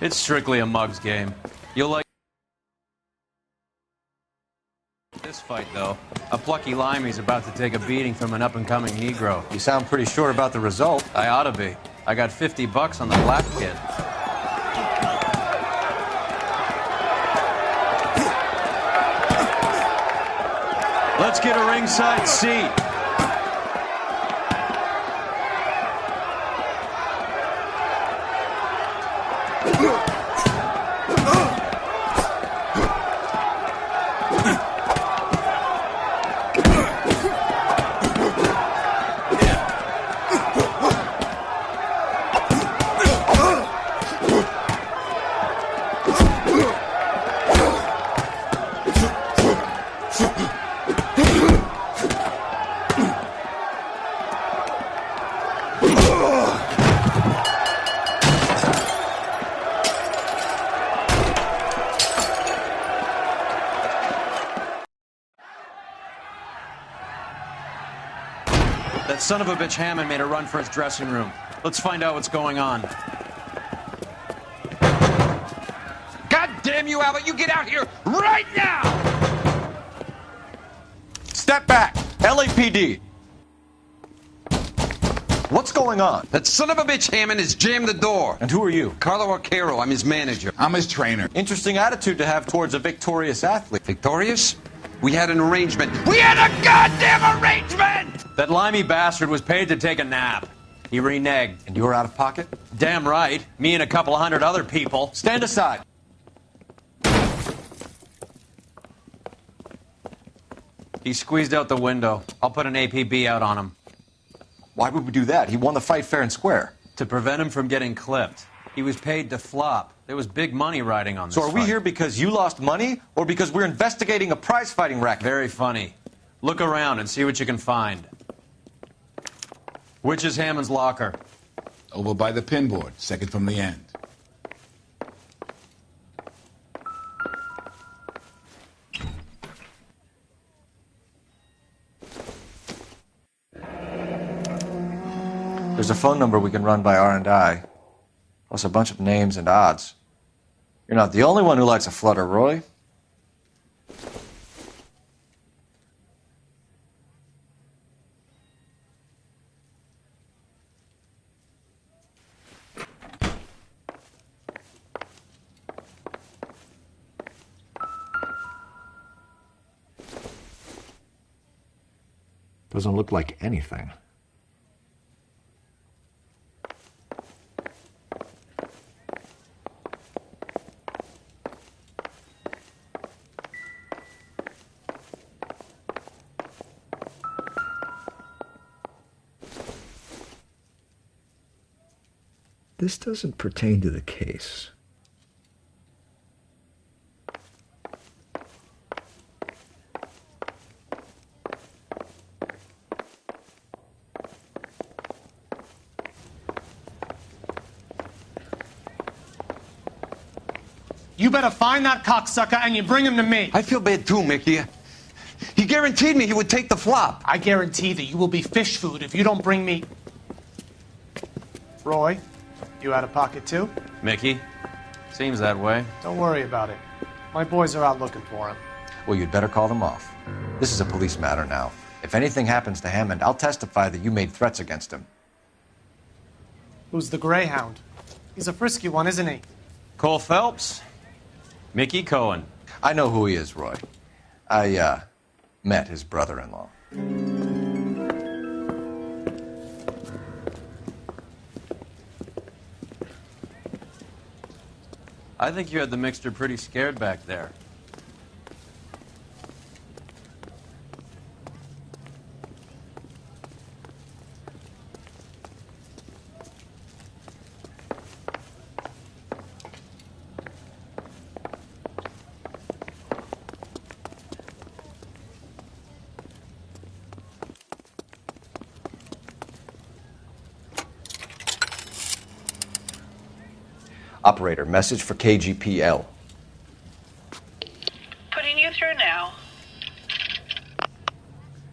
It's strictly a mug's game. You'll like this fight, though. A plucky limey's about to take a beating from an up-and-coming Negro. You sound pretty sure about the result. I ought to be. I got $50 on the black kid. Let's get a ringside seat. That son of a bitch Hammond made a run for his dressing room. Let's find out what's going on. God damn you, Albert, you get out here right now! Step back! LAPD! What's going on? That son of a bitch Hammond has jammed the door. And who are you? Carlo Arcaro, I'm his manager. I'm his trainer. Interesting attitude to have towards a victorious athlete. Victorious? We had an arrangement. We had a goddamn arrangement! That limey bastard was paid to take a nap. He reneged. And you were out of pocket? Damn right. Me and a couple of hundred other people. Stand aside. He squeezed out the window. I'll put an APB out on him. Why would we do that? He won the fight fair and square. To prevent him from getting clipped. He was paid to flop. There was big money riding on this So are we fight. here because you lost money or because we're investigating a prize-fighting racket? Very funny. Look around and see what you can find. Which is Hammond's locker? Over by the pinboard, second from the end. There's a phone number we can run by R&I, plus a bunch of names and odds. You're not the only one who likes a flutter, Roy. Doesn't look like anything. This doesn't pertain to the case. You better find that cocksucker and you bring him to me. I feel bad too, Mickey. He guaranteed me he would take the flop. I guarantee that you will be fish food if you don't bring me... Roy, you out of pocket too? Mickey? Seems that way. Don't worry about it. My boys are out looking for him. Well, you'd better call them off. This is a police matter now. If anything happens to Hammond, I'll testify that you made threats against him. Who's the Greyhound? He's a frisky one, isn't he? Cole Phelps? Mickey Cohen. I know who he is, Roy. I, met his brother-in-law. I think you had the mixture pretty scared back there. Operator, message for KGPL. Putting you through now.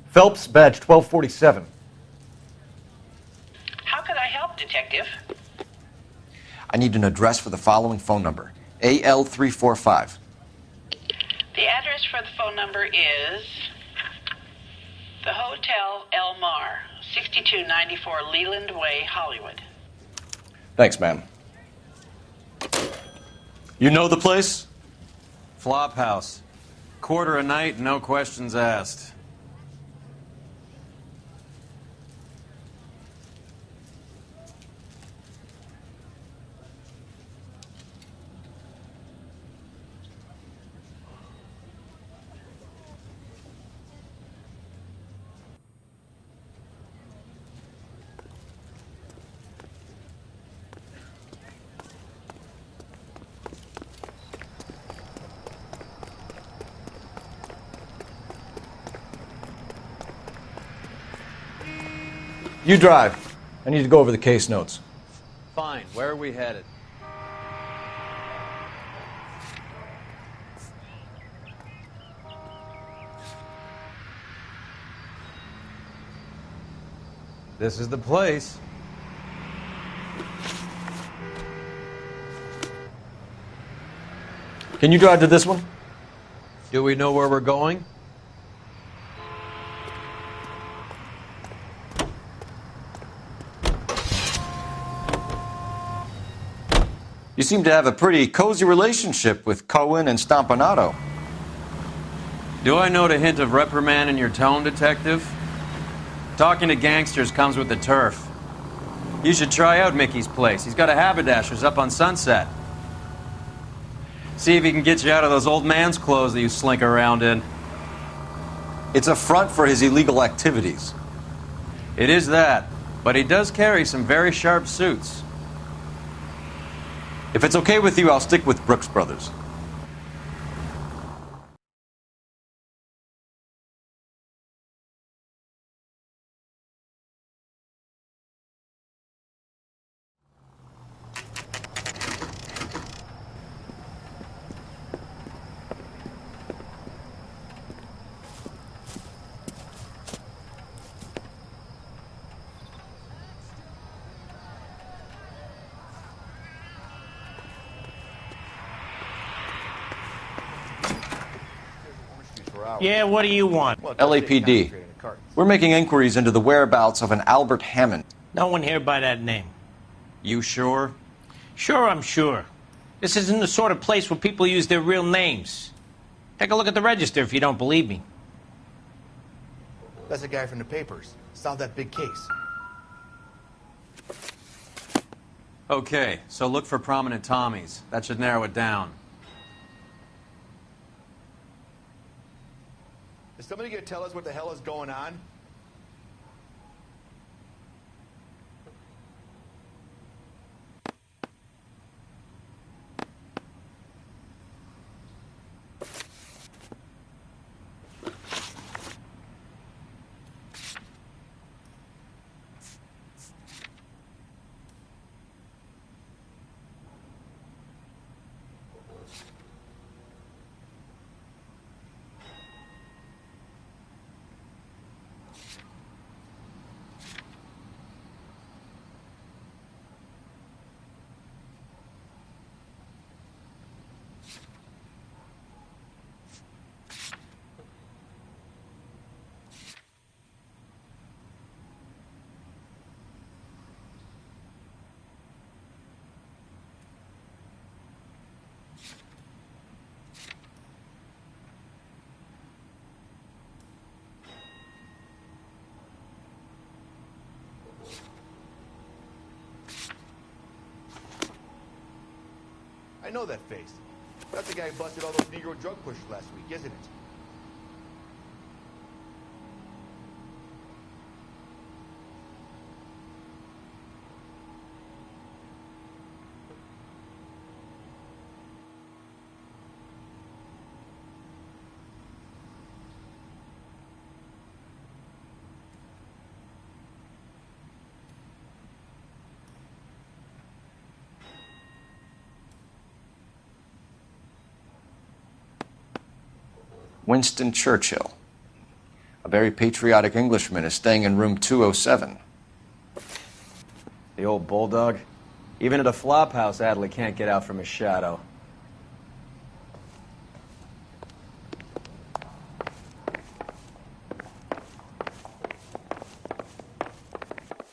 Phelps, badge 1247. How could I help, Detective? I need an address for the following phone number. AL345. The address for the phone number is the Hotel El Mar, 6294 Leland Way, Hollywood. Thanks, ma'am. You know the place? Flop house. Quarter a night, no questions asked. You drive. I need to go over the case notes. Fine. Where are we headed? This is the place. Can you drive to this one? Do we know where we're going? You seem to have a pretty cozy relationship with Cohen and Stompanato. Do I note a hint of reprimand in your tone, Detective? Talking to gangsters comes with the turf. You should try out Mickey's place. He's got a haberdasher's up on Sunset. See if he can get you out of those old man's clothes that you slink around in. It's a front for his illegal activities. It is that, but he does carry some very sharp suits. If it's okay with you, I'll stick with Brooks Brothers. Yeah, what do you want? LAPD. We're making inquiries into the whereabouts of an Albert Hammond. No one here by that name. You sure? Sure, I'm sure. This isn't the sort of place where people use their real names. Take a look at the register if you don't believe me. That's a guy from the papers. Solved that big case. Okay, so look for prominent Tommies. That should narrow it down. Is somebody going to tell us what the hell is going on? I know that face. That's the guy who busted all those Negro drug pushers last week, isn't it? Winston Churchill. A very patriotic Englishman is staying in room 207. The old bulldog? Even at a flop house, Adley can't get out from his shadow.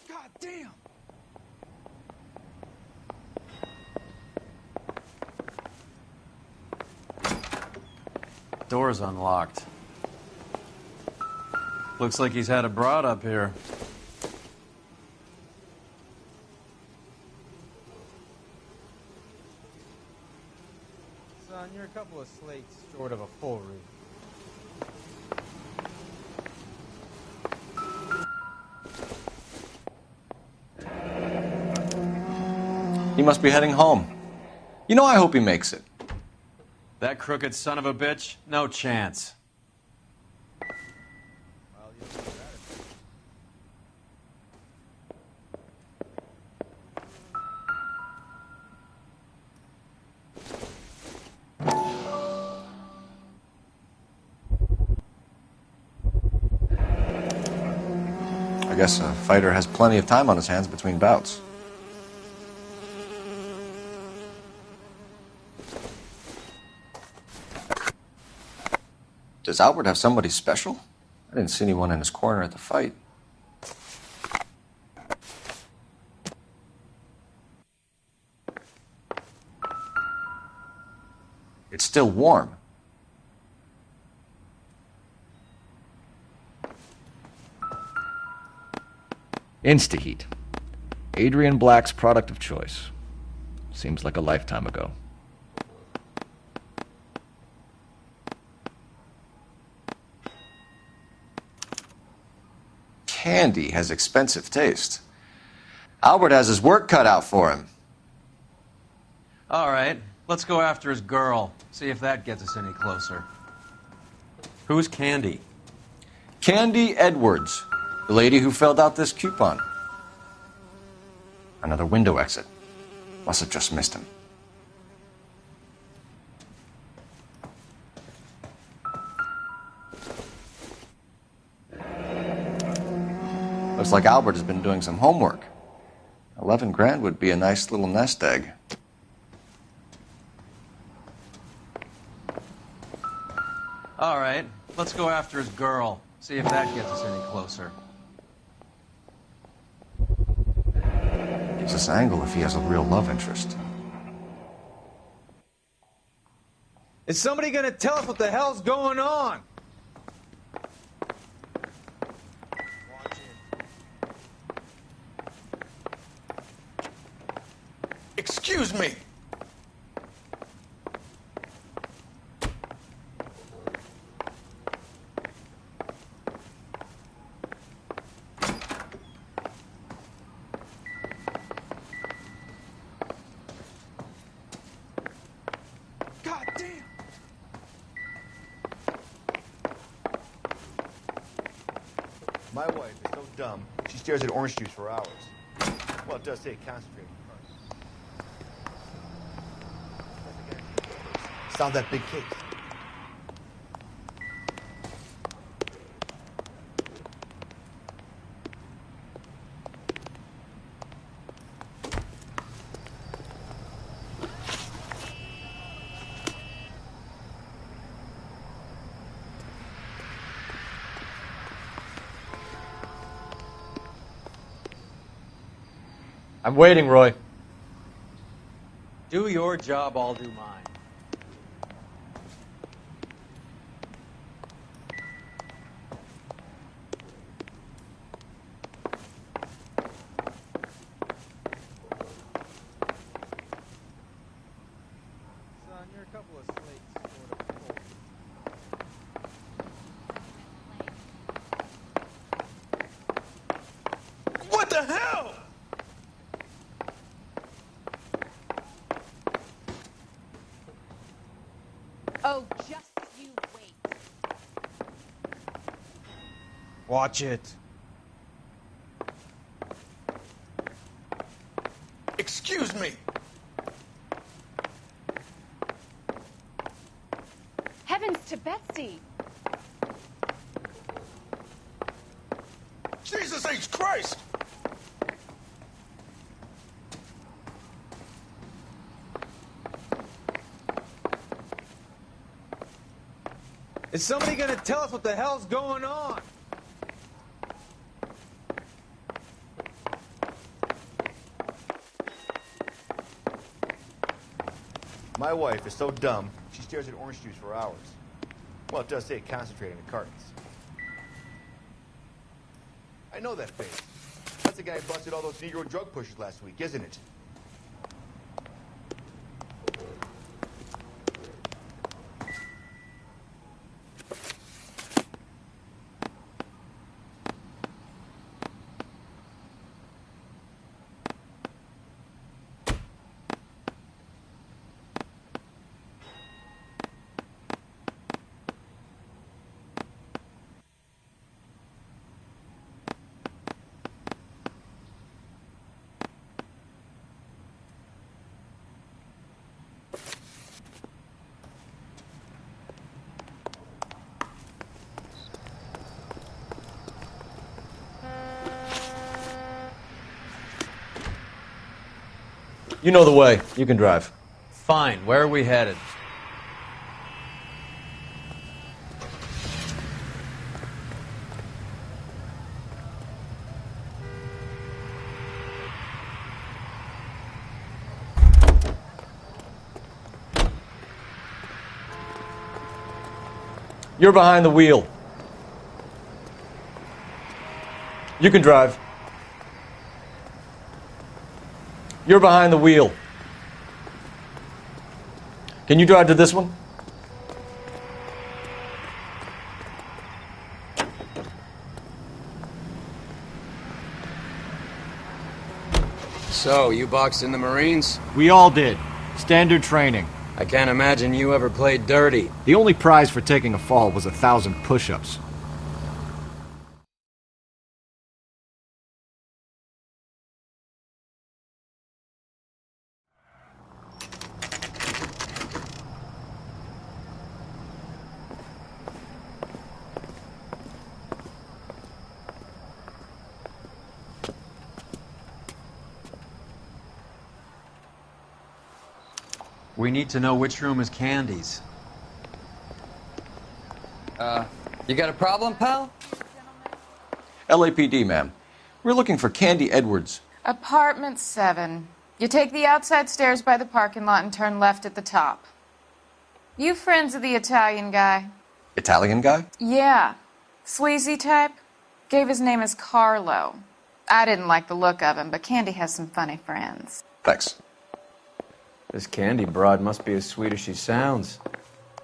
God damn! Door's unlocked. Looks like he's had a broad up here. Son, you're a couple of slates short of a full roof. He must be heading home. You know, I hope he makes it. That crooked son of a bitch? No chance. I guess a fighter has plenty of time on his hands between bouts. Does Albert have somebody special? I didn't see anyone in his corner at the fight. It's still warm. Instaheat. Adrian Black's product of choice. Seems like a lifetime ago. Candy has expensive taste. Albert has his work cut out for him. All right, let's go after his girl. See if that gets us any closer. Who's Candy? Candy Edwards, the lady who filled out this coupon. Another window exit. Must have just missed him. Looks like Albert has been doing some homework. 11 grand would be a nice little nest egg. All right, let's go after his girl. See if that gets us any closer. Gives us angle if he has a real love interest. Is somebody gonna tell us what the hell's going on? Excuse me! God damn! My wife is so dumb, she stares at orange juice for hours. Well, it does say concentrate. Solve that big case. I'm waiting, Roy. Do your job, I'll do mine. Son, you're a couple of slates short of full. What the hell? Oh, just you wait. Watch it. Excuse me! Heavens to Betsy! Jesus H. Christ! Is somebody gonna tell us what the hell's going on? My wife is so dumb, she stares at orange juice for hours. Well, it does say concentrating the cartons. I know that face. That's the guy who busted all those Negro drug pushers last week, isn't it? You know the way. You can drive. Fine. Where are we headed? You're behind the wheel. You can drive. You're behind the wheel. Can you drive to this one? So, you boxed in the Marines? We all did. Standard training. I can't imagine you ever played dirty. The only prize for taking a fall was 1,000 push-ups. We need to know which room is Candy's. You got a problem, pal? LAPD, ma'am. We're looking for Candy Edwards. Apartment 7. You take the outside stairs by the parking lot and turn left at the top. You friends of the Italian guy? Italian guy? Yeah. Sleazy type? Gave his name as Carlo. I didn't like the look of him, but Candy has some funny friends. Thanks. This Candy broad must be as sweet as she sounds.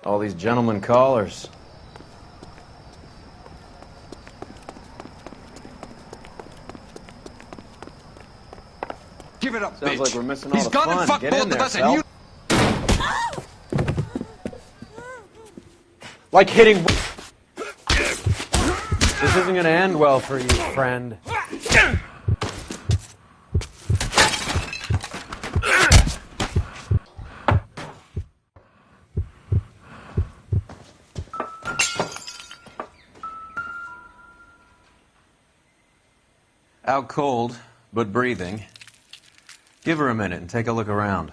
All these gentlemen callers. Give it up, Sounds bitch. like we're missing all He's the gonna fun. fuck Get both in there, of us Phil. and you... Like hitting... This isn't gonna end well for you, friend. Out cold, but breathing. Give her a minute and take a look around.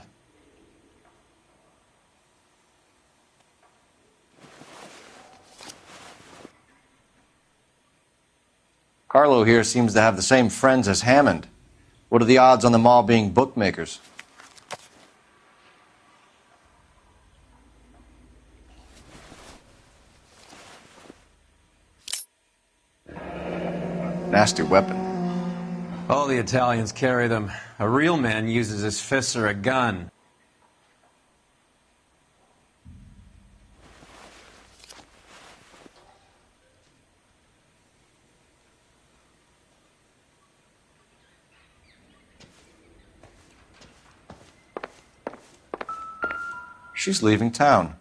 Carlo here seems to have the same friends as Hammond. What are the odds on them all being bookmakers? Nasty weapon. All the Italians carry them. A real man uses his fists or a gun. She's leaving town.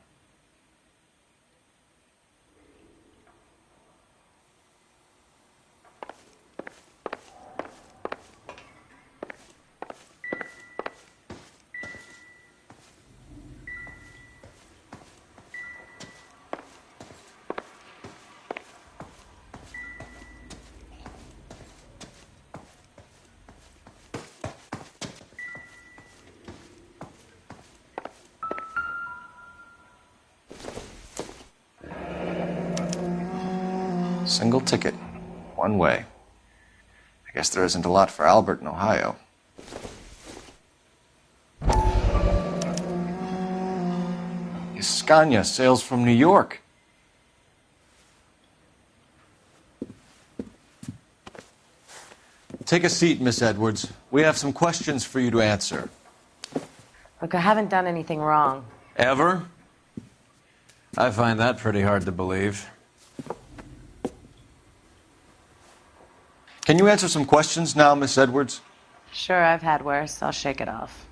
Single ticket. One way. I guess there isn't a lot for Albert in Ohio. Scania sails from New York. Take a seat, Miss Edwards. We have some questions for you to answer. Look, I haven't done anything wrong. Ever? I find that pretty hard to believe. Can you answer some questions now, Miss Edwards? Sure, I've had worse. I'll shake it off.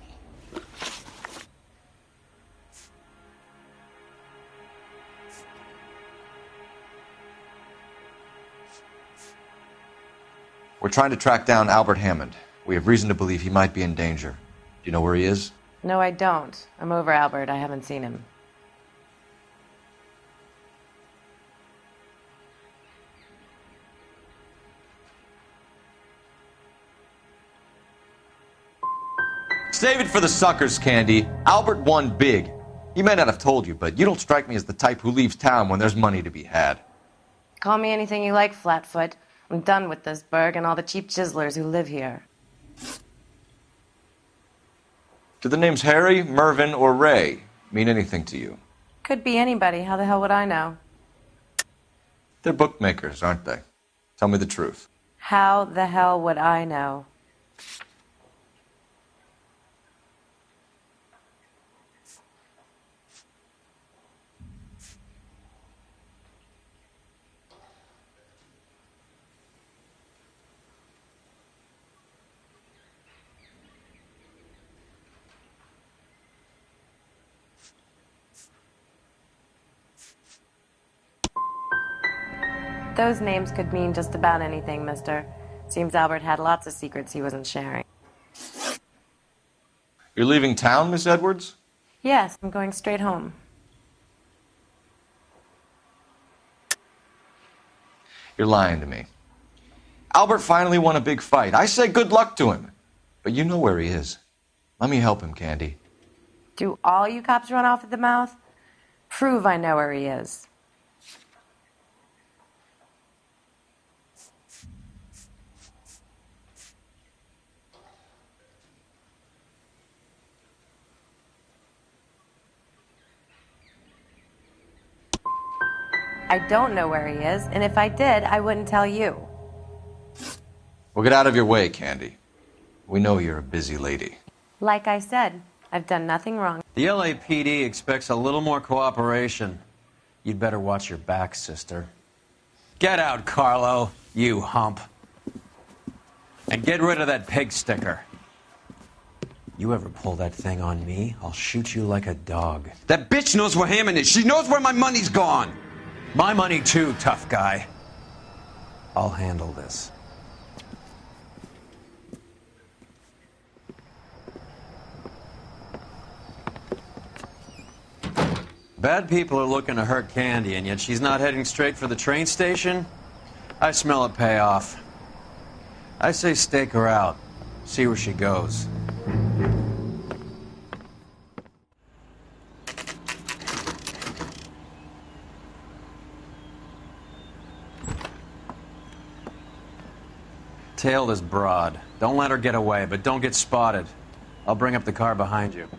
We're trying to track down Albert Hammond. We have reason to believe he might be in danger. Do you know where he is? No, I don't. I'm over Albert. I haven't seen him. Save it for the suckers, Candy. Albert won big. He may not have told you, but you don't strike me as the type who leaves town when there's money to be had. Call me anything you like, Flatfoot. I'm done with this burg and all the cheap chiselers who live here. Do the names Harry, Mervyn, or Ray mean anything to you? Could be anybody. How the hell would I know? They're bookmakers, aren't they? Tell me the truth. How the hell would I know? Those names could mean just about anything, mister. Seems Albert had lots of secrets he wasn't sharing. You're leaving town, Miss Edwards? Yes, I'm going straight home. You're lying to me. Albert finally won a big fight. I say good luck to him. But you know where he is. Let me help him, Candy. Do all you cops run off at the mouth? Prove I know where he is. I don't know where he is, and if I did, I wouldn't tell you. Well, get out of your way, Candy. We know you're a busy lady. Like I said, I've done nothing wrong. The LAPD expects a little more cooperation. You'd better watch your back, sister. Get out, Carlo, you hump. And get rid of that pig sticker. You ever pull that thing on me, I'll shoot you like a dog. That bitch knows where Hammond is. She knows where my money's gone. My money too, tough guy. I'll handle this. Bad people are looking to hurt Candy, and yet she's not heading straight for the train station? I smell a payoff. I say stake her out. See where she goes. Tail this broad. Don't let her get away, but don't get spotted. I'll bring up the car behind you.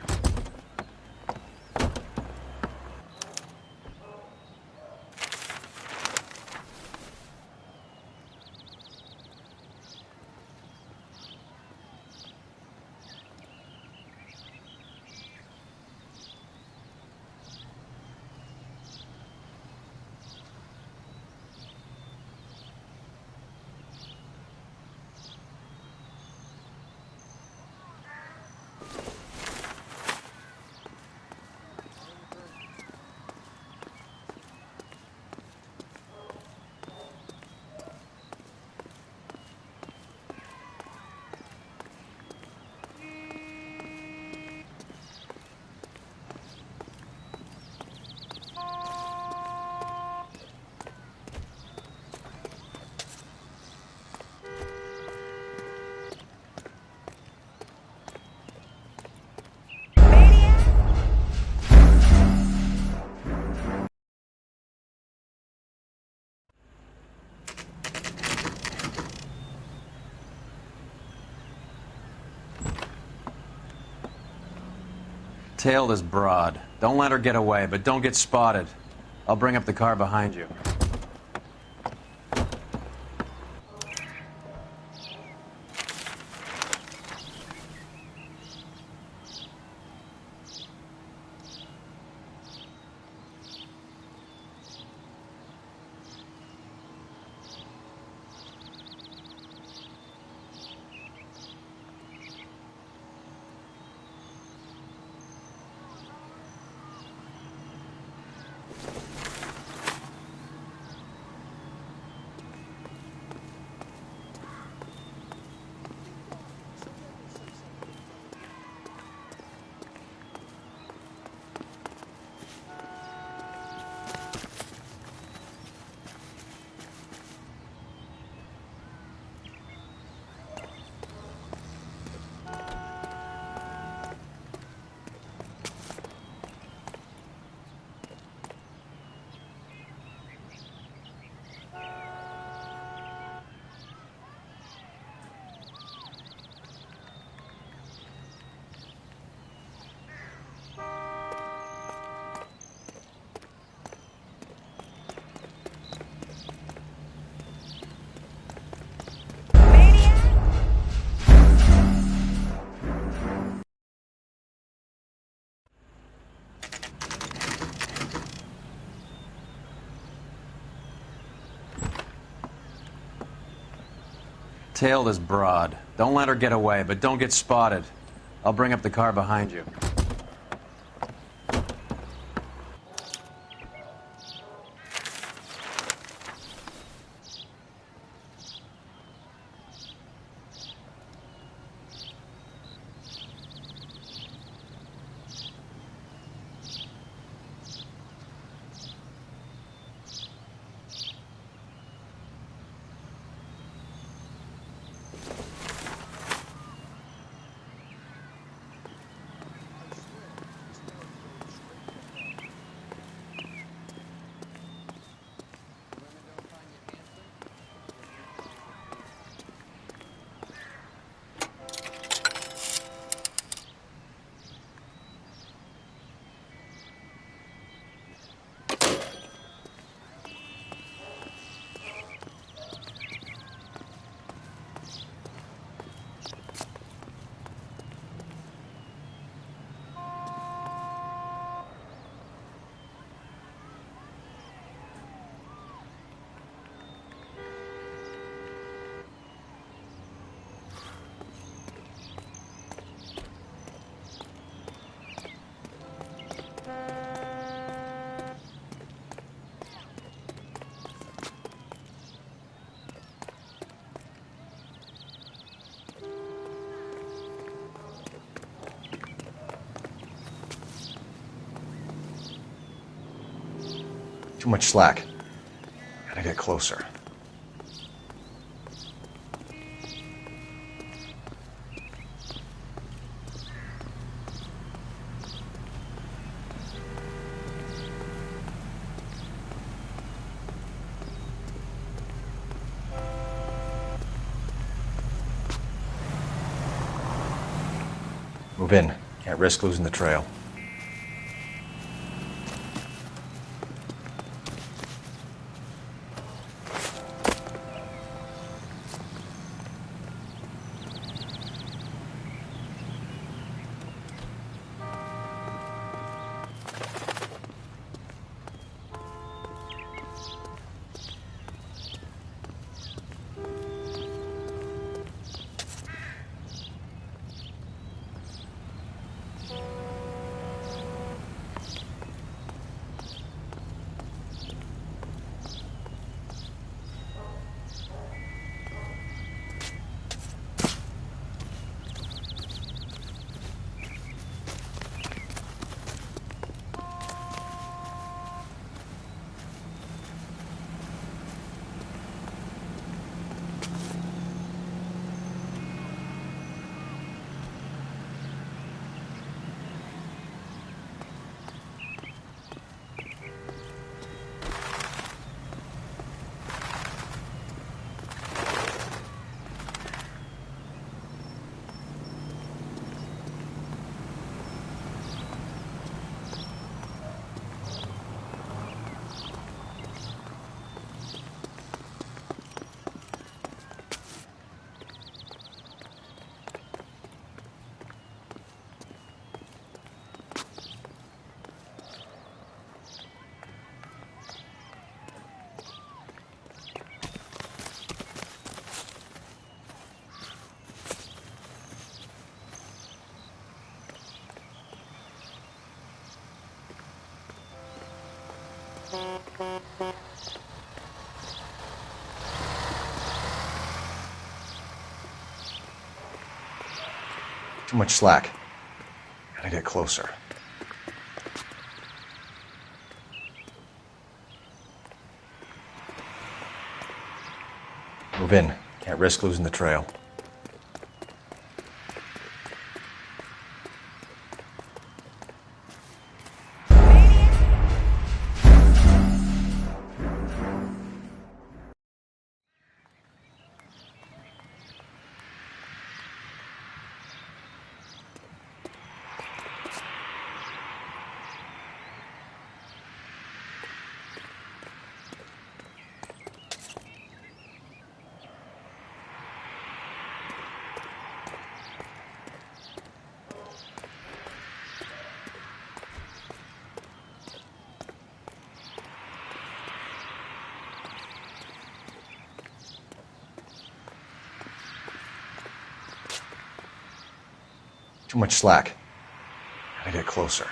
Tail this broad. Don't let her get away, but don't get spotted. I'll bring up the car behind you. Tail this broad. Don't let her get away, but don't get spotted. I'll bring up the car behind you. Too much slack. Gotta get closer. Move in. Can't risk losing the trail. Too much slack. Gotta get closer. Move in. Can't risk losing the trail. Too much slack. Gotta get closer.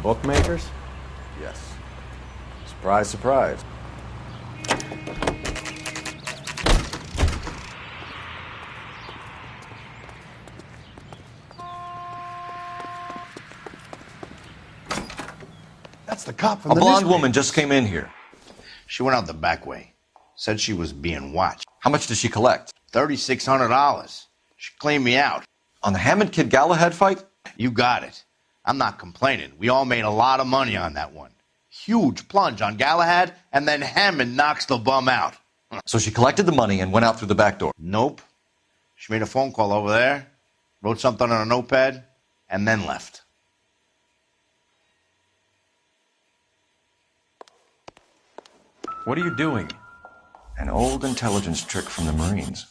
Bookmakers? Yes. Surprise, surprise. That's the cop from A the blonde newspaper. woman just came in here. She went out the back way. Said she was being watched. How much did she collect? $3,600. She cleaned me out. On the Hammond Kid Galahad fight? You got it. I'm not complaining. We all made a lot of money on that one. Huge plunge on Galahad, and then Hammond knocks the bum out. So she collected the money and went out through the back door? Nope. She made a phone call over there, wrote something on a notepad, and then left. What are you doing? An old intelligence trick from the Marines.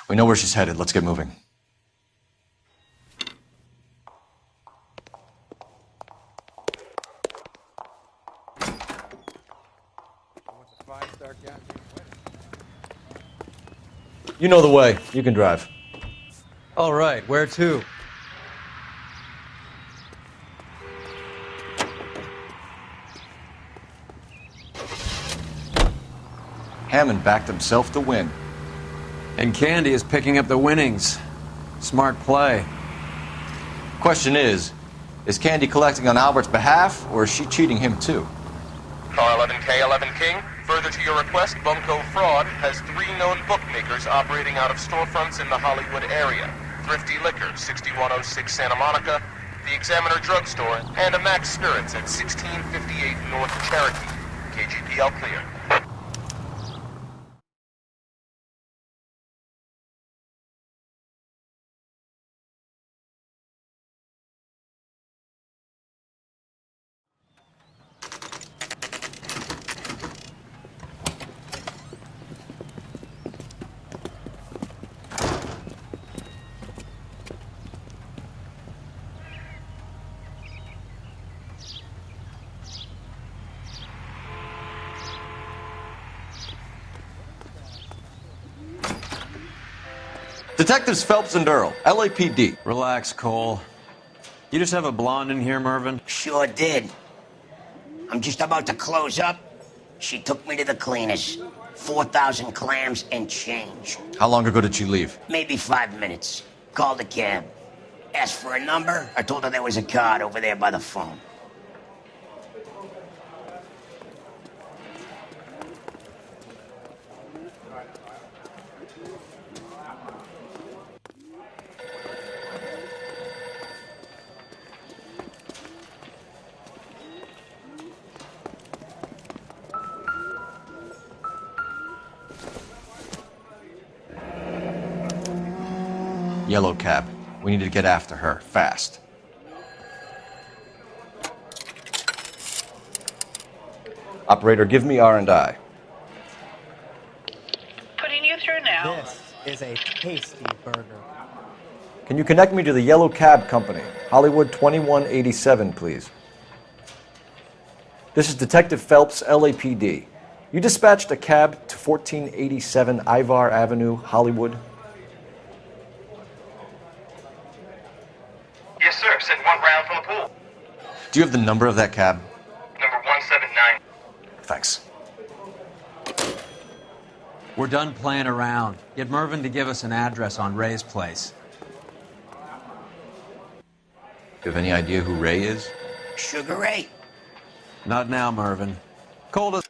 We know where she's headed. Let's get moving. You know the way. You can drive. All right, where to? Hammond backed himself to win. And Candy is picking up the winnings. Smart play. Question is Candy collecting on Albert's behalf, or is she cheating him too? Car 11K, 11 King. Further to your request, Bunko Fraud has 3 known bookmakers operating out of storefronts in the Hollywood area. Thrifty Liquor, 6106 Santa Monica, the Examiner Drugstore, and a Max Spirits at 1658 North Cherokee. KGPL clear. Detectives Phelps and Earl, LAPD. Relax, Cole. You just have a blonde in here, Mervyn? Sure did. I'm just about to close up. She took me to the cleaners. 4,000 clams and change. How long ago did she leave? Maybe 5 minutes. Called a cab. Asked for a number. I told her there was a card over there by the phone. Yellow cab. We need to get after her, fast. Operator, give me R&I. Putting you through now. This is a tasty burger. Can you connect me to the Yellow Cab Company? Hollywood 2187, please. This is Detective Phelps, LAPD. You dispatched a cab to 1487 Ivar Avenue, Hollywood? Yes, sir. Send one round from the pool. Do you have the number of that cab? Number 179. Thanks. We're done playing around. Get Mervyn to give us an address on Ray's place. Do you have any idea who Ray is? Sugar Ray. Not now, Mervyn. Cole does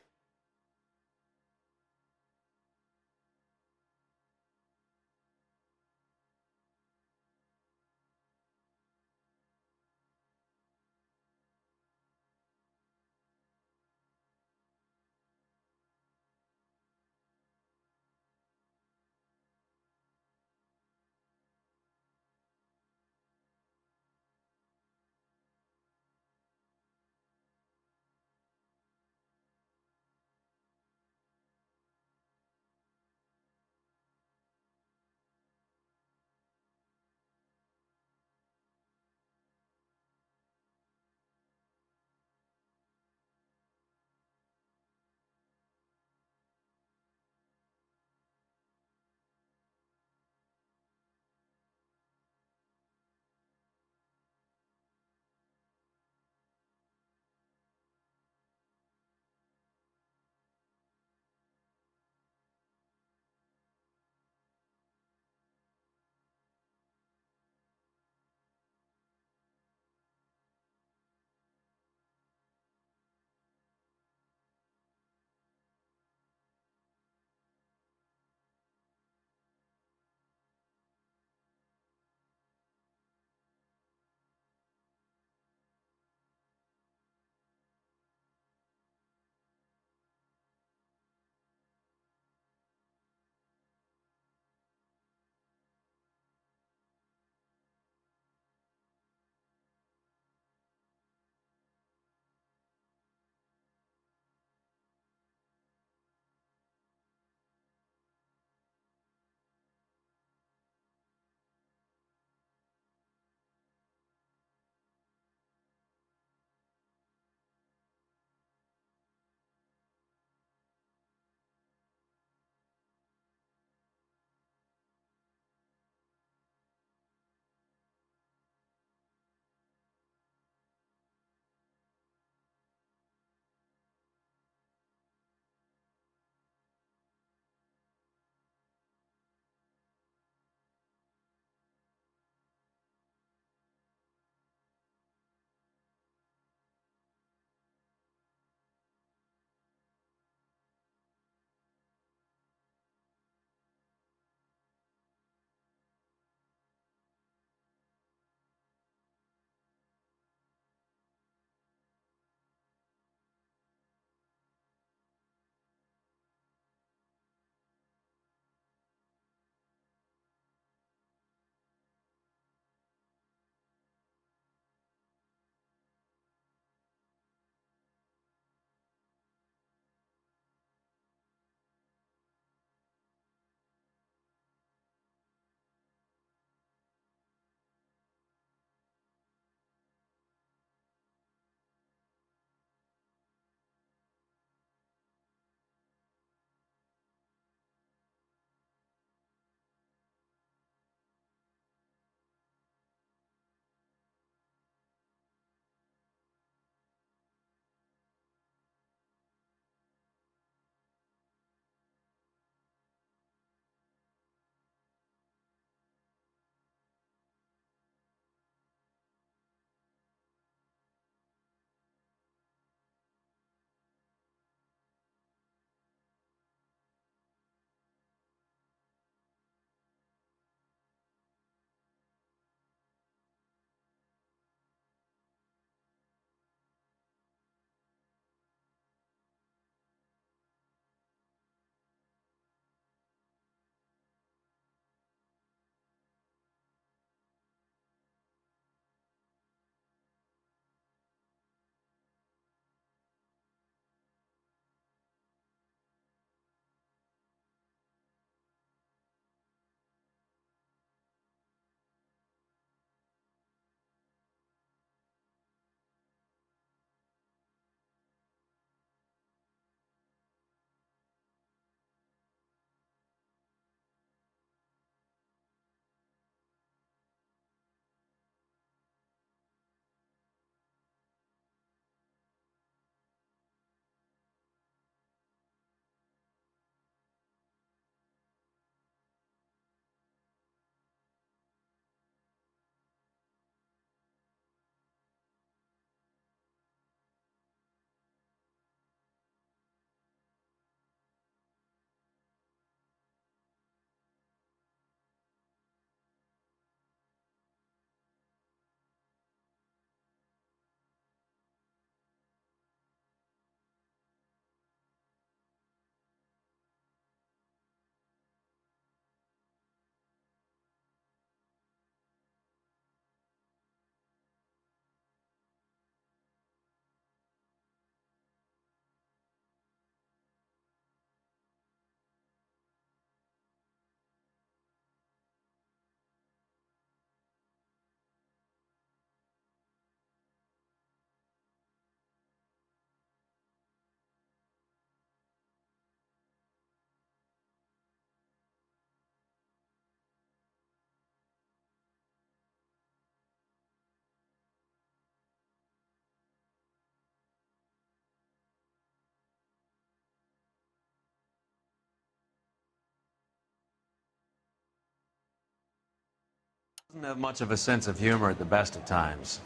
Doesn't have much of a sense of humor at the best of times.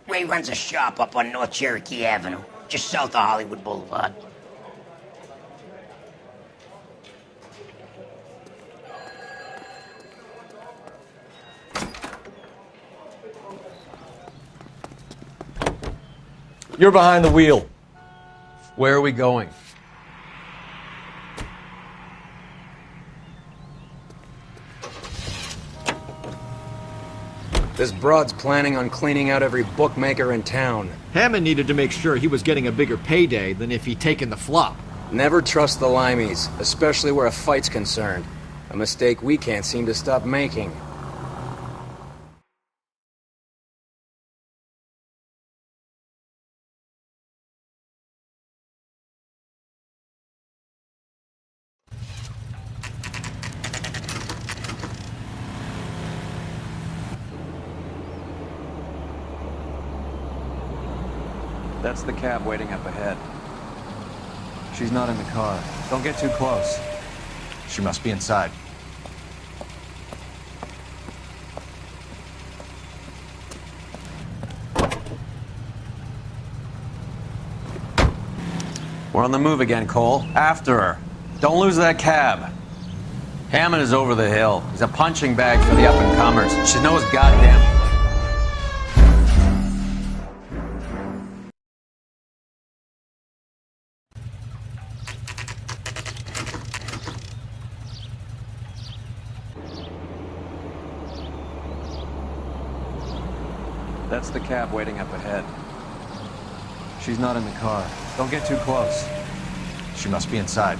Ray runs a shop up on North Cherokee Avenue, just south of Hollywood Boulevard. You're behind the wheel. Where are we going? This broad's planning on cleaning out every bookmaker in town. Hammond needed to make sure he was getting a bigger payday than if he'd taken the flop. Never trust the limeys, especially where a fight's concerned. A mistake we can't seem to stop making. That's the cab waiting up ahead. She's not in the car. Don't get too close. She must be inside. We're on the move again, Cole. After her. Don't lose that cab. Hammond is over the hill. He's a punching bag for the up-and-comers. She knows goddamn. That's the cab waiting up ahead. She's not in the car. Don't get too close. She must be inside.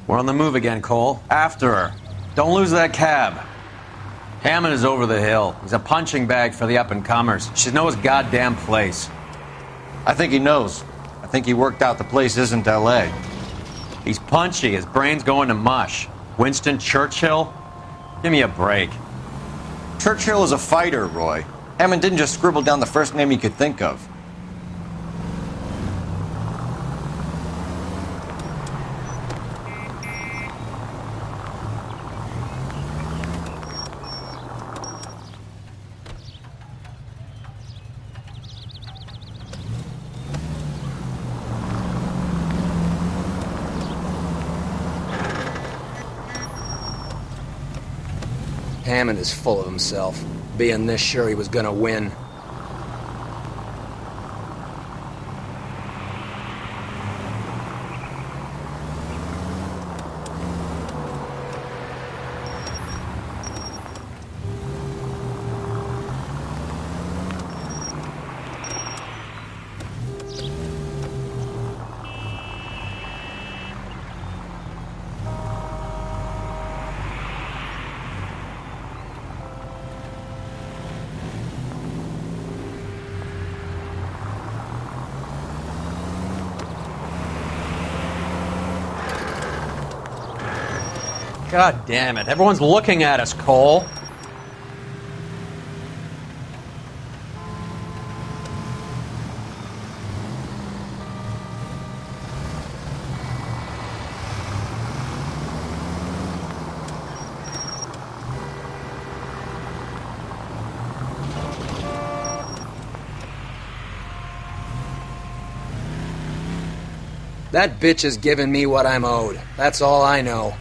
We're on the move again, Cole. After her. Don't lose that cab. Hammond is over the hill. He's a punching bag for the up-and-comers. She knows goddamn place. I think he knows. I think he worked out the place isn't L.A. He's punchy. His brain's going to mush. Winston Churchill? Give me a break. Churchill is a fighter, Roy. Hammond didn't just scribble down the first name he could think of. Hammond is full of himself, being this sure he was gonna win. God damn it. Everyone's looking at us, Cole. That bitch is giving me what I'm owed. That's all I know.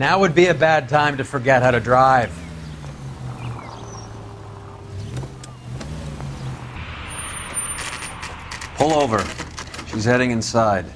Now would be a bad time to forget how to drive. Pull over. She's heading inside.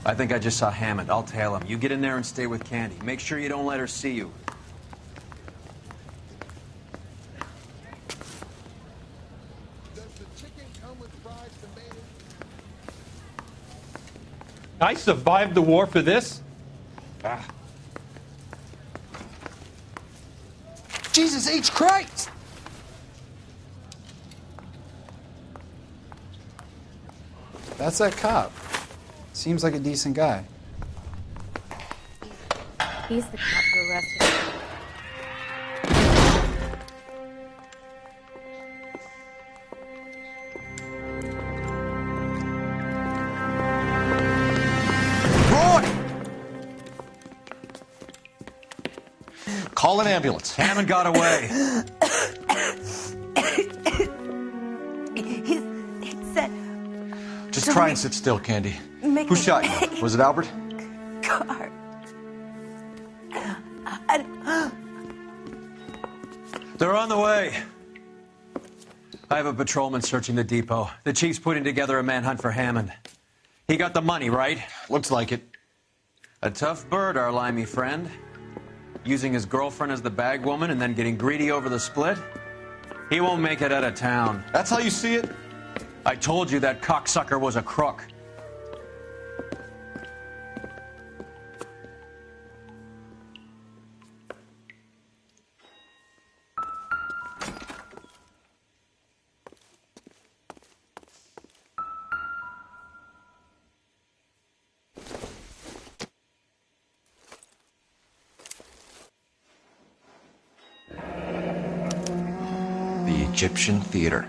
I think I just saw Hammond. I'll tail him. You get in there and stay with Candy. Make sure you don't let her see you. I survived the war for this? Ah. Jesus H. Christ! That's that cop. Seems like a decent guy. He's the cop who arrested him. Call an ambulance. Hammond got away. He said... Just try and sit still, Candy. Who shot you? Was it Albert? Car. They're on the way. I have a patrolman searching the depot. The chief's putting together a manhunt for Hammond. He got the money, right? Looks like it. A tough bird, our limey friend. Using his girlfriend as the bag woman and then getting greedy over the split. He won't make it out of town. That's how you see it? I told you that cocksucker was a crook. The Egyptian Theater.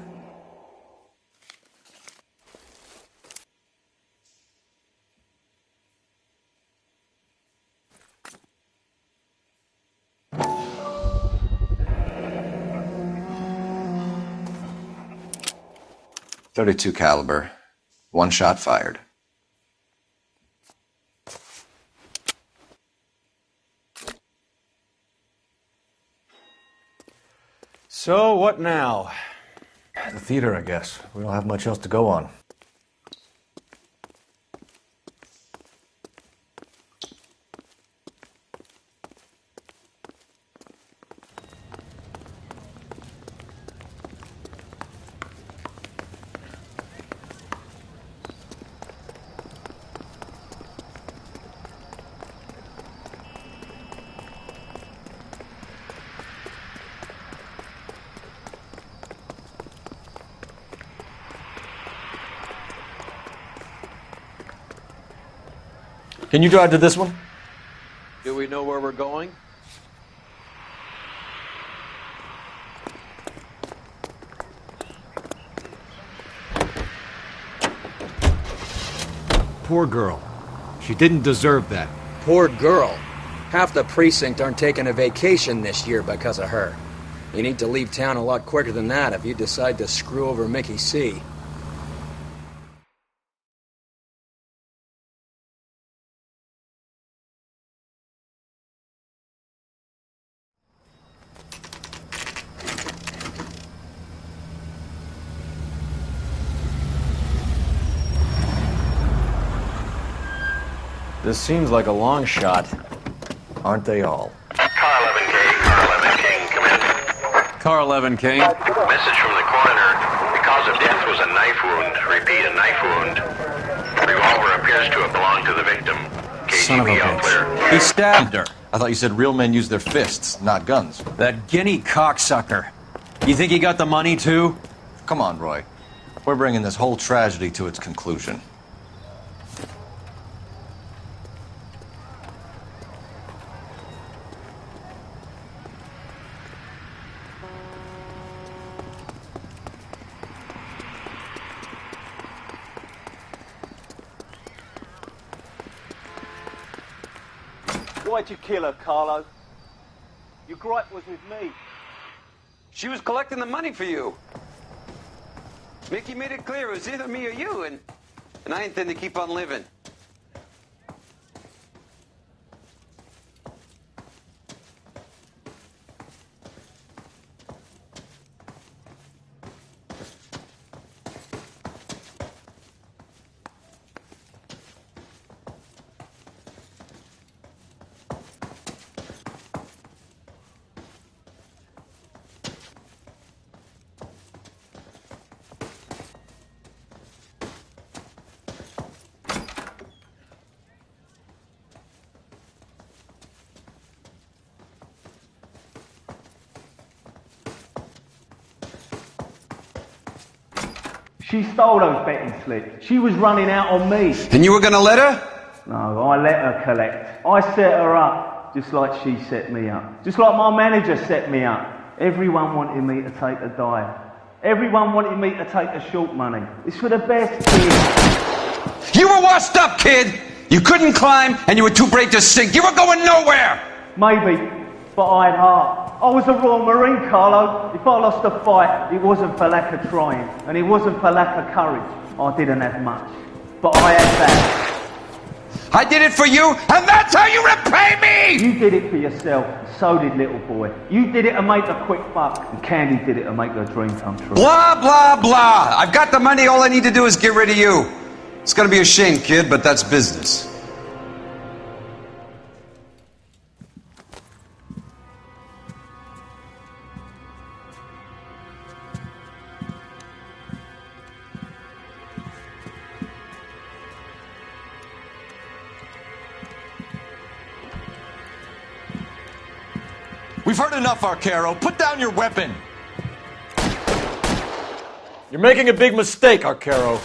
.32 caliber. One shot fired. So, what now? The theater, I guess. We don't have much else to go on. Can you drive to this one? Do we know where we're going? Poor girl. She didn't deserve that. Poor girl. Half the precinct aren't taking a vacation this year because of her. You need to leave town a lot quicker than that if you decide to screw over Mickey C. This seems like a long shot. Aren't they all? Car 11K, Car 11 King, come in. Car 11 King. Message from the coroner. The cause of death was a knife wound. Repeat, a knife wound. Revolver appears to have belonged to the victim. Son of a KGB all clear. bitch. He stabbed her. I thought you said real men use their fists, not guns. That guinea cocksucker. You think he got the money too? Come on, Roy. We're bringing this whole tragedy to its conclusion. Why'd you kill her, Carlo? Your gripe was with me. She was collecting the money for you. Mickey made it clear it was either me or you, and I intend to keep on living. She stole those betting slips. She was running out on me. And you were gonna let her? No, I let her collect. I set her up, just like she set me up. Just like my manager set me up. Everyone wanted me to take a dive. Everyone wanted me to take the short money. It's for the best, kid. You were washed up, kid! You couldn't climb, and you were too brave to sink. You were going nowhere! Maybe, but I had heart. I was a Royal Marine, Carlo. If I lost a fight, it wasn't for lack of trying, and it wasn't for lack of courage. I didn't have much, but I had that. I did it for you, and that's how you repay me! You did it for yourself, so did little boy. You did it to make a quick buck, and Candy did it to make her dream come true. Blah, blah, blah. I've got the money, all I need to do is get rid of you. It's gonna be a shame, kid, but that's business. We've heard enough, Arcaro. Put down your weapon. You're making a big mistake, Arcaro.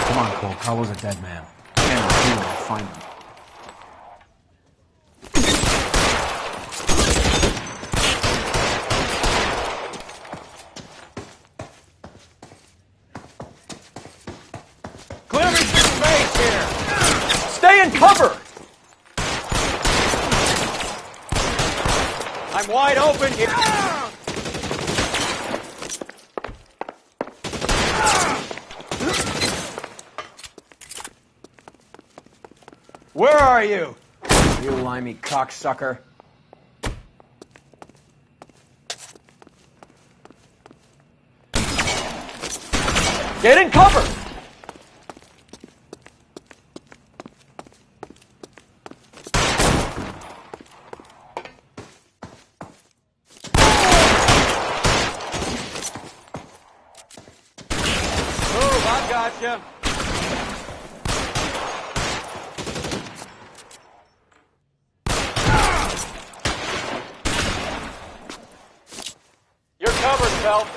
Come on, Cole. Carlo's a dead man. Can't find him. Stay in cover! I'm wide open here. Where are you? You limey cocksucker. Get in cover! Gotcha. You're covered, Phelps.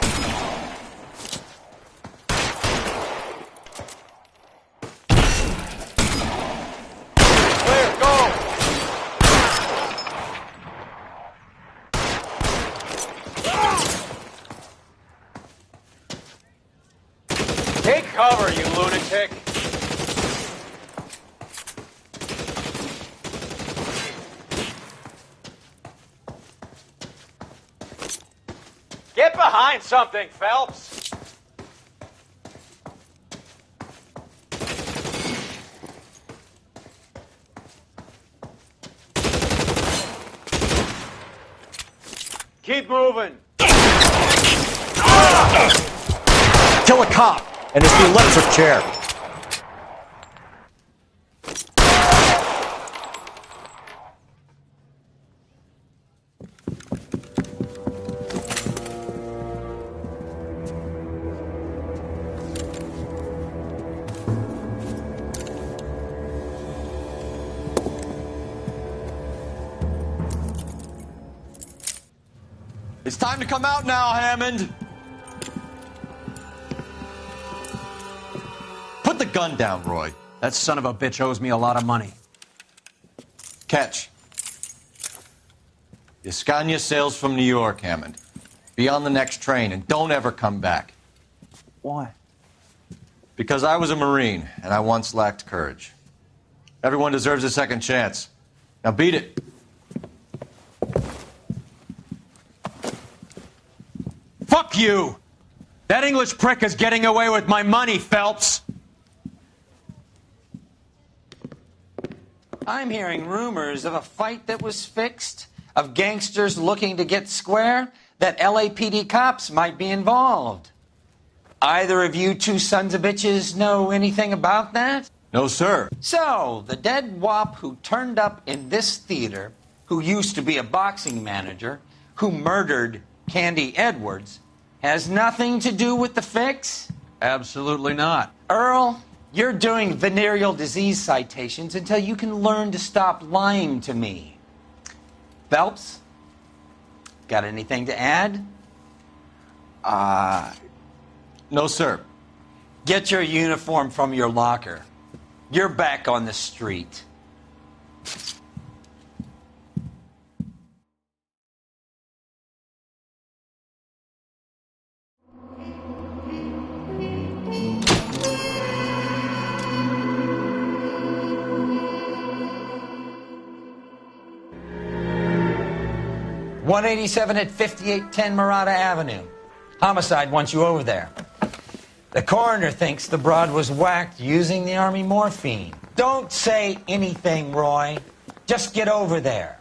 Clear, go! Take cover, you lunatic! Get behind something, Phelps! Keep moving! Kill a cop and it's the electric chair. It's time to come out now, Hammond. Put the gun down, Roy. That son of a bitch owes me a lot of money. Catch. Escania sails from New York, Hammond. Be on the next train and don't ever come back. Why? Because I was a Marine and I once lacked courage. Everyone deserves a second chance. Now beat it. Fuck you! That English prick is getting away with my money, Phelps! I'm hearing rumors of a fight that was fixed, of gangsters looking to get square, that LAPD cops might be involved. Either of you two sons of bitches know anything about that? No, sir. So, the dead wop who turned up in this theater, who used to be a boxing manager, who murdered Candy Edwards, has nothing to do with the fix? Absolutely not. Earl, you're doing venereal disease citations until you can learn to stop lying to me. Phelps, got anything to add? No, sir. Get your uniform from your locker. You're back on the street. .187 at 5810 Murata Avenue. Homicide wants you over there. The coroner thinks the broad was whacked using the Army morphine. Don't say anything, Roy. Just get over there.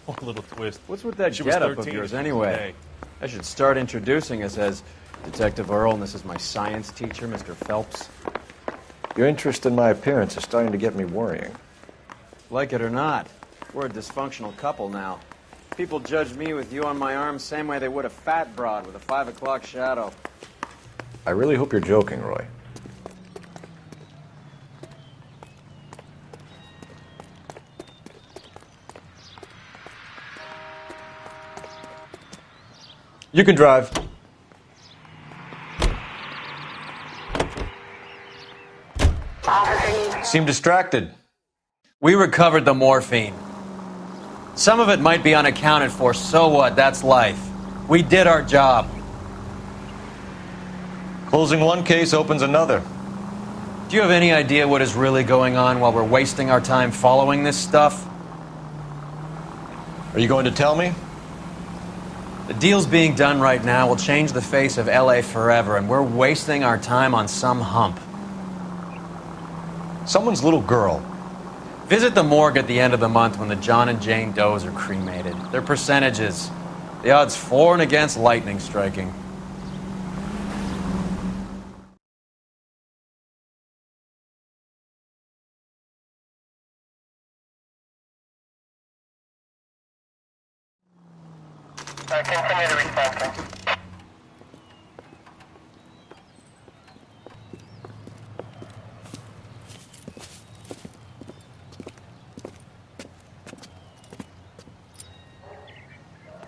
Oh, a little twist. What's with that She was getup of 13 yours today. anyway? I should start introducing us as Detective Earl, and this is my science teacher, Mr. Phelps. Your interest in my appearance is starting to get me worrying. Like it or not, we're a dysfunctional couple now. People judge me with you on my arm same way they would a fat broad with a 5 o'clock shadow. I really hope you're joking, Roy. You can drive. Seem distracted. We recovered the morphine. Some of it might be unaccounted for, so what? That's life. We did our job. Closing one case opens another. Do you have any idea what is really going on while we're wasting our time following this stuff? Are you going to tell me? The deals being done right now will change the face of LA forever, and we're wasting our time on some hump. Someone's little girl. Visit the morgue at the end of the month when the John and Jane Does are cremated. Their percentages. The odds for and against lightning striking. Continue to respond.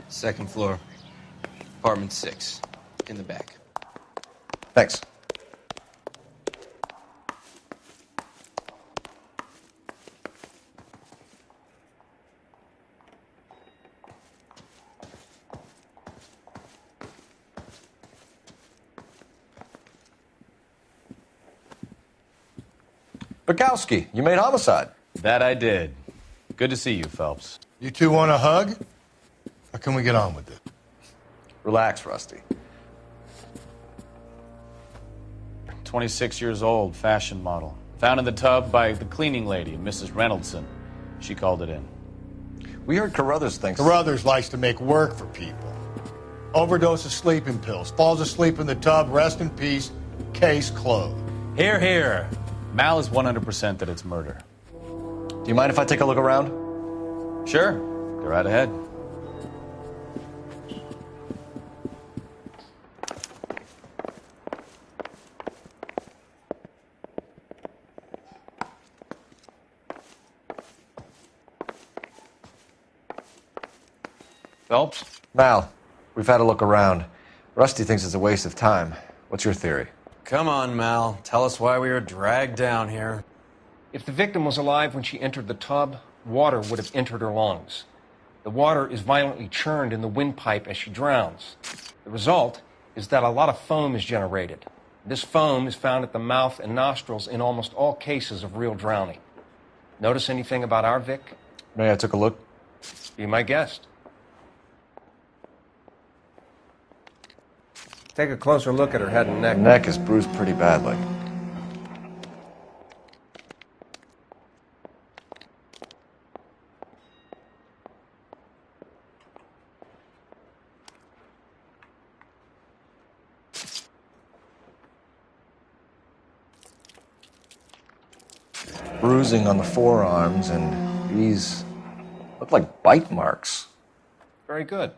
Second floor, apartment 6, in the back. Thanks. Bukowski, you made homicide. That I did. Good to see you, Phelps. You two want a hug? Or can we get on with it? Relax, Rusty. 26 years old, fashion model. Found in the tub by the cleaning lady, Mrs. Reynoldson. She called it in. We heard Carruthers thinks... Carruthers likes to make work for people. Overdose of sleeping pills. Falls asleep in the tub. Rest in peace. Case closed. Here, here. Mal is 100% that it's murder. Do you mind if I take a look around? Sure. Go right ahead. Phelps? Mal, we've had a look around. Rusty thinks it's a waste of time. What's your theory? Come on, Mal. Tell us why we were dragged down here. If the victim was alive when she entered the tub, water would have entered her lungs. The water is violently churned in the windpipe as she drowns. The result is that a lot of foam is generated. This foam is found at the mouth and nostrils in almost all cases of real drowning. Notice anything about our Vic? May I took a look? Be my guest. Take a closer look at her head and neck. Her neck is bruised pretty badly. Bruising on the forearms, and these look like bite marks. Very good.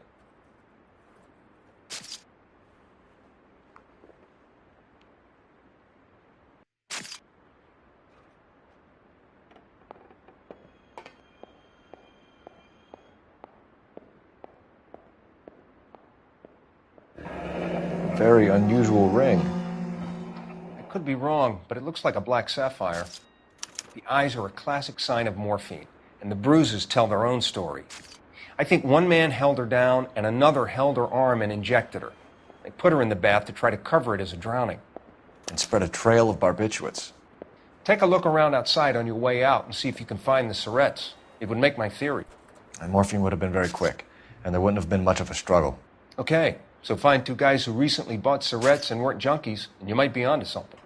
Very unusual ring. I could be wrong, but it looks like a black sapphire. The eyes are a classic sign of morphine, and the bruises tell their own story. I think one man held her down and another held her arm and injected her. They put her in the bath to try to cover it as a drowning. And spread a trail of barbiturates. Take a look around outside on your way out and see if you can find the syrettes. It would make my theory. And morphine would have been very quick, and there wouldn't have been much of a struggle. Okay, so find two guys who recently bought syrettes and weren't junkies, and you might be onto something.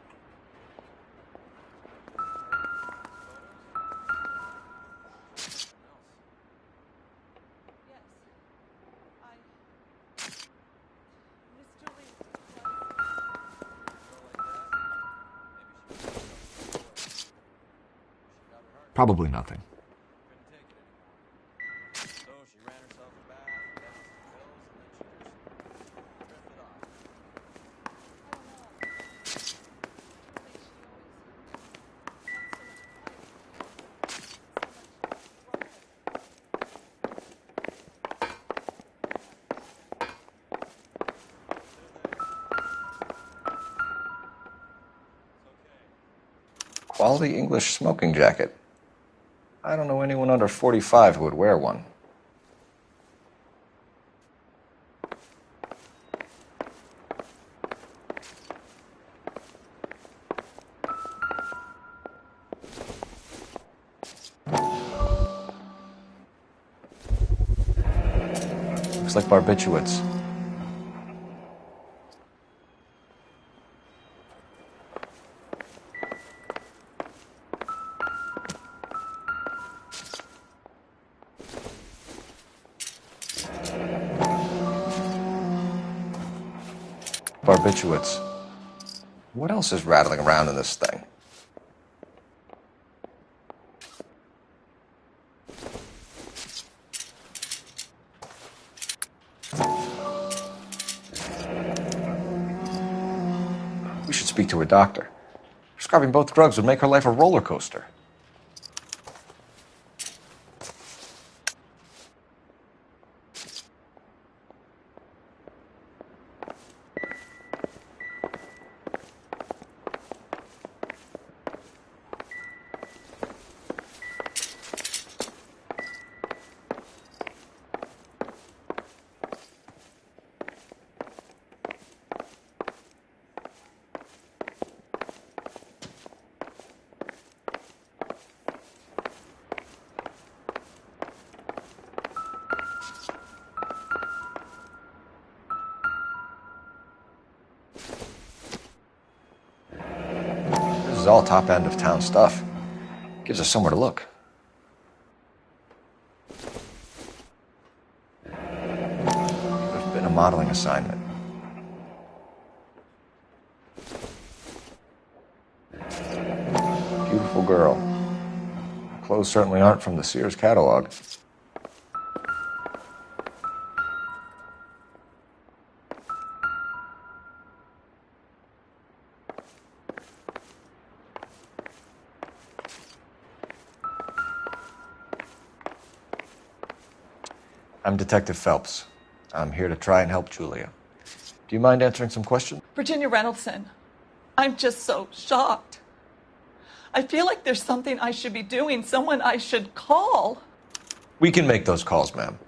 Probably nothing. Quality English smoking jacket. I don't know anyone under 45 who would wear one. Looks like barbiturates. Barbiturates. What else is rattling around in this thing? We should speak to a doctor. Prescribing both drugs would make her life a roller coaster. This is all top end of town stuff. Gives us somewhere to look. Could have been a modeling assignment. Beautiful girl. Clothes certainly aren't from the Sears catalog. I'm Detective Phelps. I'm here to try and help Julia. Do you mind answering some questions? Virginia Reynoldson, I'm just so shocked. I feel like there's something I should be doing, someone I should call. We can make those calls, ma'am.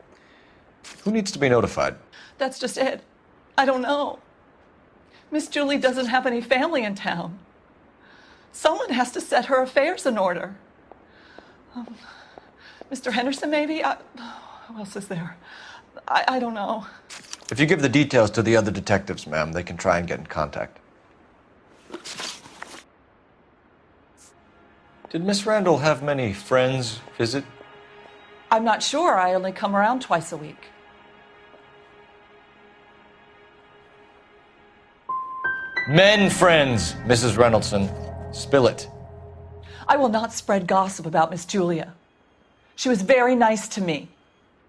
Who needs to be notified? That's just it. I don't know. Miss Julie doesn't have any family in town. Someone has to set her affairs in order. Mr. Henderson, maybe? Who else is there? I don't know. If you give the details to the other detectives, ma'am, they can try and get in contact. Did Miss Randall have many friends visit? I'm not sure. I only come around twice a week. Men friends, Mrs. Reynoldson. Spill it. I will not spread gossip about Miss Julia. She was very nice to me.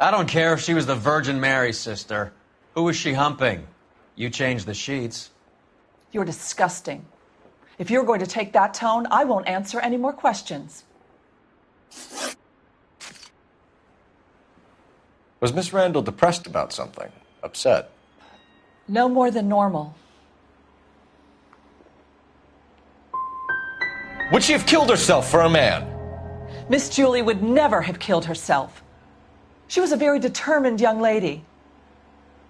I don't care if she was the Virgin Mary's sister. Who was she humping? You changed the sheets. You're disgusting. If you're going to take that tone, I won't answer any more questions. Was Miss Randall depressed about something? Upset? No more than normal. Would she have killed herself for a man? Miss Julie would never have killed herself. She was a very determined young lady.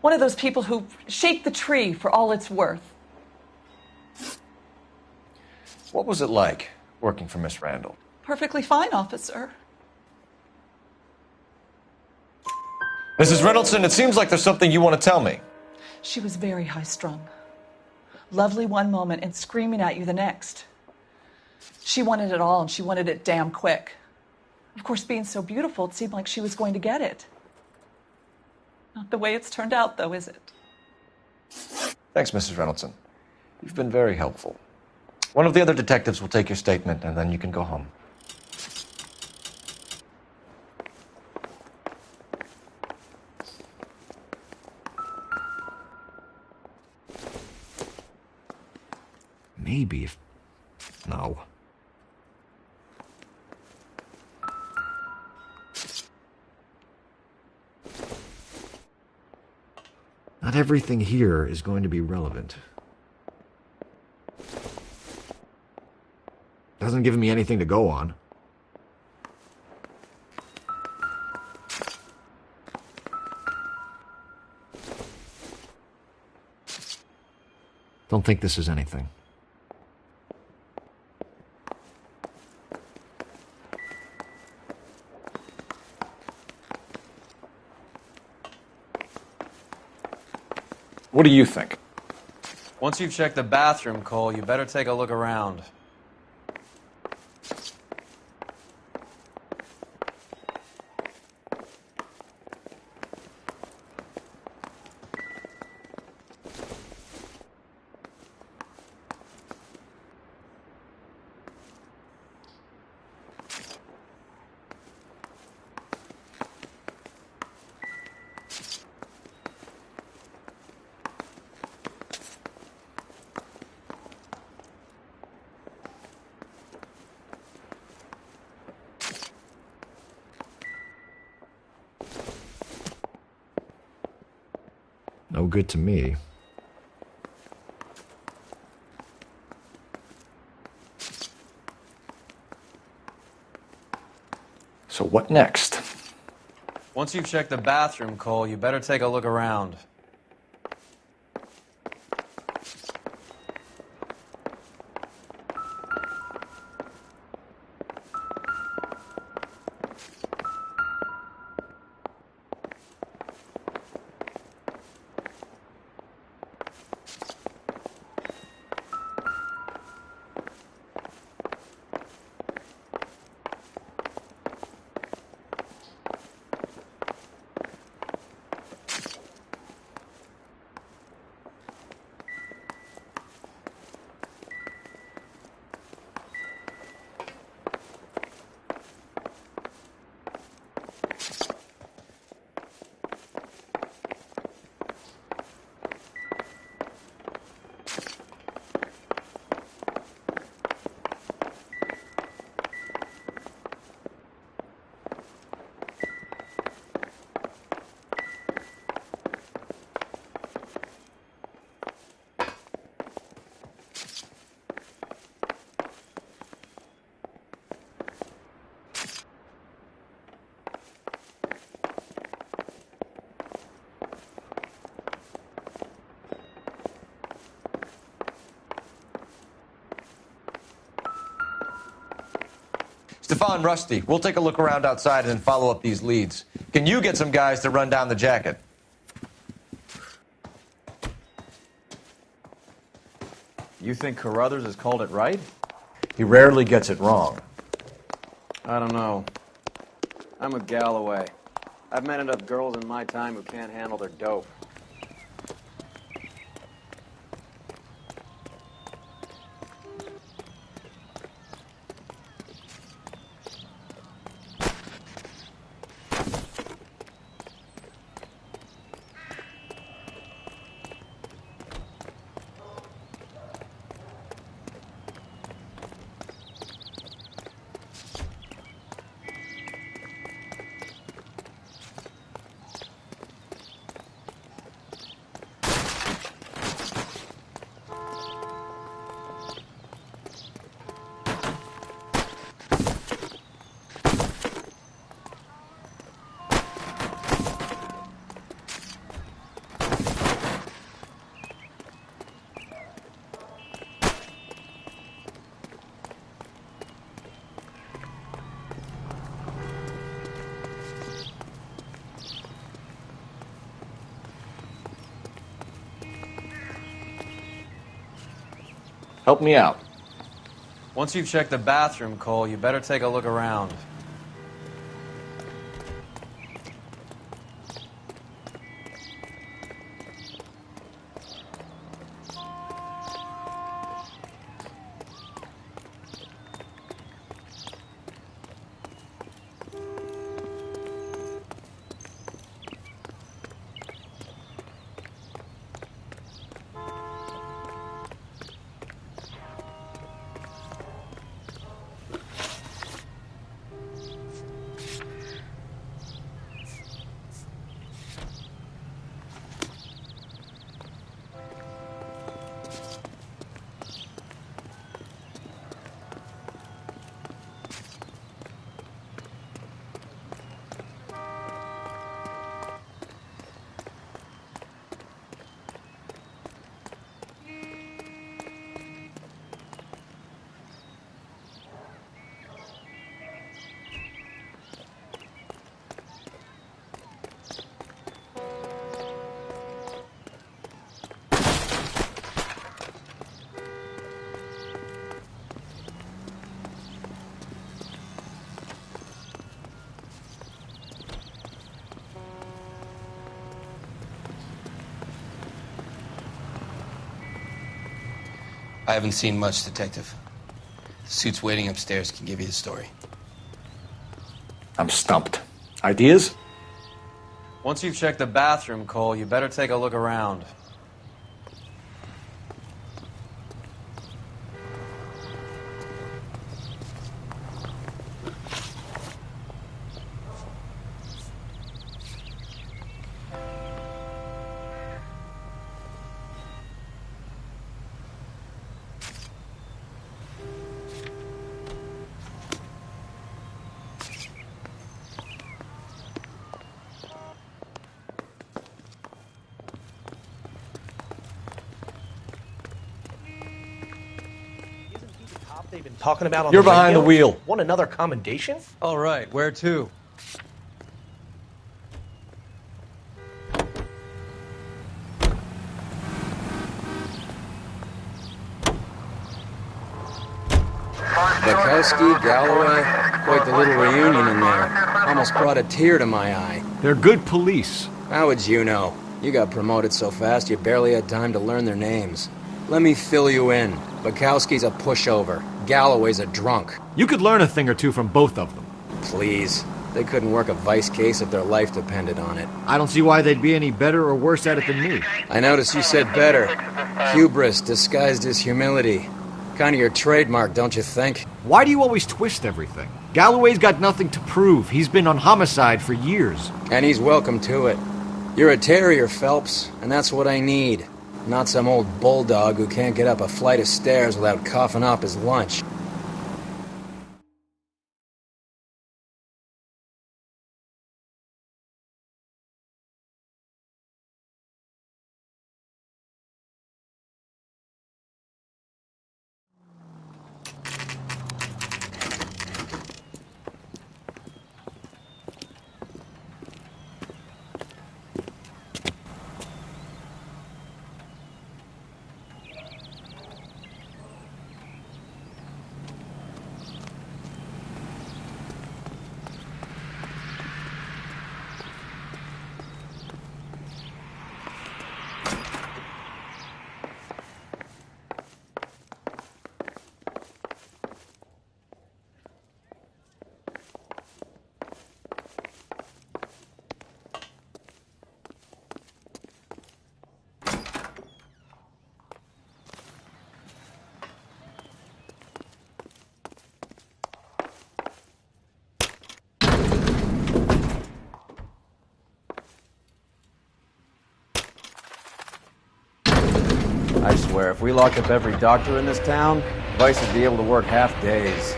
One of those people who shake the tree for all it's worth. What was it like working for Miss Randall? Perfectly fine, officer. Mrs. Reynoldson, it seems like there's something you want to tell me. She was very high-strung. Lovely one moment and screaming at you the next. She wanted it all, and she wanted it damn quick. Of course, being so beautiful, it seemed like she was going to get it. Not the way it's turned out, though, is it? Thanks, Mrs. Reynoldson. You've been very helpful. One of the other detectives will take your statement, and then you can go home. Maybe if... No. Not everything here is going to be relevant. Hasn't given me anything to go on. Don't think this is anything. What do you think? Once you've checked the bathroom, Cole, you better take a look around. No good to me. So what next? Once you've checked the bathroom, Cole, you better take a look around. Stefan, Rusty, we'll take a look around outside and then follow up these leads. Can you get some guys to run down the jacket? You think Carruthers has called it right? He rarely gets it wrong. I don't know. I'm with Galloway. I've met enough girls in my time who can't handle their dope. Help me out. Once you've checked the bathroom, Cole, you better take a look around. I haven't seen much, Detective. The suit's waiting upstairs can give you the story. I'm stumped. Ideas? Once you've checked the bathroom, Cole, you better take a look around. They've been talking about on You're the behind radio? the wheel. Want another commendation? All right, where to? Bukowski, Galloway, quite the little reunion in there. Almost brought a tear to my eye. They're good police. How would you know? You got promoted so fast you barely had time to learn their names. Let me fill you in. Bukowski's a pushover. Galloway's a drunk. You could learn a thing or two from both of them. Please. They couldn't work a vice case if their life depended on it. I don't see why they'd be any better or worse at it than me. I noticed you said better. Hubris disguised as humility. Kind of your trademark, don't you think? Why do you always twist everything? Galloway's got nothing to prove. He's been on homicide for years. And he's welcome to it. You're a terrier, Phelps, and that's what I need. Not some old bulldog who can't get up a flight of stairs without coughing up his lunch. I swear, if we locked up every doctor in this town, Vice would be able to work half days.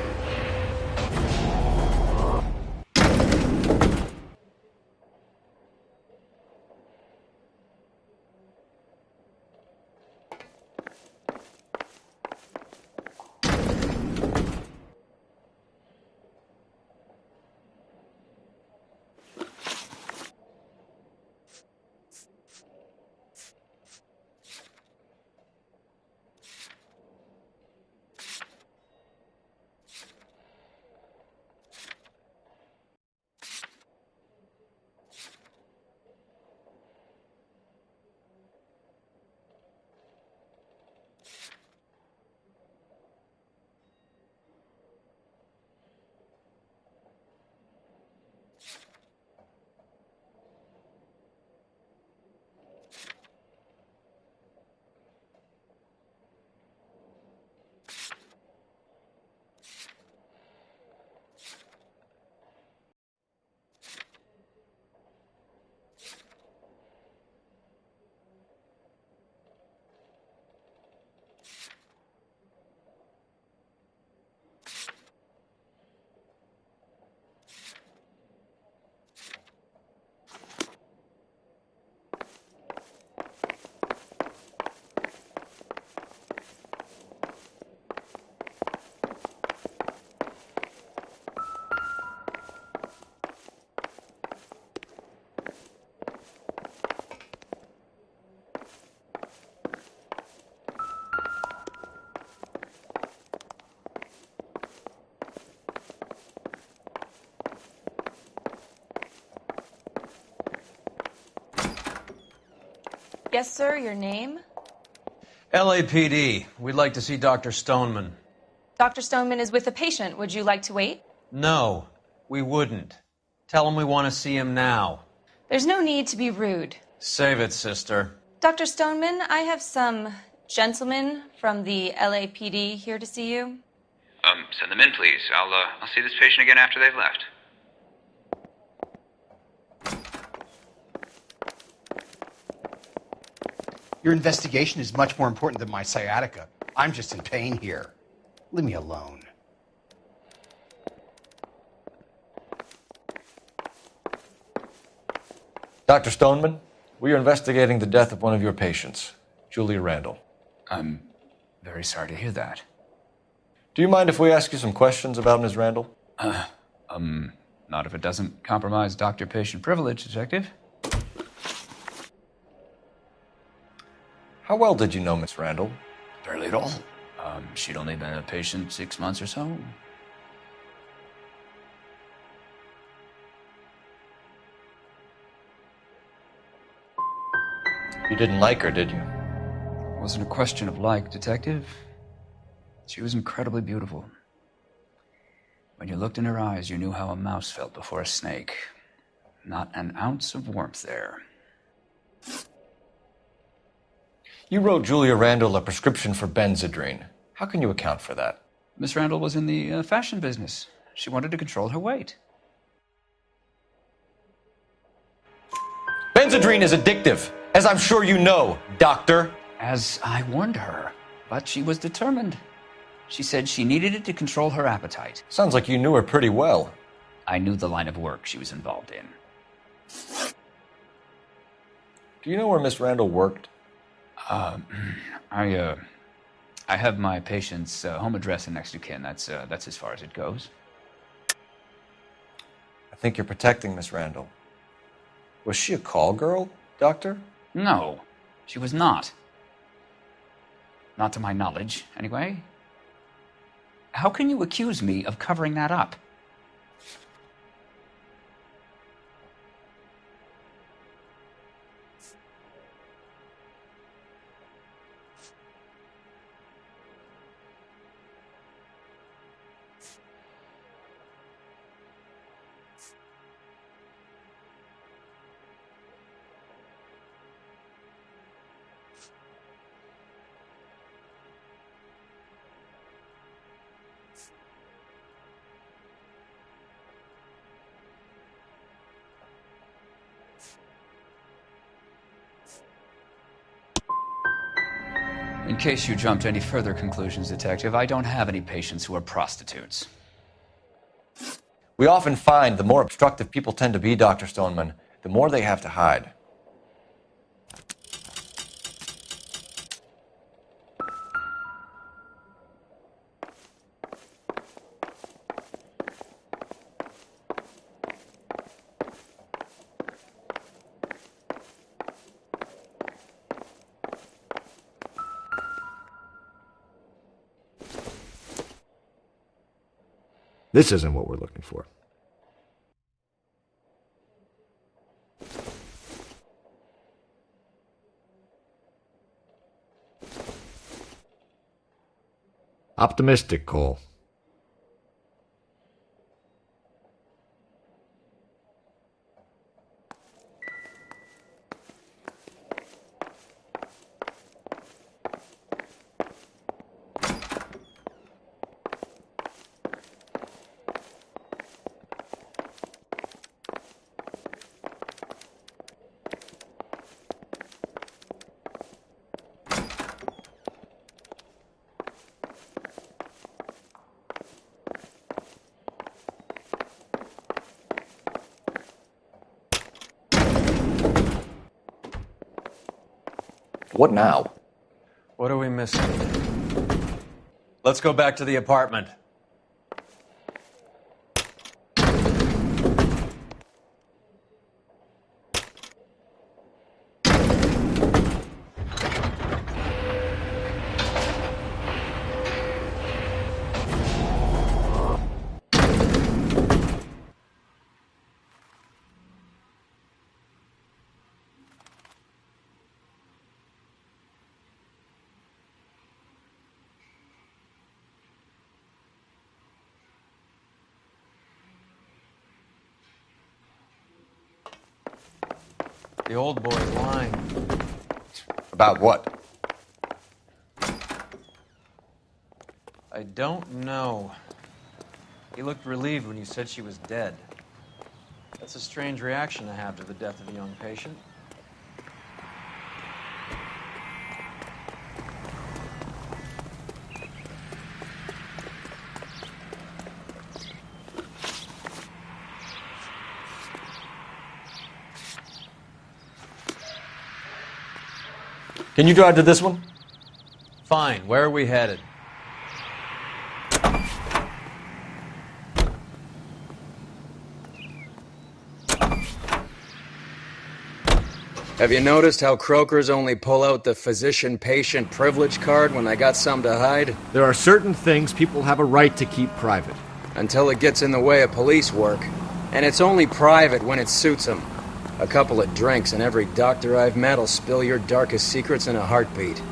Yes, sir, your name? LAPD. We'd like to see Dr. Stoneman. Dr. Stoneman is with a patient. Would you like to wait? No, we wouldn't. Tell him we want to see him now. There's no need to be rude. Save it, sister. Dr. Stoneman, I have some gentlemen from the LAPD here to see you. Send them in, please. I'll see this patient again after they've left. Your investigation is much more important than my sciatica. I'm just in pain here. Leave me alone. Dr. Stoneman, we are investigating the death of one of your patients, Julia Randall. I'm very sorry to hear that. Do you mind if we ask you some questions about Ms. Randall? Not if it doesn't compromise doctor-patient privilege, Detective. How well did you know Miss Randall? Barely at all. She'd only been a patient 6 months or so. You didn't like her, did you? It wasn't a question of like, Detective. She was incredibly beautiful. When you looked in her eyes, you knew how a mouse felt before a snake. Not an ounce of warmth there. You wrote Julia Randall a prescription for Benzedrine. How can you account for that? Miss Randall was in the fashion business. She wanted to control her weight. Benzedrine is addictive, as I'm sure you know, Doctor. As I warned her, but she was determined. She said she needed it to control her appetite. Sounds like you knew her pretty well. I knew the line of work she was involved in. Do you know where Miss Randall worked? I have my patient's home address and next of kin. That's as far as it goes. I think you're protecting Miss Randall. Was she a call girl, Doctor? No, she was not. Not to my knowledge, anyway. How can you accuse me of covering that up? In case you jumped to any further conclusions, Detective, I don't have any patients who are prostitutes. We often find the more obstructive people tend to be, Dr. Stoneman, the more they have to hide. This isn't what we're looking for. Optimistic, Cole. What now? What are we missing? Let's go back to the apartment. The old boy's lying. About what? I don't know. He looked relieved when you said she was dead. That's a strange reaction to have to the death of a young patient. Can you drive to this one? Fine. Where are we headed? Have you noticed how croakers only pull out the physician-patient privilege card when they got something to hide? There are certain things people have a right to keep private. Until it gets in the way of police work. And it's only private when it suits them. A couple of drinks and every doctor I've met will spill your darkest secrets in a heartbeat.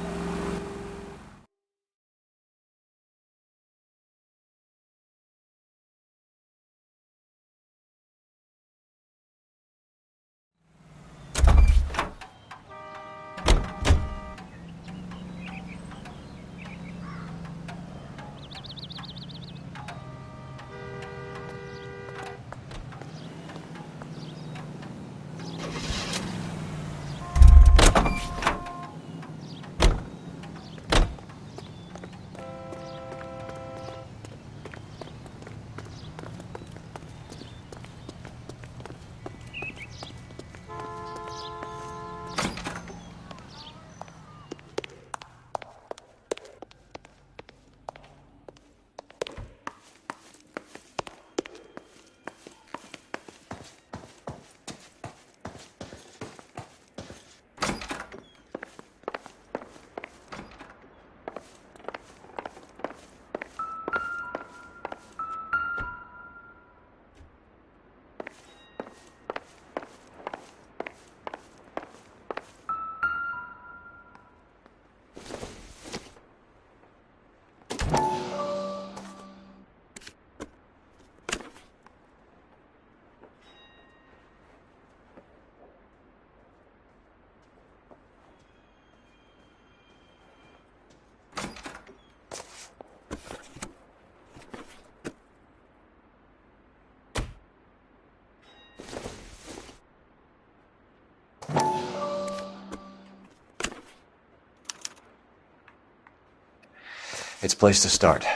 It's a place to start.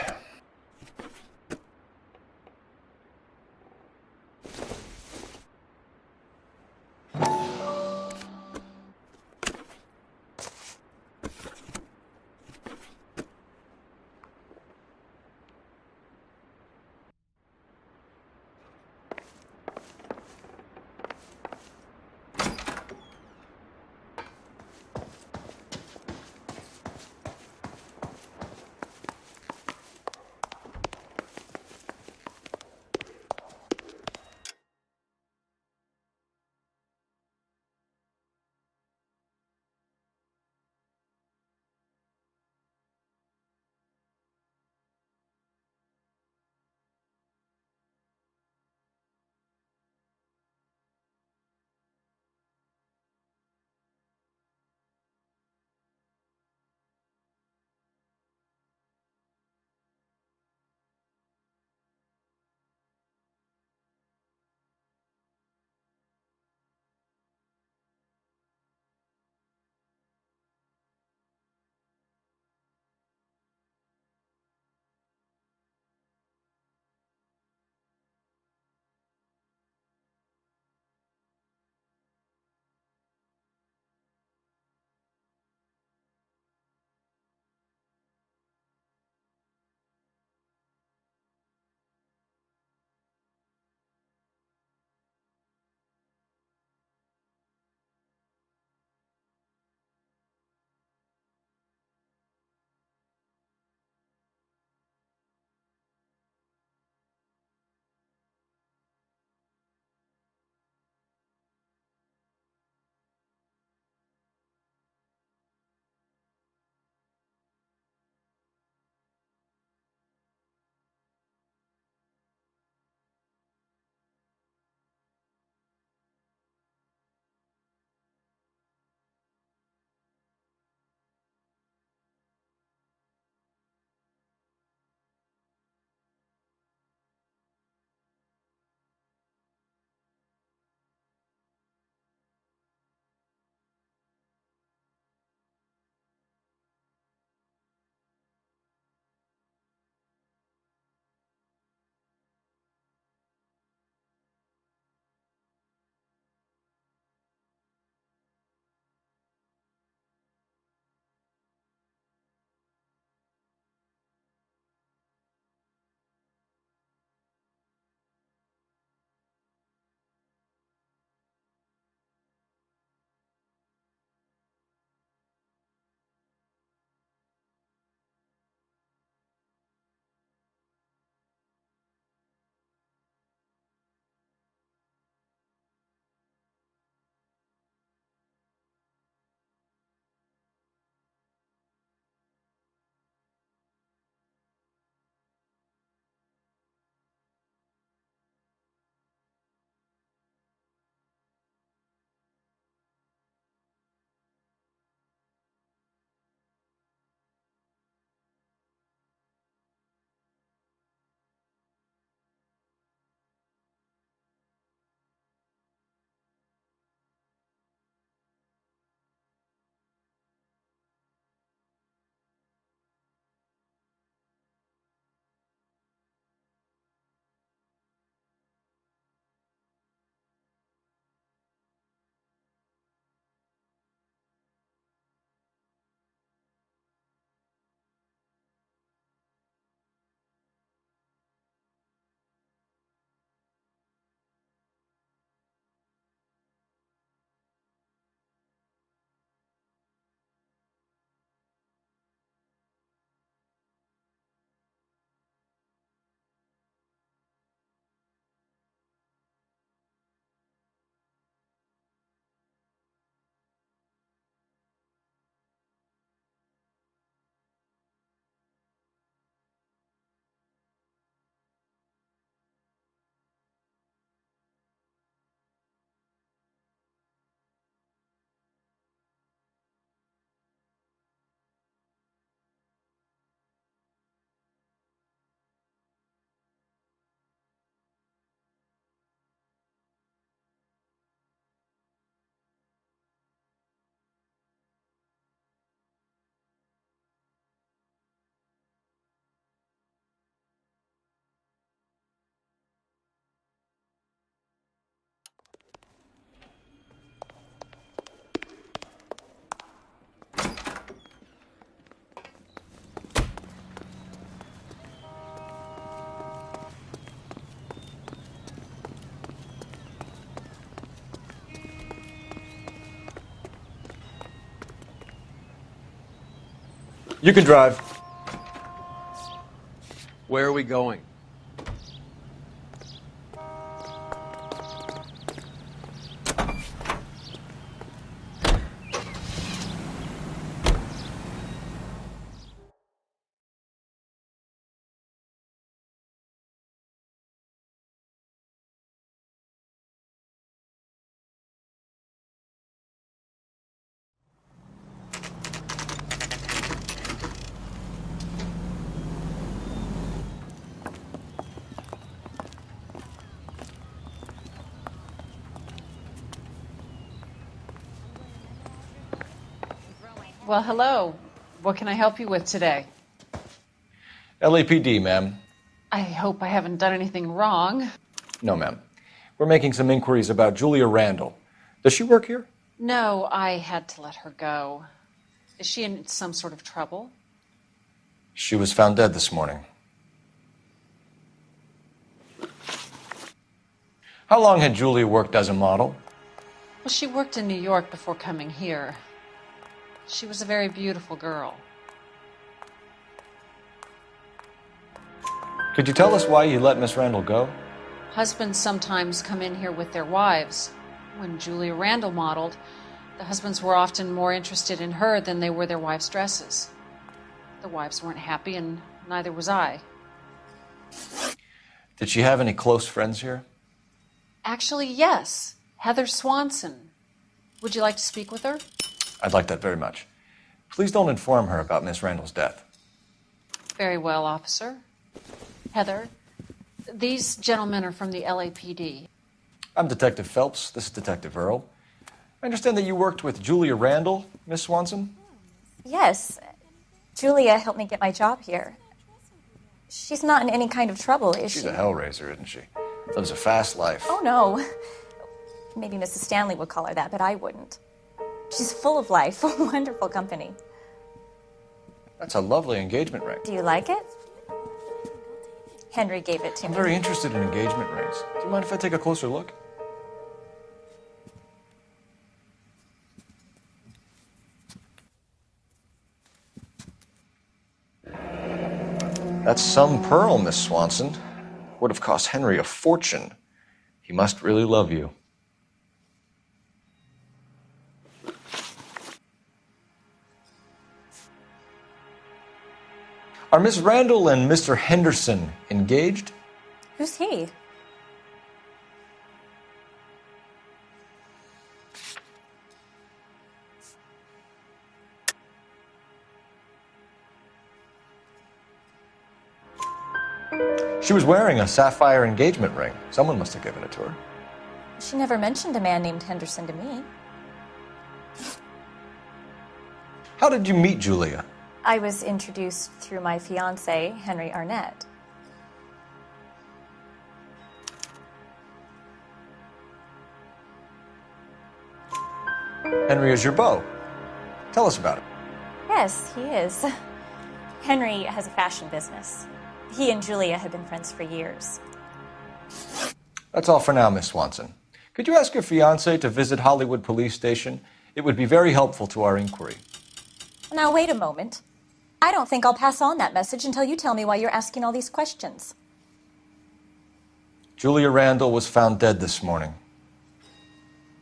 You can drive. Where are we going? Well, hello. What can I help you with today? LAPD, ma'am. I hope I haven't done anything wrong. No, ma'am. We're making some inquiries about Julia Randall. Does she work here? No, I had to let her go. Is she in some sort of trouble? She was found dead this morning. How long had Julia worked as a model? Well, she worked in New York before coming here. She was a very beautiful girl. Could you tell us why you let Miss Randall go? Husbands sometimes come in here with their wives. When Julia Randall modeled, the husbands were often more interested in her than they were their wives' dresses. The wives weren't happy, and neither was I. Did she have any close friends here? Actually, yes. Heather Swanson. Would you like to speak with her? I'd like that very much. Please don't inform her about Miss Randall's death. Very well, officer. Heather, these gentlemen are from the LAPD. I'm Detective Phelps. This is Detective Earl. I understand that you worked with Julia Randall, Miss Swanson? Yes. Julia helped me get my job here. She's not in any kind of trouble, is she? She's a hellraiser, isn't she? Lives a fast life. Oh, no. Maybe Mrs. Stanley would call her that, but I wouldn't. She's full of life, wonderful company. That's a lovely engagement ring. Do you like it? Henry gave it to I'm me. very interested in engagement rings. Do you mind if I take a closer look? That's some pearl, Miss Swanson. Would have cost Henry a fortune. He must really love you. Are Miss Randall and Mr. Henderson engaged? Who's he? She was wearing a sapphire engagement ring. Someone must have given it to her. She never mentioned a man named Henderson to me. How did you meet Julia? I was introduced through my fiancé, Henry Arnett. Henry is your beau. Tell us about it. Yes, he is. Henry has a fashion business. He and Julia have been friends for years. That's all for now, Miss Swanson. Could you ask your fiancé to visit Hollywood Police Station? It would be very helpful to our inquiry. Now, wait a moment. I don't think I'll pass on that message until you tell me why you're asking all these questions. Julia Randall was found dead this morning.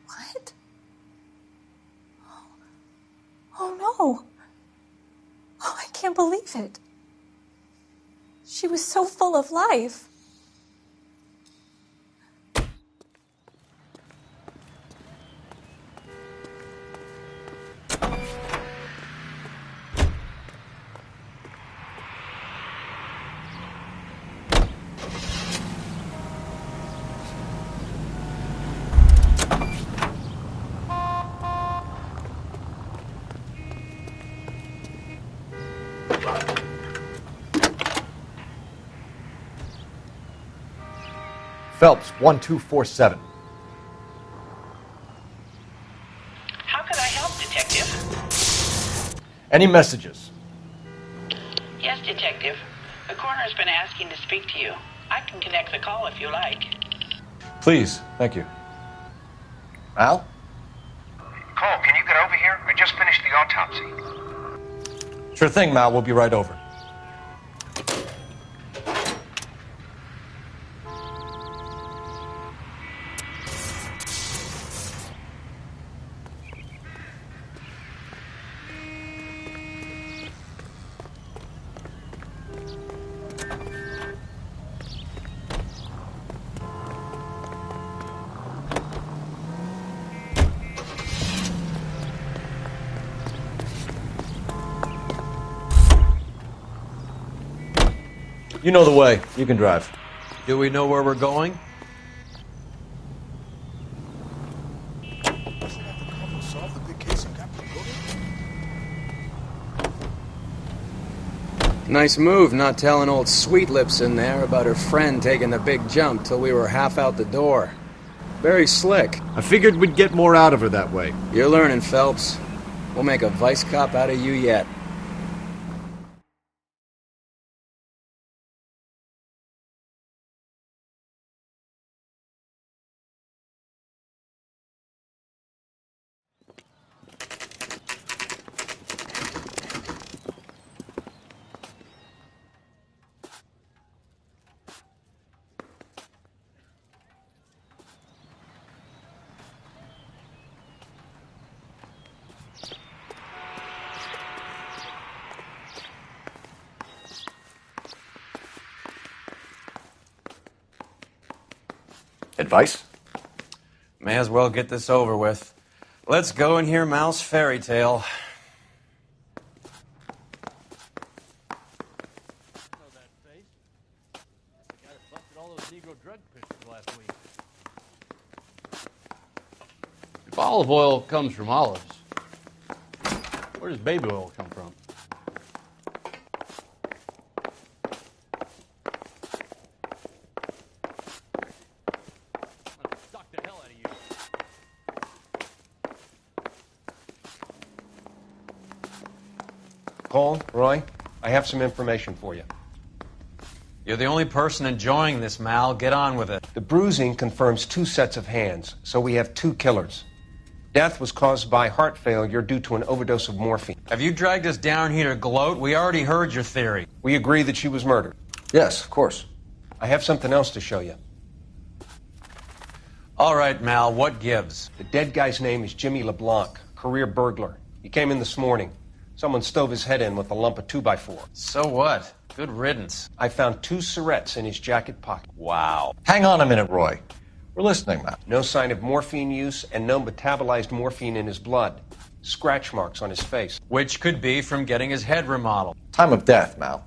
What? Oh, no. Oh, I can't believe it. She was so full of life. Phelps, 1247. How can I help, Detective? Any messages? Yes, Detective. The coroner's been asking to speak to you. I can connect the call if you like. Please, thank you. Al? Cole, can you get over here? I just finished the autopsy. Sure thing, Mal. We'll be right over. You know the way. You can drive. Do we know where we're going? Nice move not telling old Sweet Lips in there about her friend taking the big jump till we were half out the door. Very slick. I figured we'd get more out of her that way. You're learning, Phelps. We'll make a vice cop out of you yet. Advice? May as well get this over with. Let's go and hear Mal's fairy tale. If olive oil comes from olives, where does baby oil come from? Cole, Roy, I have some information for you. You're the only person enjoying this, Mal. Get on with it. The bruising confirms 2 sets of hands, so we have 2 killers. Death was caused by heart failure due to an overdose of morphine. Have you dragged us down here to gloat? We already heard your theory. We agree that she was murdered. Yes, of course. I have something else to show you. All right, Mal, what gives? The dead guy's name is Jimmy LeBlanc, career burglar. He came in this morning. Someone stove his head in with a lump of 2x4. So what? Good riddance. I found 2 cigarettes in his jacket pocket. Wow. Hang on a minute, Roy. We're listening, Mal. No sign of morphine use and no metabolized morphine in his blood. Scratch marks on his face. Which could be from getting his head remodeled. Time of death, Mal.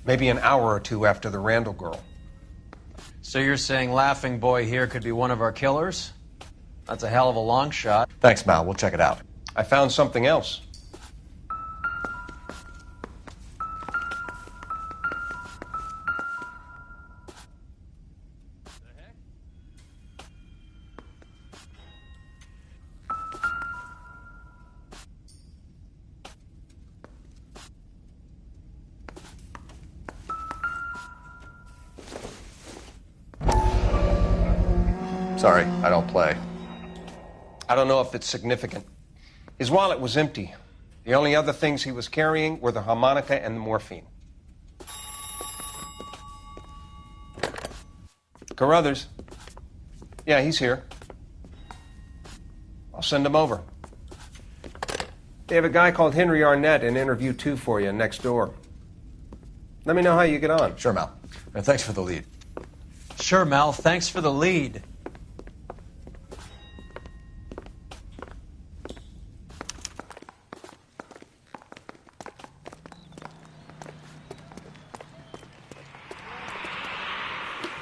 Maybe an hour or 2 after the Randall girl. So you're saying Laughing Boy here could be one of our killers? That's a hell of a long shot. Thanks, Mal. We'll check it out. I found something else. Sorry, I don't play. I don't know if it's significant. His wallet was empty. The only other things he was carrying were the harmonica and the morphine. Carruthers. Yeah, he's here. I'll send him over. They have a guy called Henry Arnett in interview 2 for you next door. Let me know how you get on. Sure, Mal. And thanks for the lead. Sure, Mal. Thanks for the lead.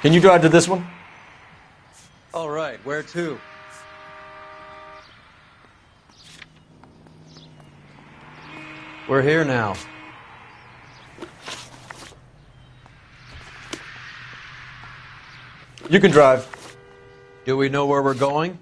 Can you drive to this one? All right, where to? We're here now. You can drive. Do we know where we're going?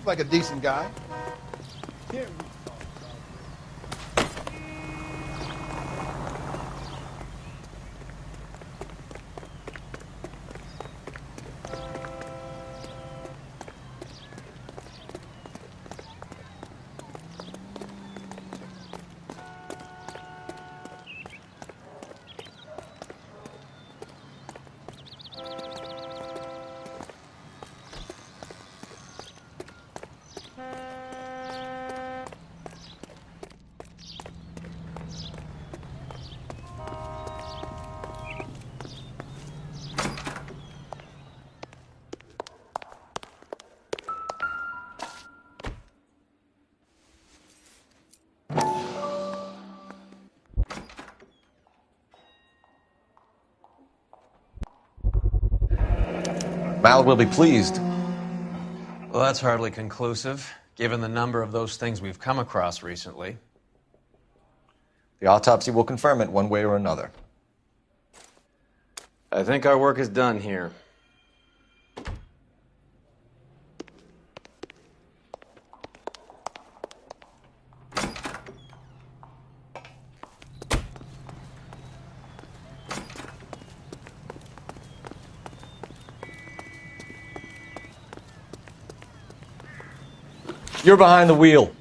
like a decent guy. Mal will be pleased. Well, that's hardly conclusive, given the number of those things we've come across recently. The autopsy will confirm it one way or another. I think our work is done here. You're behind the wheel.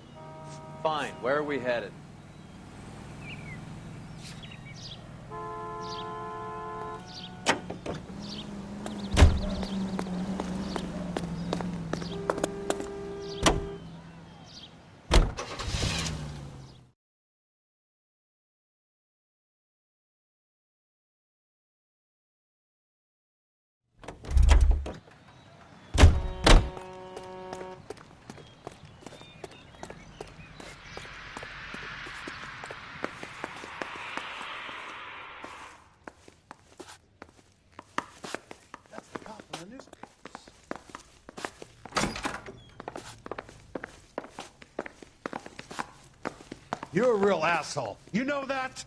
Fine. Where are we headed? You're a real asshole. You know that?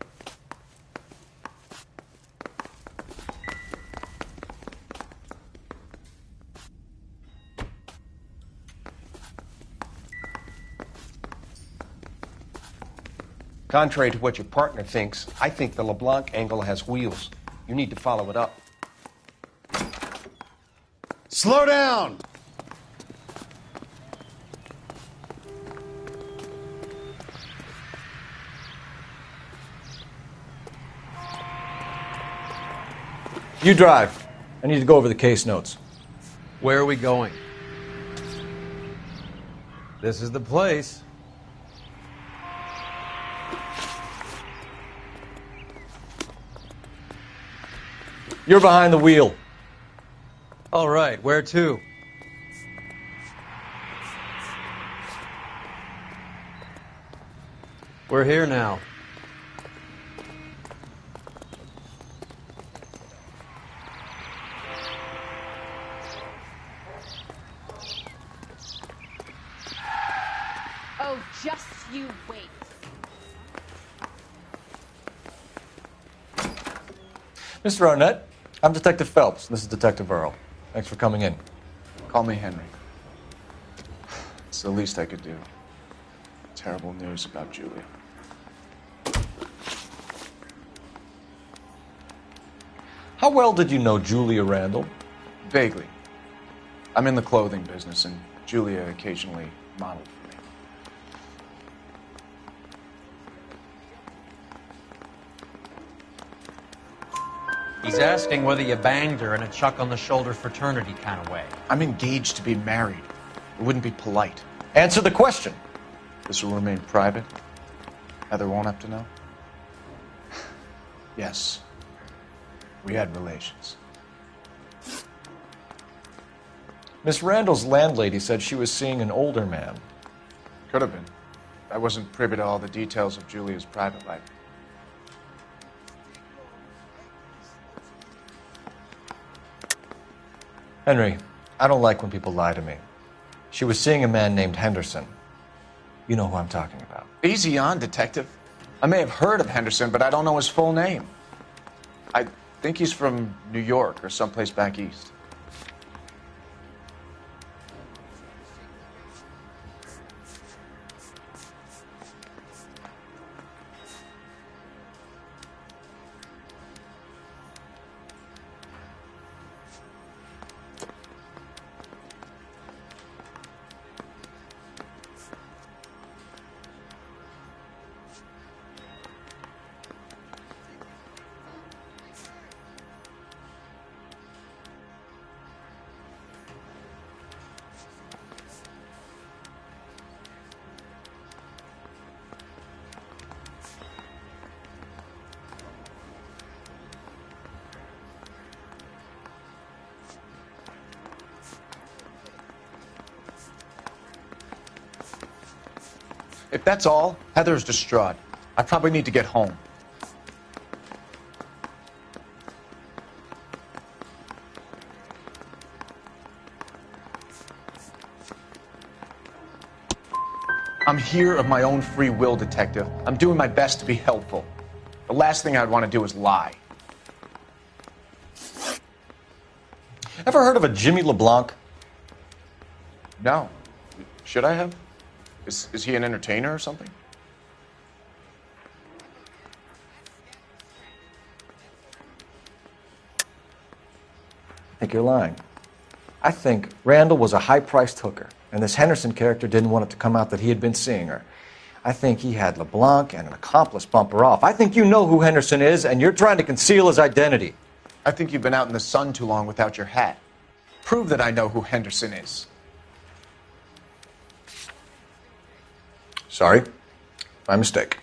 Contrary to what your partner thinks, I think the LeBlanc angle has wheels. You need to follow it up. Slow down! You drive. I need to go over the case notes. Where are we going? This is the place. You're behind the wheel. All right, where to? We're here now. Oh, just you wait. Mr. Arnett, I'm Detective Phelps. This is Detective Earl. Thanks for coming in. Call me Henry. It's the least I could do. Terrible news about Julia. How well did you know Julia Randall? Vaguely. I'm in the clothing business, and Julia occasionally modeled for me. He's asking whether you banged her in a chuck on the shoulder fraternity kind of way. I'm engaged to be married. It wouldn't be polite. Answer the question. This will remain private. Heather won't have to know. Yes. We had relations. Miss Randall's landlady said she was seeing an older man. Could have been. I wasn't privy to all the details of Julia's private life. Henry, I don't like when people lie to me. She was seeing a man named Henderson. You know who I'm talking about. Easy on, Detective. I may have heard of Henderson, but I don't know his full name. I think he's from New York or someplace back east. If that's all, Heather's distraught. I probably need to get home. I'm here of my own free will, Detective. I'm doing my best to be helpful. The last thing I'd want to do is lie. Ever heard of a Jimmy LeBlanc? No. Should I have? Is he an entertainer or something? I think you're lying. I think Randall was a high-priced hooker, and this Henderson character didn't want it to come out that he had been seeing her. I think he had LeBlanc and an accomplice bump her off. I think you know who Henderson is, and you're trying to conceal his identity. I think you've been out in the sun too long without your hat. Prove that I know who Henderson is. Sorry. My mistake.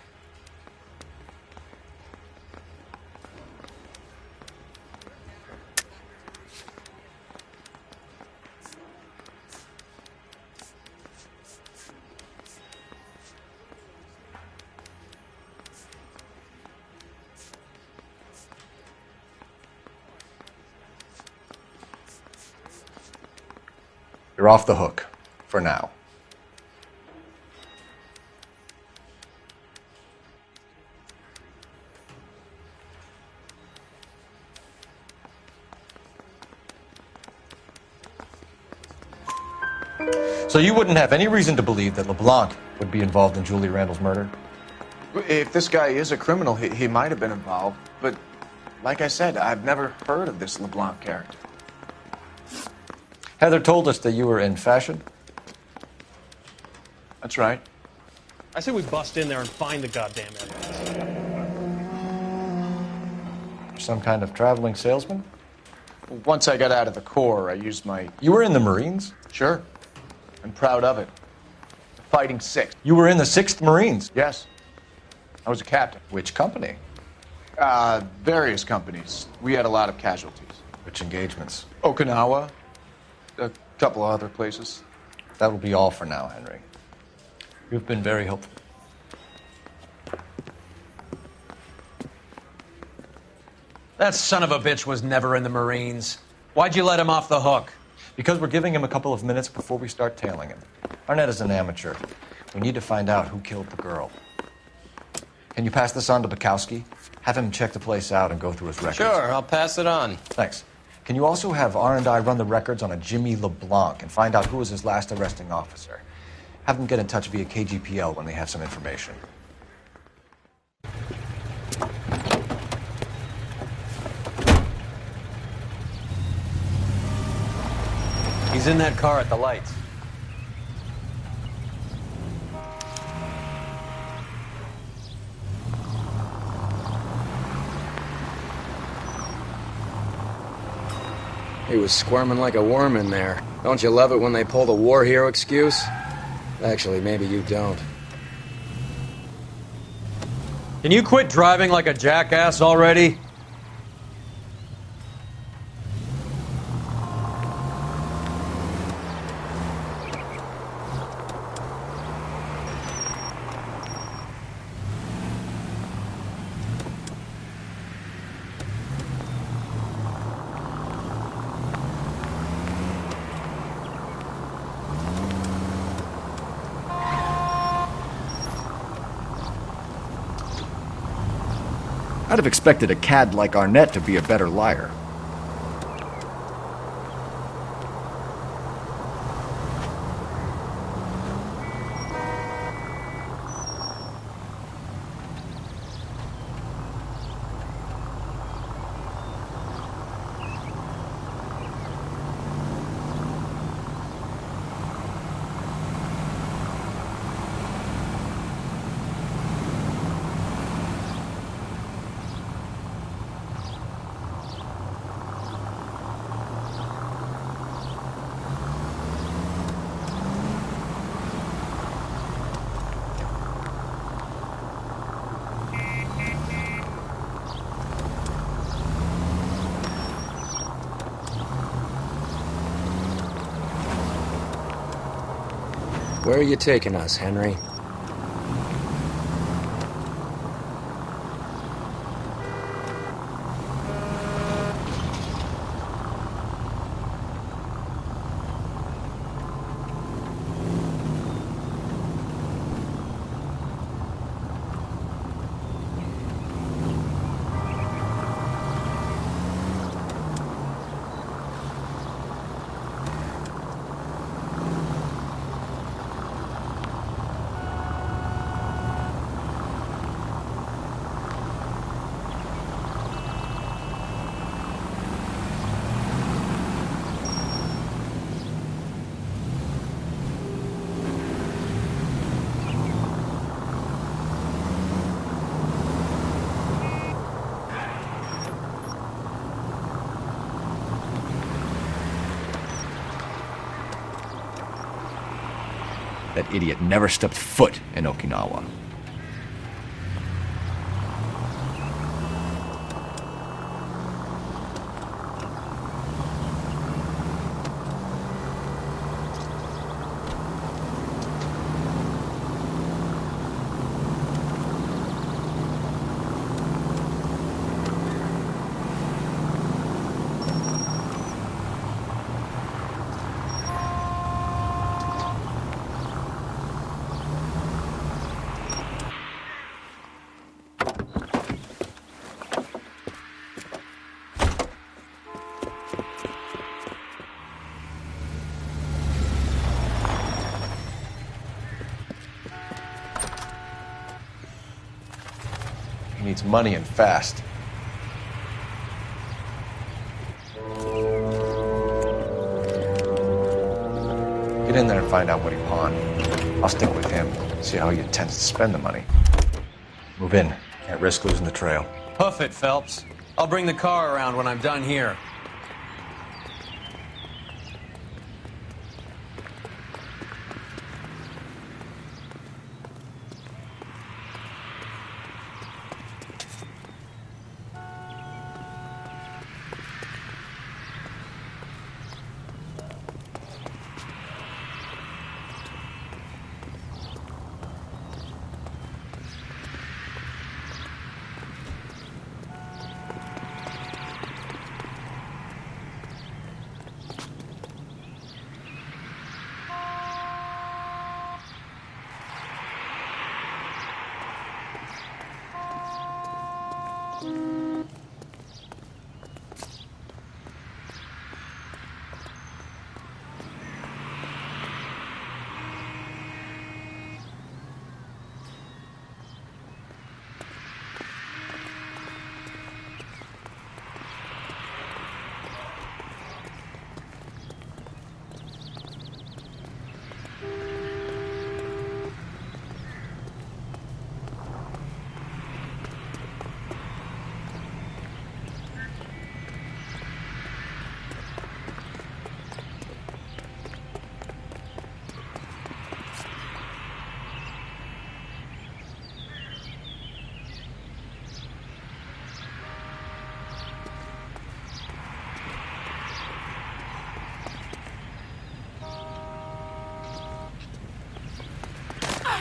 You're off the hook, for now. So you wouldn't have any reason to believe that LeBlanc would be involved in Julie Randall's murder? If this guy is a criminal, he might have been involved. But like I said, I've never heard of this LeBlanc character. Heather told us that you were in fashion. That's right. I say we bust in there and find the goddamn evidence. Some kind of traveling salesman? Once I got out of the Corps, I used my... You were in the Marines? Sure. I'm proud of it. Fighting 6th. You were in the 6th Marines? Yes. I was a captain. Which company? Various companies. We had a lot of casualties. Which engagements? Okinawa. A couple of other places. That will be all for now, Henry. You've been very helpful. That son of a bitch was never in the Marines. Why'd you let him off the hook? Because we're giving him a couple of minutes before we start tailing him. Arnett is an amateur. We need to find out who killed the girl. Can you pass this on to Bukowski? Have him check the place out and go through his records. Sure, I'll pass it on. Thanks. Can you also have R&I run the records on a Jimmy LeBlanc and find out who was his last arresting officer? Have them get in touch via KGPL when they have some information. He's in that car at the lights. He was squirming like a worm in there. Don't you love it when they pull the war hero excuse? Actually, maybe you don't. Can you quit driving like a jackass already? I'd have expected a cad like Arnett to be a better liar. Where are you taking us, Henry? That idiot never stepped foot in Okinawa. He needs money and fast. Get in there and find out what he pawned. I'll stick with him, see how he intends to spend the money. Move in. Can't risk losing the trail. Hoof it, Phelps. I'll bring the car around when I'm done here.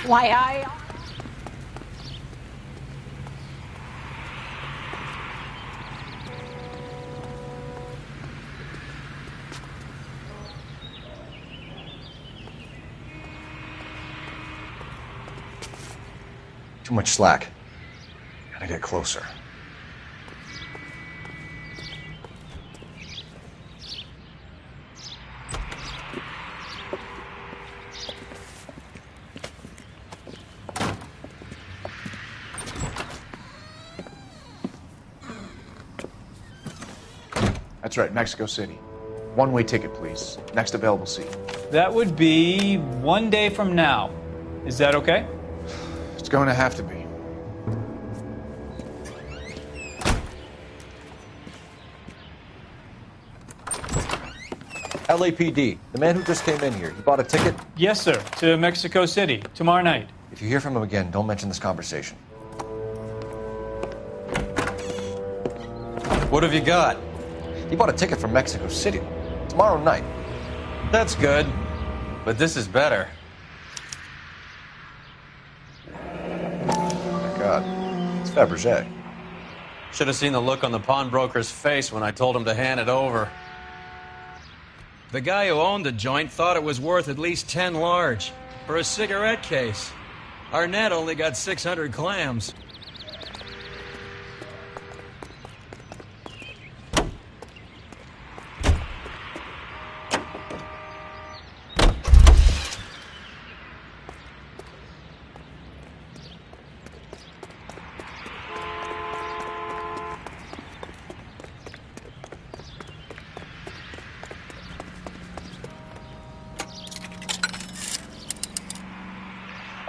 Why, I... Too much slack. Gotta get closer. That's right, Mexico City. One-way ticket, please. Next available seat. That would be 1 day from now. Is that okay? It's going to have to be. LAPD, the man who just came in here, he bought a ticket? Yes, sir. To Mexico City, tomorrow night. If you hear from him again, don't mention this conversation. What have you got? He bought a ticket from Mexico City. Tomorrow night. That's good. But this is better. Oh my God. It's Fabergé. Should have seen the look on the pawnbroker's face when I told him to hand it over. The guy who owned the joint thought it was worth at least 10 large for a cigarette case. Arnett only got 600 clams.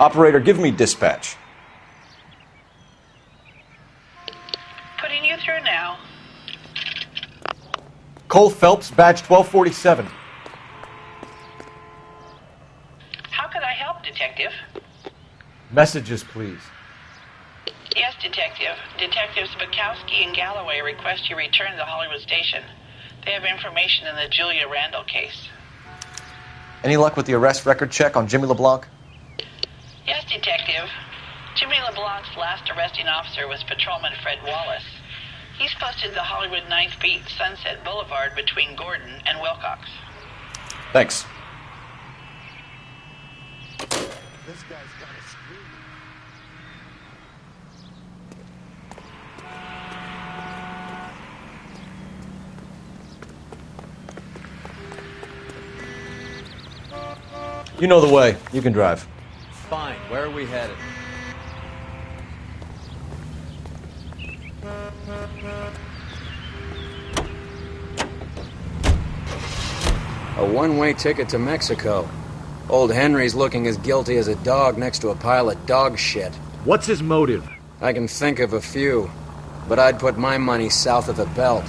Operator, give me dispatch. Putting you through now. Cole Phelps, badge 1247. How could I help, Messages, please. Yes, Detective. Detectives Bukowski and Galloway request you return to the Hollywood station. They have information in the Julia Randall case. Any luck with the arrest record check on Jimmy LeBlanc? Yes, Detective. Jimmy LeBlanc's last arresting officer was Patrolman Fred Wallace. He's posted the Hollywood 9th Beat Sunset Boulevard between Gordon and Wilcox. Thanks. This guy's got a screw. You know the way. You can drive. Fine. Where are we headed? A one-way ticket to Mexico. Old Henry's looking as guilty as a dog next to a pile of dog shit. What's his motive? I can think of a few, but I'd put my money south of the belt.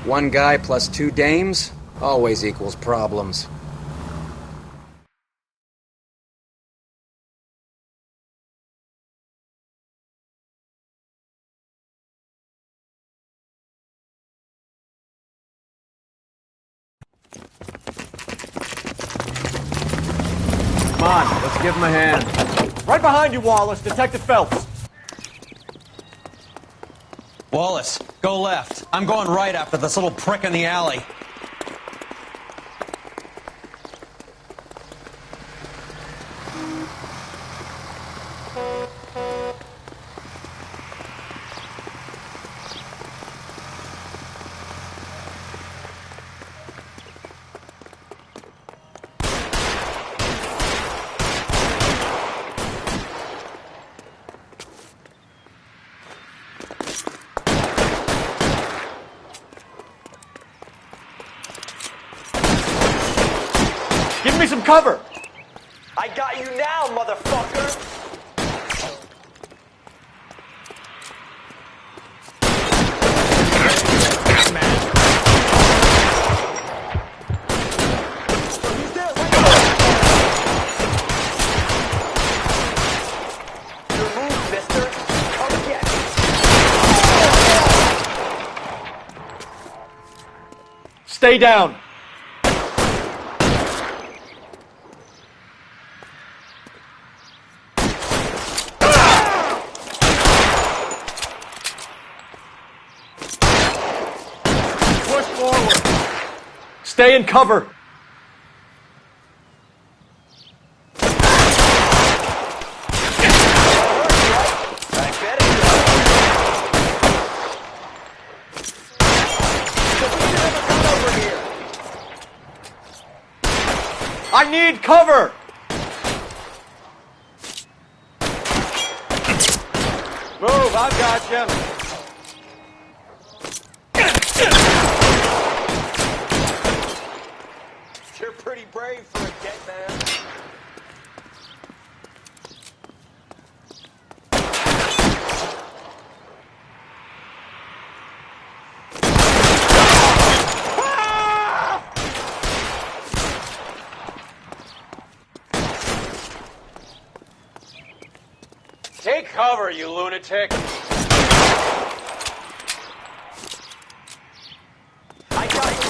One guy plus 2 dames always equals problems. Come on, let's give him a hand. Right behind you, Wallace. Detective Phelps. Wallace, go left. I'm going right after this little prick in the alley. Give me some cover. I got you now, motherfucker! Your move, mister. Come get me. Stay down. Push forward. Stay in cover. I need cover! Move, I've got you. You're pretty brave for a dead man. Take cover, you lunatic. I got you.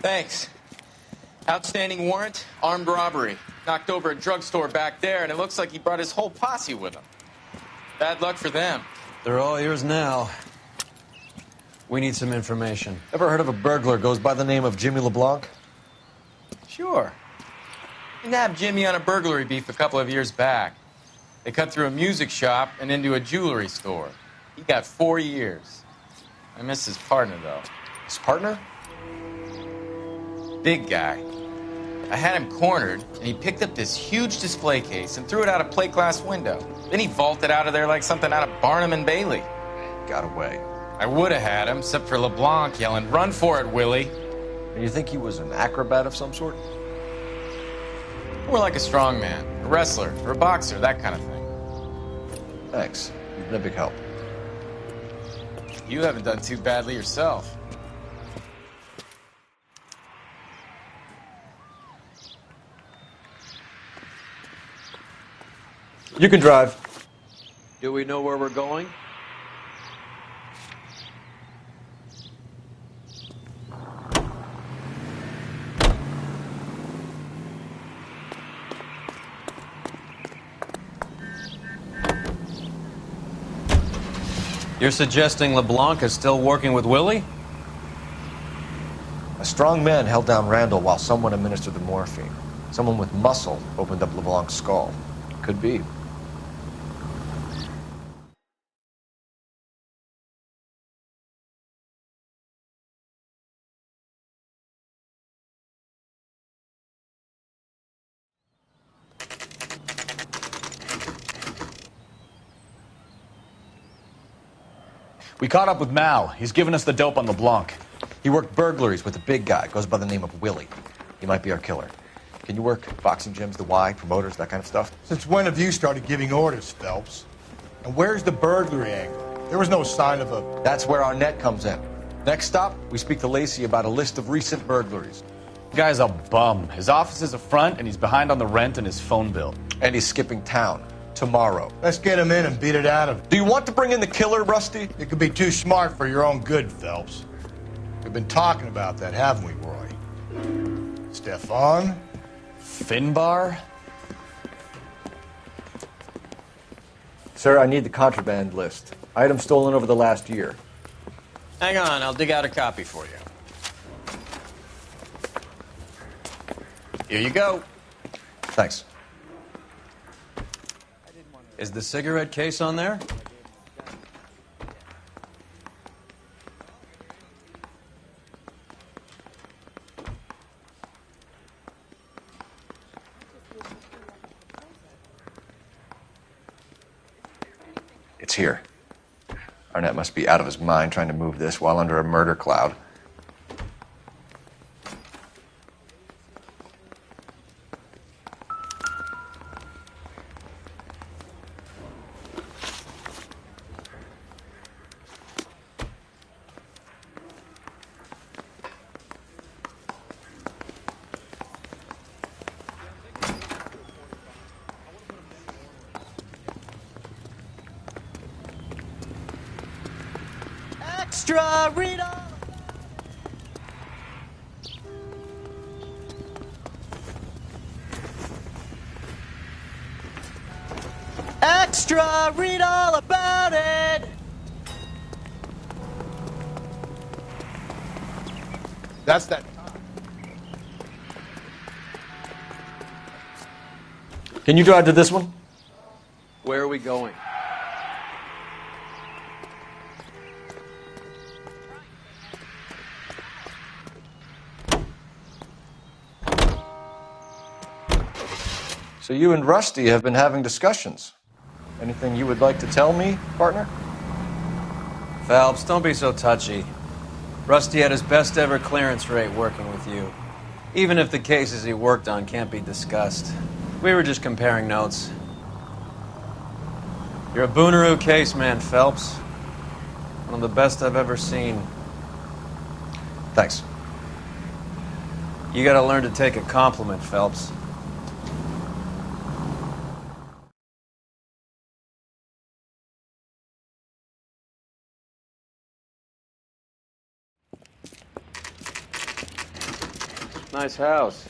Thanks. Outstanding warrant, armed robbery. Knocked over a drugstore back there, and it looks like he brought his whole posse with him. Bad luck for them. They're all yours now. We need some information. Ever heard of a burglar goes by the name of Jimmy LeBlanc? Sure. We nabbed Jimmy on a burglary beef a couple of years back. They cut through a music shop and into a jewelry store. He got 4 years. I miss his partner, though. His partner? Big guy. I had him cornered, and he picked up this huge display case and threw it out a plate glass window. Then he vaulted out of there like something out of Barnum and Bailey. Got away. I would have had him, except for LeBlanc yelling, "Run for it, Willie!" And you think he was an acrobat of some sort? More like a strongman, a wrestler, or a boxer, that kind of thing. Thanks. You've been a big help. You haven't done too badly yourself. You can drive. Do we know where we're going? You're suggesting LeBlanc is still working with Willie? A strong man held down Randall while someone administered the morphine. Someone with muscle opened up LeBlanc's skull. Could be. We caught up with Mal. He's given us the dope on LeBlanc. He worked burglaries with a big guy. Goes by the name of Willie. He might be our killer. Can you work boxing gyms, the Y, promoters, that kind of stuff? Since when have you started giving orders, Phelps? And where's the burglary angle? There was no sign of a... That's where our net comes in. Next stop, we speak to Lacey about a list of recent burglaries. The guy's a bum. His office is a front, and he's behind on the rent and his phone bill. And he's skipping town. Tomorrow. Let's get him in and beat it out of him. Do you want to bring in the killer, Rusty? It could be too smart for your own good, Phelps. We've been talking about that, haven't we, Roy? Stefan? Finbar? Sir, I need the contraband list. Items stolen over the last year. Hang on, I'll dig out a copy for you. Here you go. Thanks. Is the cigarette case on there? It's here. Arnett must be out of his mind trying to move this while under a murder cloud. Extra, read all. Extra, read all about it. That's that. Can you drive to this one? Where are we going? So you and Rusty have been having discussions. Anything you would like to tell me, partner? Phelps, don't be so touchy. Rusty had his best ever clearance rate working with you. Even if the cases he worked on can't be discussed. We were just comparing notes. You're a Booneroo case man, Phelps. One of the best I've ever seen. Thanks. You gotta learn to take a compliment, Phelps. Nice house.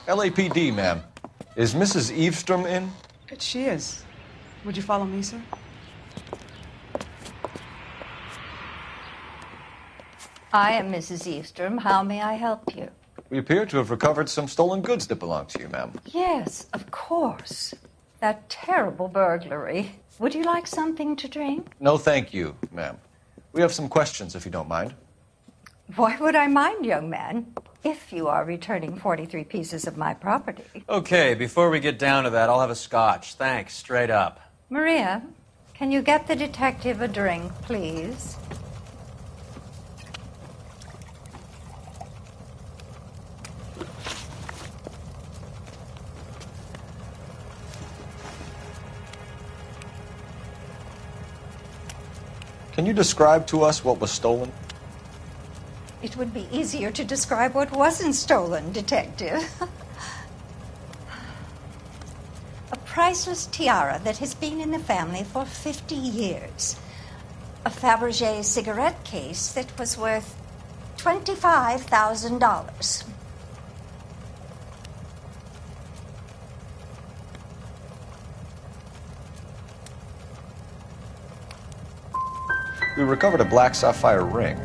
LAPD, ma'am. Is Mrs. Eavestrom in? She is. Would you follow me, sir? I am Mrs. Eastrom. How may I help you? We appear to have recovered some stolen goods that belong to you, ma'am. Yes, of course. That terrible burglary. Would you like something to drink? No, thank you, ma'am. We have some questions, if you don't mind. Why would I mind, young man, if you are returning 43 pieces of my property? Okay, before we get down to that, I'll have a scotch. Thanks, straight up. Maria, can you get the detective a drink, please? Can you describe to us what was stolen? It would be easier to describe what wasn't stolen, Detective. A priceless tiara that has been in the family for 50 years. A Fabergé cigarette case that was worth $25,000. We recovered a black sapphire ring.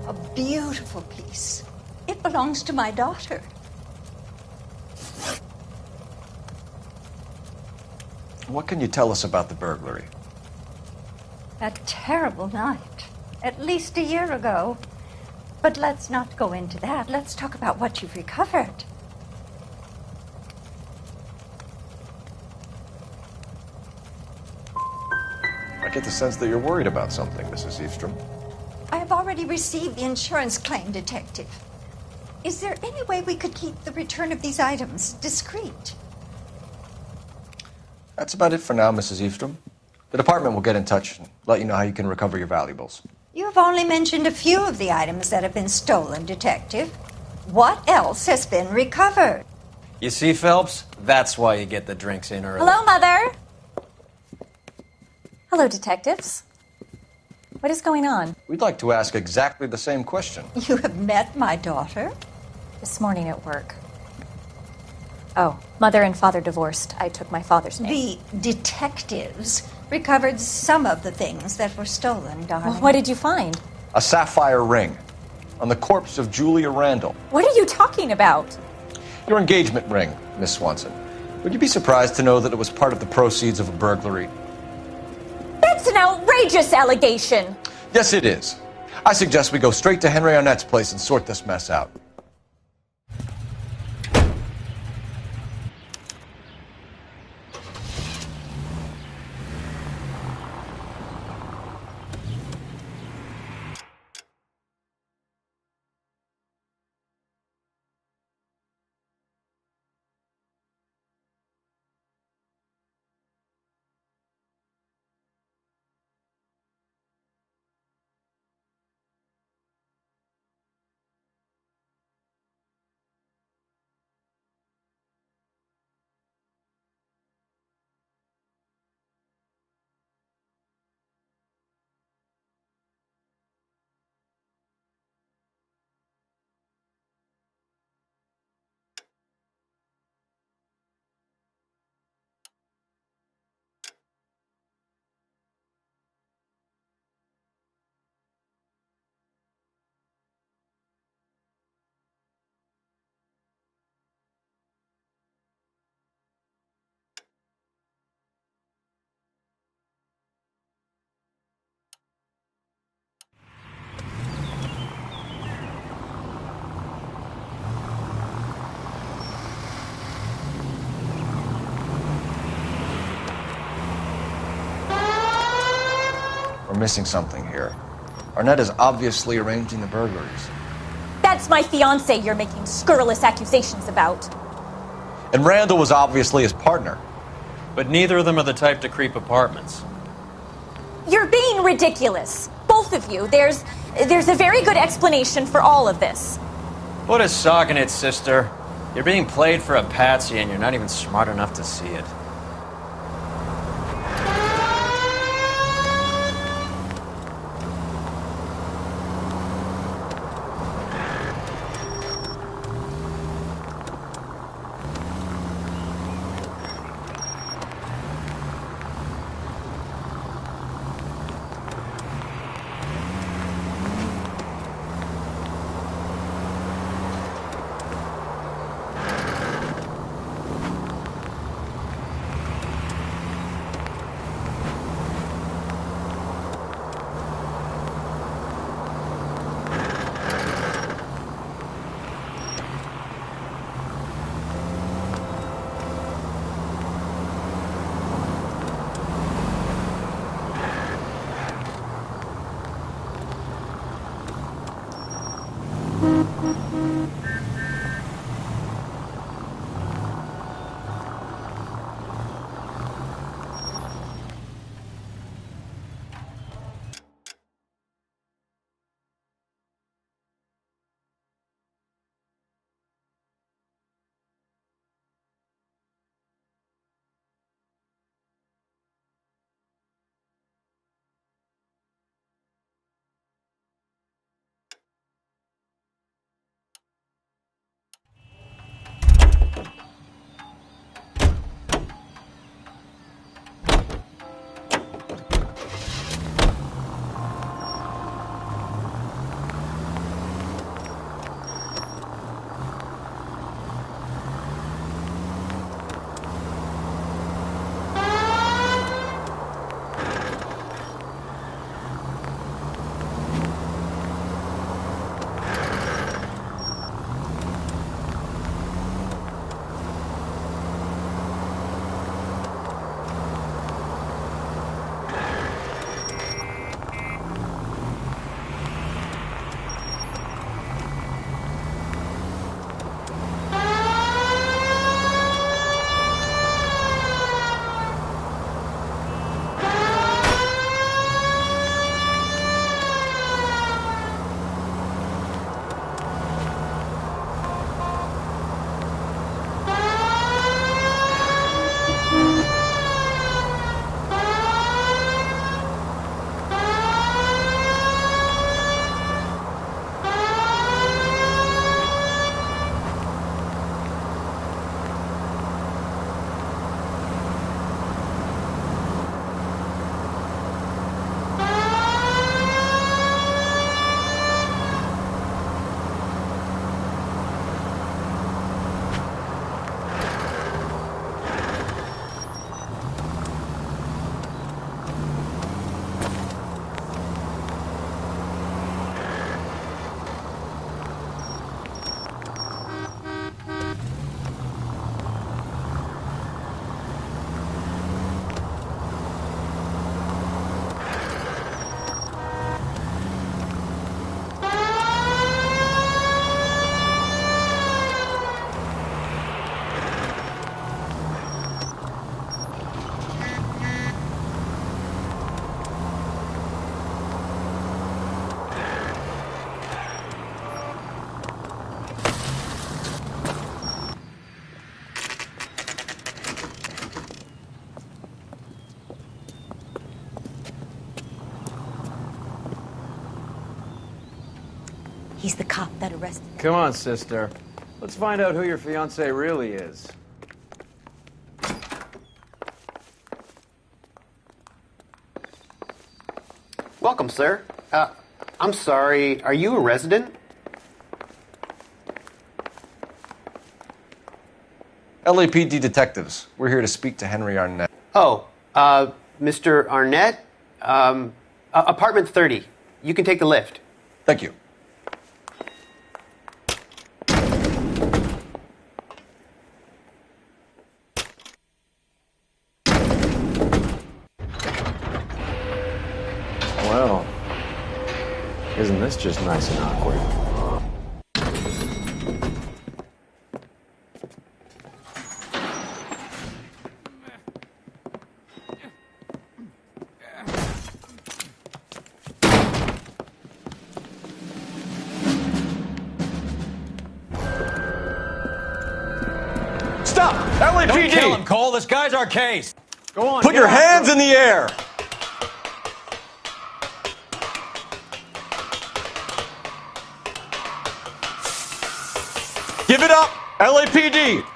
A beautiful piece. It belongs to my daughter. What can you tell us about the burglary? A terrible night. At least a year ago. But let's not go into that. Let's talk about what you've recovered. I get the sense that you're worried about something, Mrs. Eastrom. I have already received the insurance claim, Detective. Is there any way we could keep the return of these items discreet? That's about it for now, Mrs. Eastrom. The department will get in touch and let you know how you can recover your valuables. You have only mentioned a few of the items that have been stolen, Detective. What else has been recovered? You see, Phelps? That's why you get the drinks in early. Hello, Mother. Hello, detectives. What is going on? We'd like to ask exactly the same question. You have met my daughter? This morning at work. Oh, mother and father divorced. I took my father's name. The detectives recovered some of the things that were stolen, darling. Well, what did you find? A sapphire ring on the corpse of Julia Randall. What are you talking about? Your engagement ring, Miss Swanson. Would you be surprised to know that it was part of the proceeds of a burglary? That's an outrageous allegation. Yes, it is. I suggest we go straight to Henry Arnett's place and sort this mess out. We're missing something here. Arnett is obviously arranging the burglaries. That's my fiancé you're making scurrilous accusations about. And Randall was obviously his partner. But neither of them are the type to creep apartments. You're being ridiculous. Both of you. There's a very good explanation for all of this. Put a sock in it, sister. You're being played for a patsy and you're not even smart enough to see it. He's the cop that arrested. Come on, sister. Let's find out who your fiancé really is. Welcome, sir. I'm sorry, are you a resident? LAPD detectives. We're here to speak to Henry Arnett. Oh, Mr. Arnett? Apartment 30. You can take the lift. Thank you. Well, isn't this just nice and awkward? Stop! LAPD! Don't kill him, Cole. This guy's our case. Go on. Put your hands in the air! Give it up, LAPD!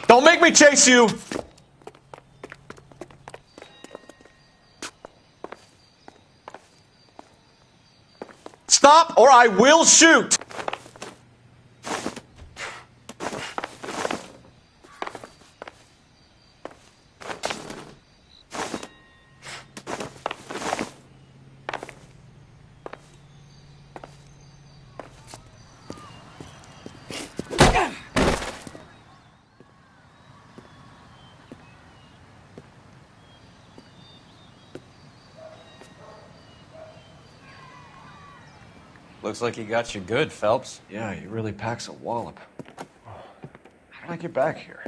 Don't make me chase you! Stop or I will shoot! Looks like he got you good, Phelps. Yeah, he really packs a wallop. How did I get back here?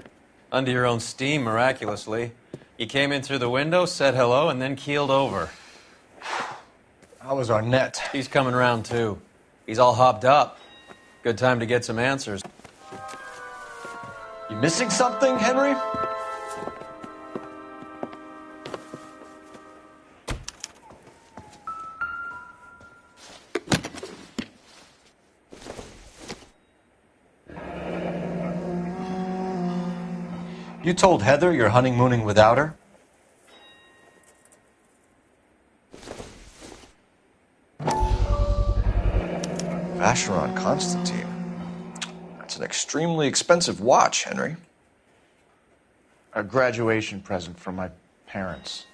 Under your own steam, miraculously. You came in through the window, said hello, and then keeled over. How was Arnett? He's coming round, too. He's all hopped up. Good time to get some answers. You missing something, Henry? You told Heather you're honeymooning without her? Vacheron Constantine. That's an extremely expensive watch, Henry. A graduation present from my parents.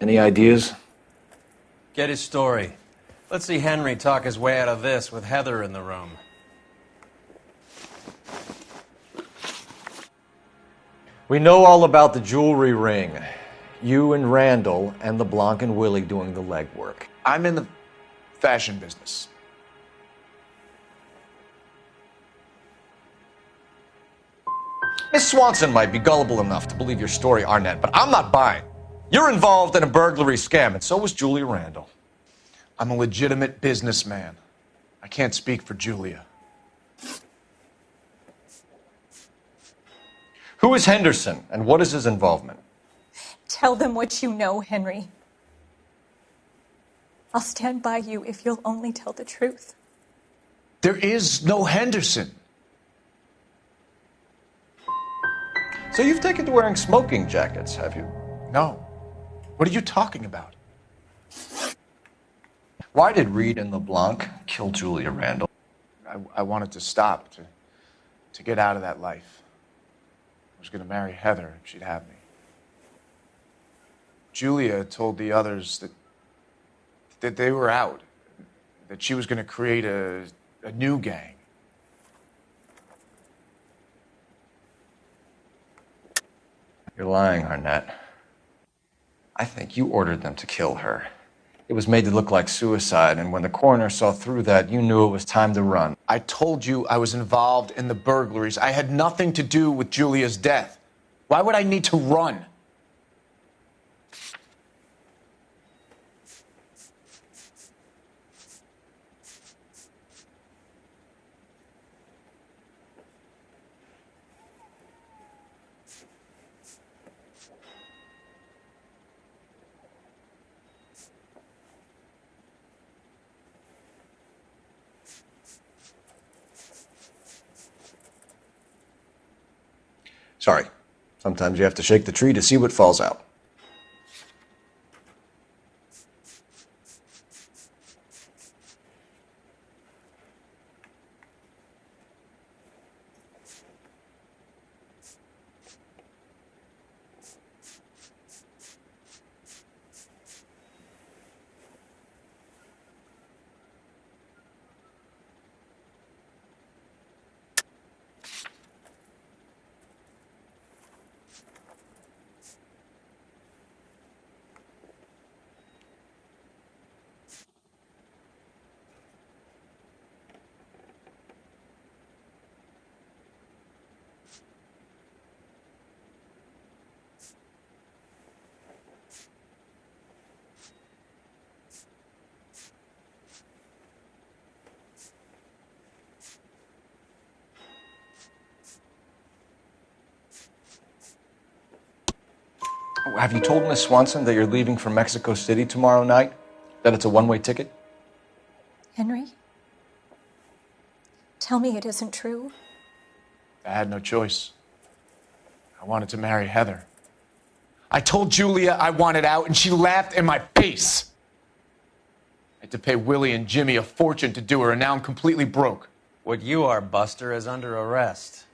Any ideas? Get his story. Let's see Henry talk his way out of this with Heather in the room. We know all about the jewelry ring. You and Randall and LeBlanc and Willie doing the legwork. I'm in the fashion business. Miss Swanson might be gullible enough to believe your story, Arnett, but I'm not buying. You're involved in a burglary scam, and so was Julia Randall. I'm a legitimate businessman. I can't speak for Julia. Who is Henderson, and what is his involvement? Tell them what you know, Henry. I'll stand by you if you'll only tell the truth. There is no Henderson. So you've taken to wearing smoking jackets, have you? No. What are you talking about? Why did Reed and LeBlanc kill Julia Randall? I wanted to stop, to get out of that life. I was going to marry Heather if she'd have me. Julia told the others that they were out, that she was going to create a new gang. You're lying, Arnett. I think you ordered them to kill her. It was made to look like suicide, and when the coroner saw through that, you knew it was time to run. I told you I was involved in the burglaries. I had nothing to do with Julia's death. Why would I need to run? Sorry. Sometimes you have to shake the tree to see what falls out. Have you told Miss Swanson that you're leaving for Mexico City tomorrow night? That it's a one-way ticket? Henry? Tell me it isn't true. I had no choice. I wanted to marry Heather. I told Julia I wanted out, and she laughed in my face. I had to pay Willie and Jimmy a fortune to do her, and now I'm completely broke. What you are, Buster, is under arrest.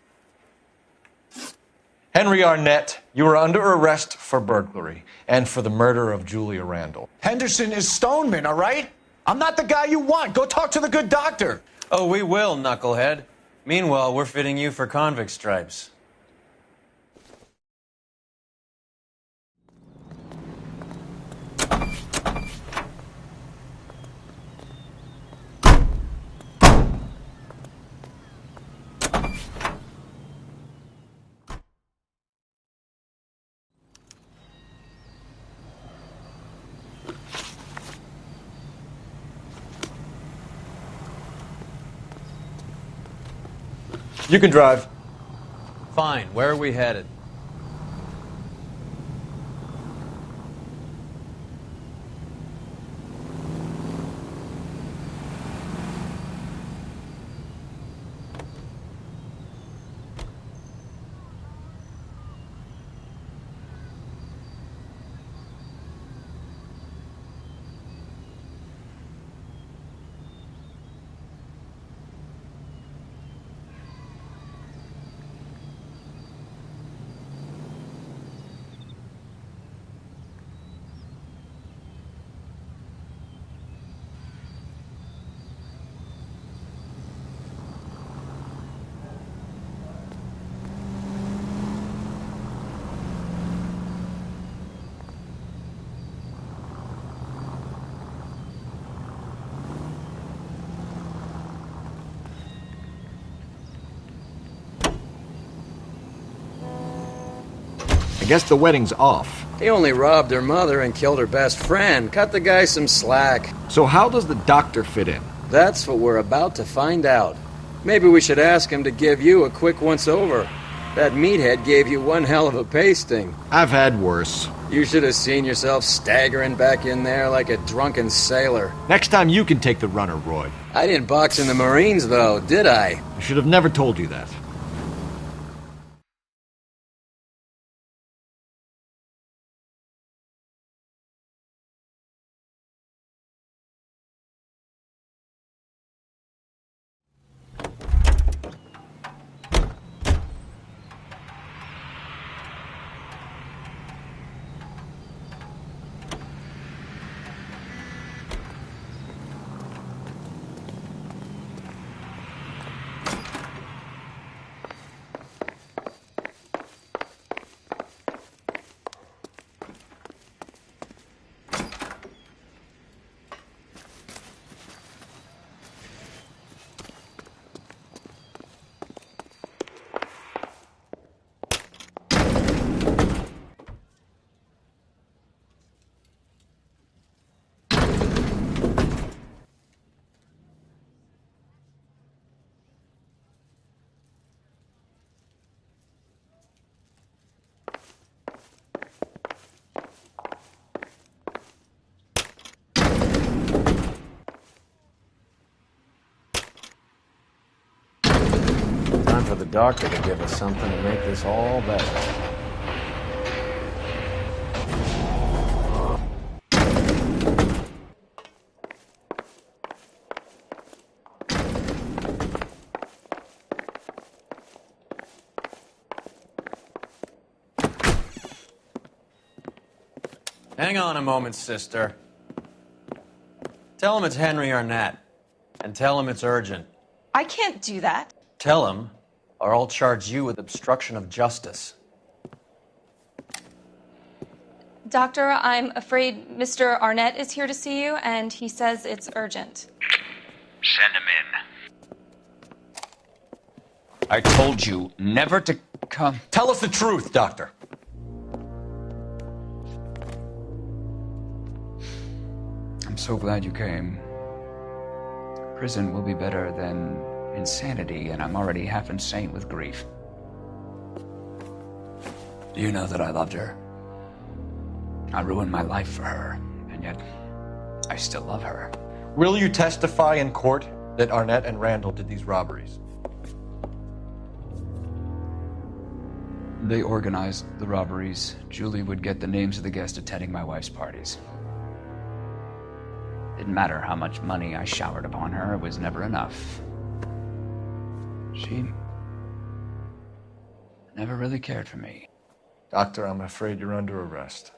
Henry Arnett, you are under arrest for burglary and for the murder of Julia Randall. Henderson is Stoneman, all right? I'm not the guy you want. Go talk to the good doctor. Oh, we will, knucklehead. Meanwhile, we're fitting you for convict stripes. You can drive. Fine. Where are we headed? guess the wedding's off. He only robbed her mother and killed her best friend. Cut the guy some slack. So how does the doctor fit in? That's what we're about to find out. Maybe we should ask him to give you a quick once-over. That meathead gave you one hell of a pasting. I've had worse. You should have seen yourself staggering back in there like a drunken sailor. Next time you can take the runner, Roy. I didn't box in the Marines, though, did I? I should have never told you that. Time for the doctor to give us something to make this all better. Hang on a moment, sister. Tell him it's Henry Arnett. And tell him it's urgent. I can't do that. Tell him, or I'll charge you with obstruction of justice. Doctor, I'm afraid Mr. Arnett is here to see you, and he says it's urgent. Send him in. I told you never to come. Tell us the truth, Doctor. I'm so glad you came. Prison will be better than insanity, and I'm already half insane with grief. Do you know that I loved her? I ruined my life for her, and yet I still love her. Will you testify in court that Arnett and Randall did these robberies? They organized the robberies. Julie would get the names of the guests attending my wife's parties. Didn't matter how much money I showered upon her, it was never enough. She never really cared for me. Doctor, I'm afraid you're under arrest.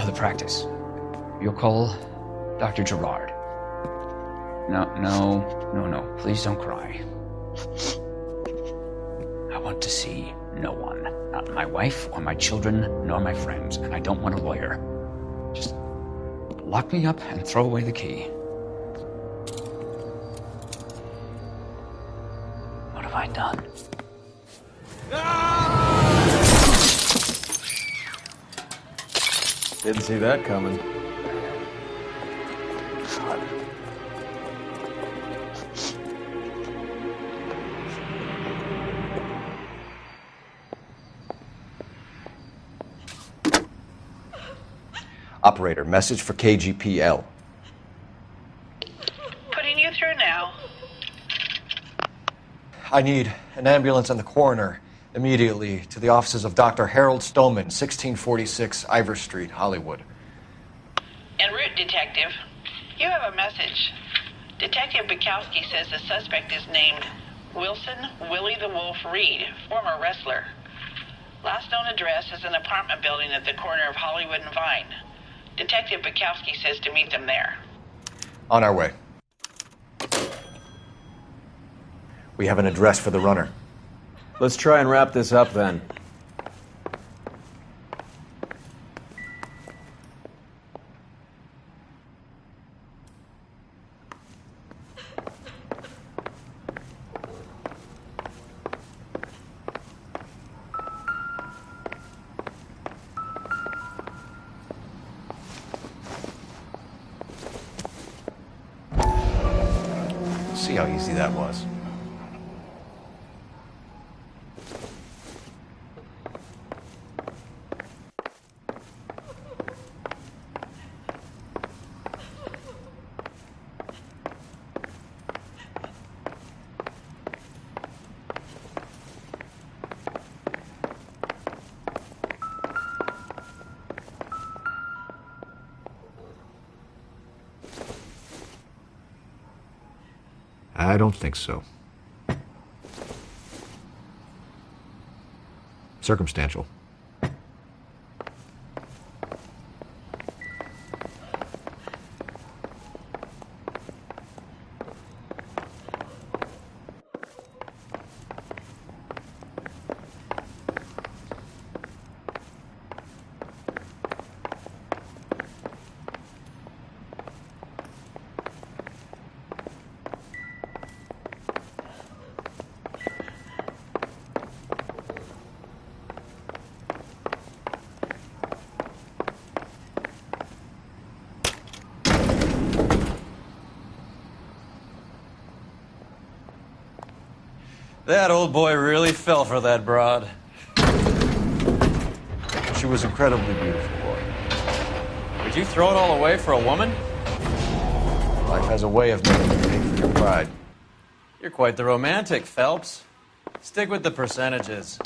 The practice. You'll call Dr. Gerard. No. Please don't cry. I want to see no one. Not my wife or my children, nor my friends. And I don't want a lawyer. Just lock me up and throw away the key. What have I done? Didn't see that coming. Operator, message for KGPL. Putting you through now. I need an ambulance and the coroner immediately to the offices of Dr. Harold Stoneman, 1646 Ivor Street, Hollywood. En route, Detective. You have a message. Detective Bukowski says the suspect is named Wilson Willie the Wolf Reed, former wrestler. Last known address is an apartment building at the corner of Hollywood and Vine. Detective Bukowski says to meet them there. On our way. We have an address for the runner. Let's try and wrap this up then. see how easy that was. I don't think so. Circumstantial. That old boy really fell for that broad. She was incredibly beautiful, boy. Would you throw it all away for a woman? Life has a way of making you pay for your pride. You're quite the romantic, Phelps. Stick with the percentages.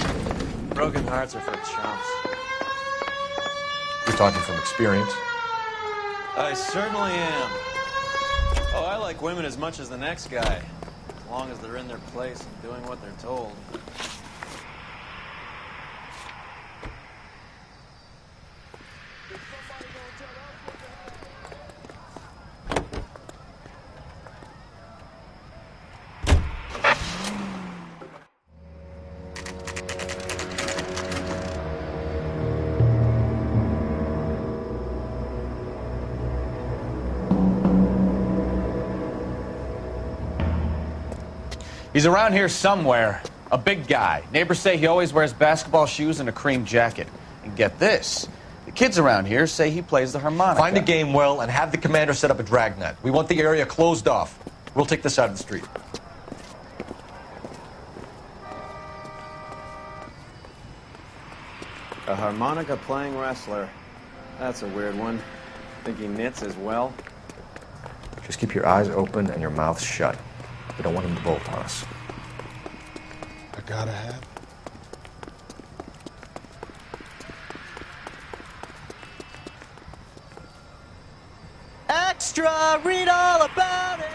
Broken hearts are for chumps. You're talking from experience. I certainly am. Oh, I like women as much as the next guy. As long as they're in their place and doing what they're told. He's around here somewhere. A big guy. Neighbors say he always wears basketball shoes and a cream jacket. And get this, the kids around here say he plays the harmonica. Find a game well and have the commander set up a dragnet. We want the area closed off. We'll take this out of the street. A harmonica-playing wrestler. That's a weird one. Think he knits as well? Just keep your eyes open and your mouth shut. We don't want him to bolt on us. I gotta have. Extra, read all about it.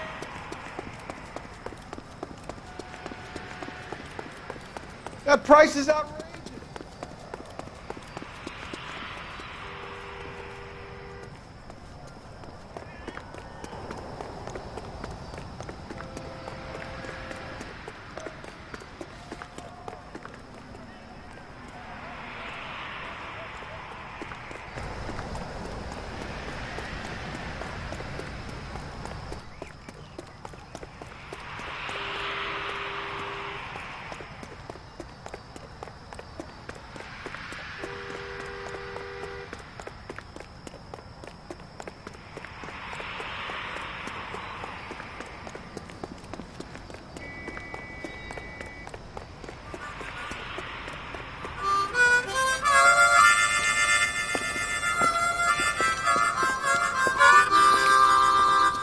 That price is outrageous.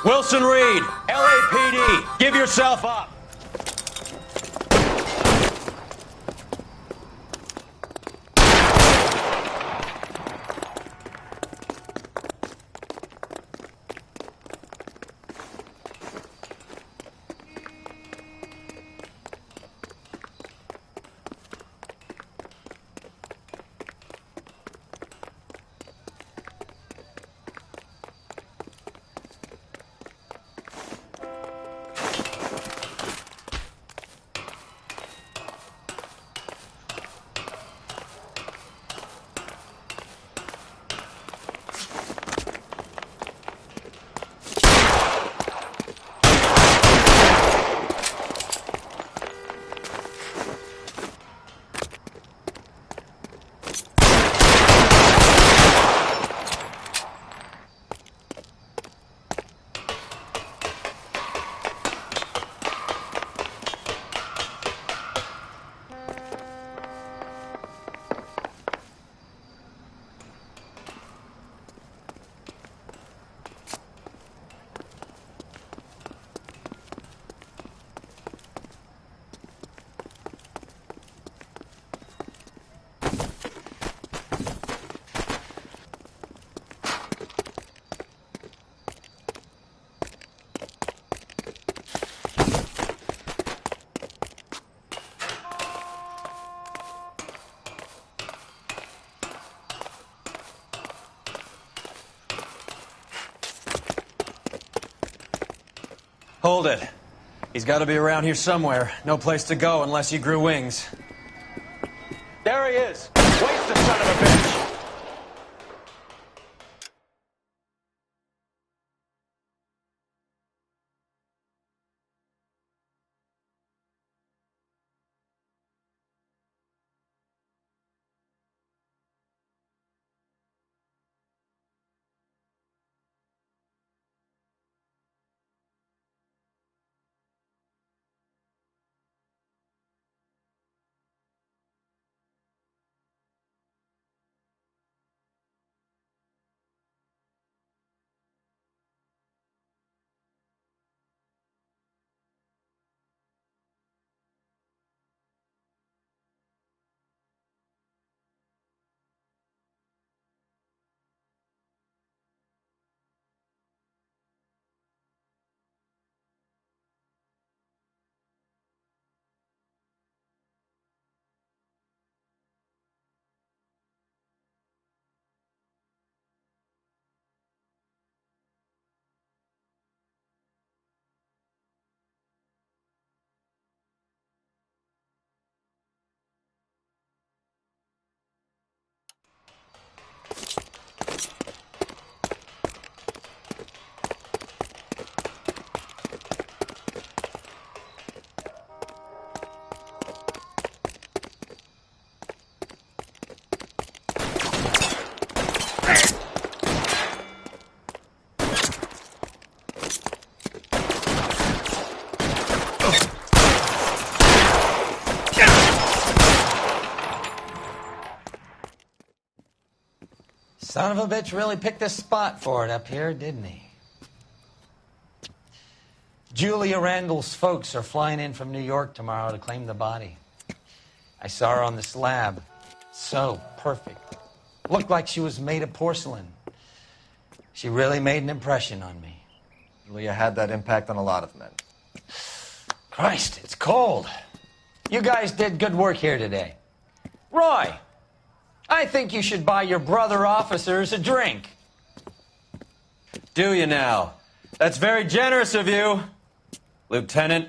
Wilson Reed, LAPD, give yourself up. Hold it. He's got to be around here somewhere. No place to go unless he grew wings. There he is! Waste the son of a bitch! Son of a bitch really picked a spot for it up here, didn't he? Julia Randall's folks are flying in from New York tomorrow to claim the body. I saw her on the slab. So perfect. Looked like she was made of porcelain. She really made an impression on me. Julia had that impact on a lot of men. Christ, it's cold. You guys did good work here today. Roy, I think you should buy your brother officers a drink. Do you now? That's very generous of you, Lieutenant.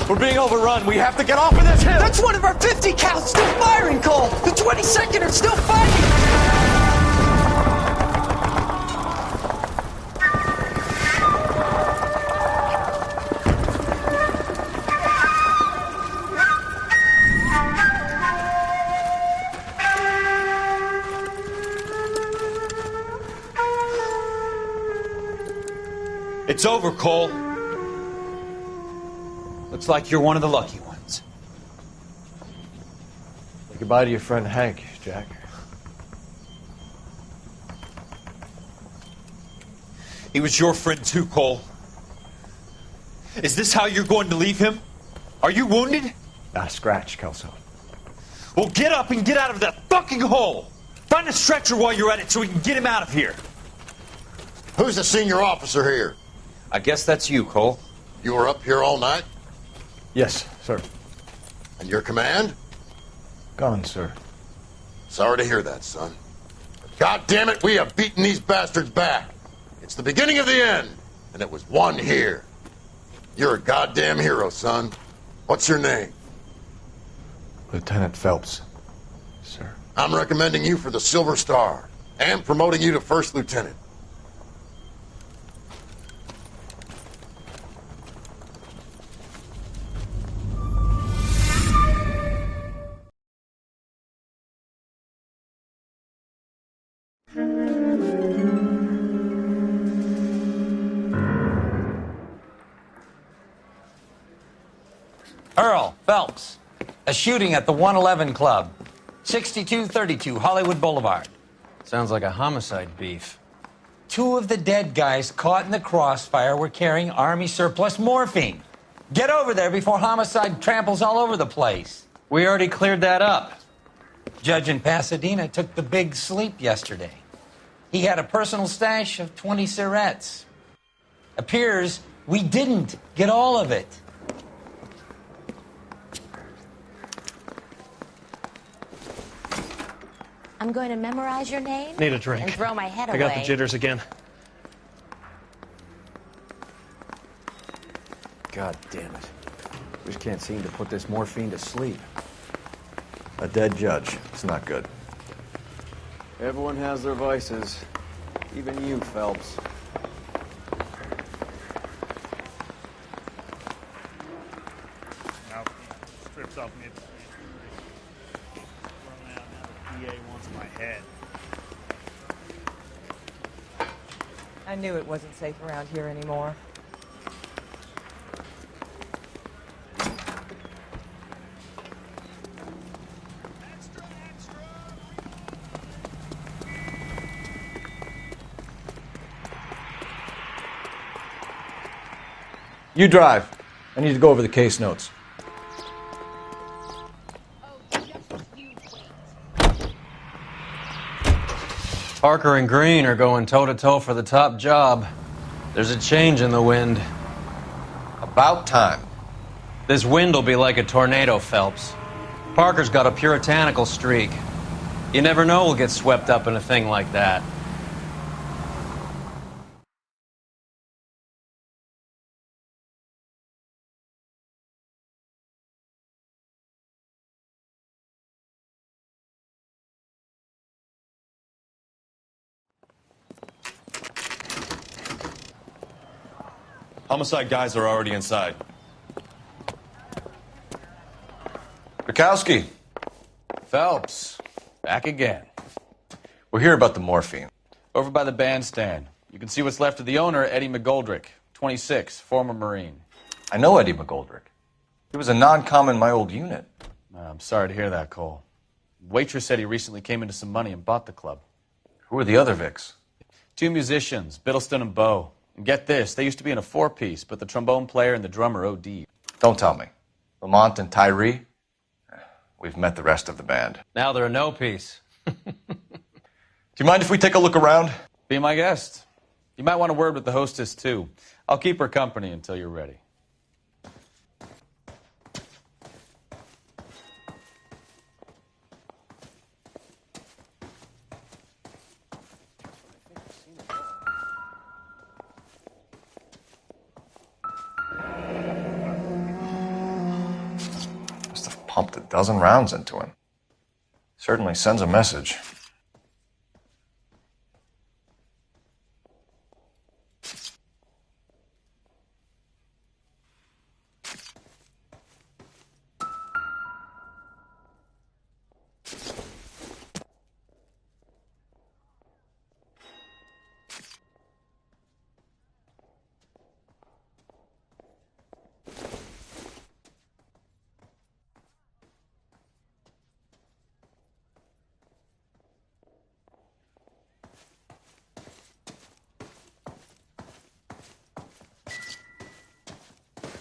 We're being overrun. We have to get off of this hill. That's one of our 50 cals still firing, Cole. The 22nd are still fighting. It's over, Cole. Looks like you're one of the lucky ones. Say goodbye to your friend Hank, Jack. He was your friend too, Cole. Is this how you're going to leave him? Are you wounded? Scratch, Kelso. Well, get up and get out of that fucking hole! Find a stretcher while you're at it so we can get him out of here. Who's the senior officer here? I guess that's you, Cole. You were up here all night? Yes, sir. And your command? Gone, sir. Sorry to hear that, son. God damn it, we have beaten these bastards back. It's the beginning of the end, and it was one here. You're a goddamn hero, son. What's your name? Lieutenant Phelps, sir. I'm recommending you for the Silver Star and promoting you to First Lieutenant. Earl Phelps. A shooting at the 111 Club. 6232 Hollywood Boulevard. Sounds like a homicide beef. 2 of the dead guys caught in the crossfire were carrying Army surplus morphine. Get over there before homicide tramples all over the place. We already cleared that up. Judge in Pasadena took the big sleep yesterday. He had a personal stash of 20 cigarettes. Appears we didn't get all of it. I'm going to memorize your name. Need a drink. And throw my head away. I got the jitters again. God damn it. Just can't seem to put this morphine to sleep. A dead judge. It's not good. Everyone has their vices. Even you, Phelps. Now, strips off me. Run out now. The PA wants my head. I knew it wasn't safe around here anymore. You drive. I need to go over the case notes. Parker and Green are going toe-to-toe for the top job. There's a change in the wind. About time. This wind will be like a tornado, Phelps. Parker's got a puritanical streak. You never know we'll get swept up in a thing like that. Homicide guys are already inside. Bukowski. Phelps, back again. We're here about the morphine. Over by the bandstand. You can see what's left of the owner, Eddie McGoldrick, 26, former Marine. I know Eddie McGoldrick. He was a non-com in my old unit. I'm sorry to hear that, Cole. Waitress said he recently came into some money and bought the club. Who are the other Vics? 2 musicians, Biddleston and Bowe. And get this, they used to be in a 4-piece, but the trombone player and the drummer OD'd. Don't tell me. Lamont and Tyree? We've met the rest of the band. Now they're a no-piece. Do you mind if we take a look around? Be my guest. You might want a word with the hostess, too. I'll keep her company until you're ready. Pumped a dozen rounds into him. Certainly sends a message.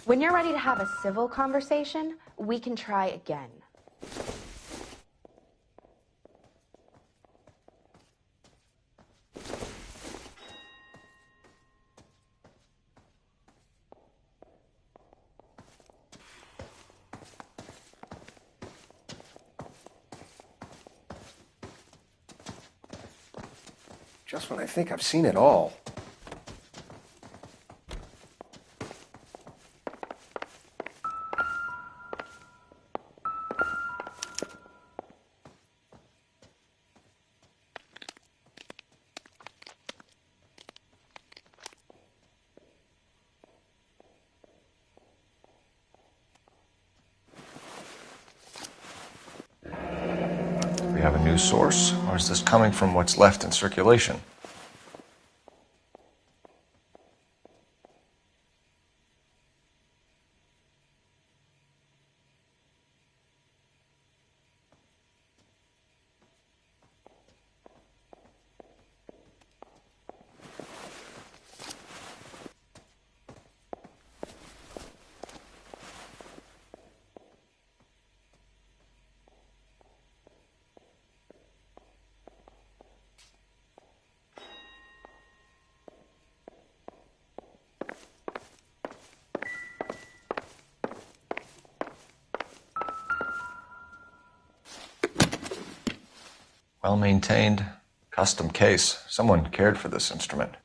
When you're ready to have a civil conversation, we can try again. Just when I think I've seen it all. We have a new source, or is this coming from what's left in circulation? Well maintained, custom case. Someone cared for this instrument.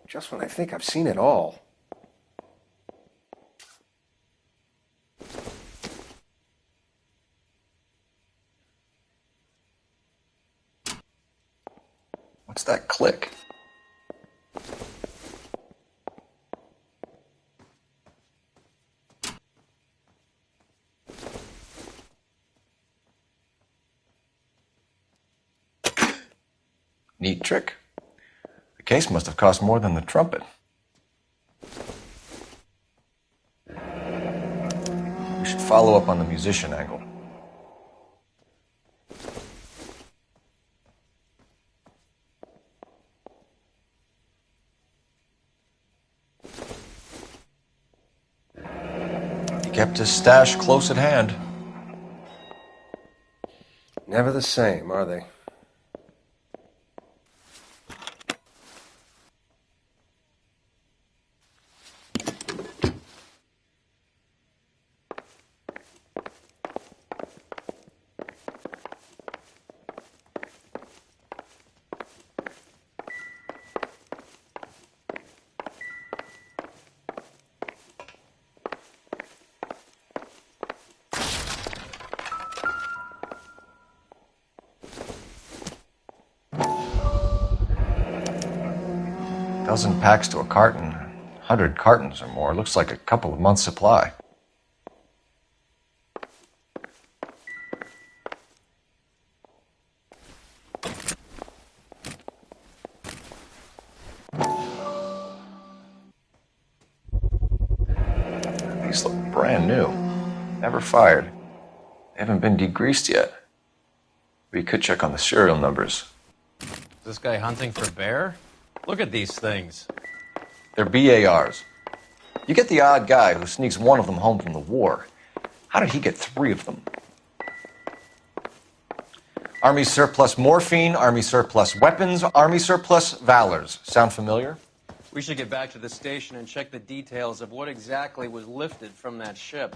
Just when I think I've seen it all. What's that click? Neat trick. The case must have cost more than the trumpet. We should follow up on the musician angle. He kept his stash close at hand. Never the same, are they? Dozen packs to a carton, 100 cartons or more. Looks like a couple of months' supply. These look brand new. Never fired. They haven't been degreased yet. We could check on the serial numbers. Is this guy hunting for bear? Look at these things. They're BARs. You get the odd guy who sneaks one of them home from the war. How did he get 3 of them? Army surplus morphine, Army surplus weapons, Army surplus valors. Sound familiar? We should get back to the station and check the details of what exactly was lifted from that ship.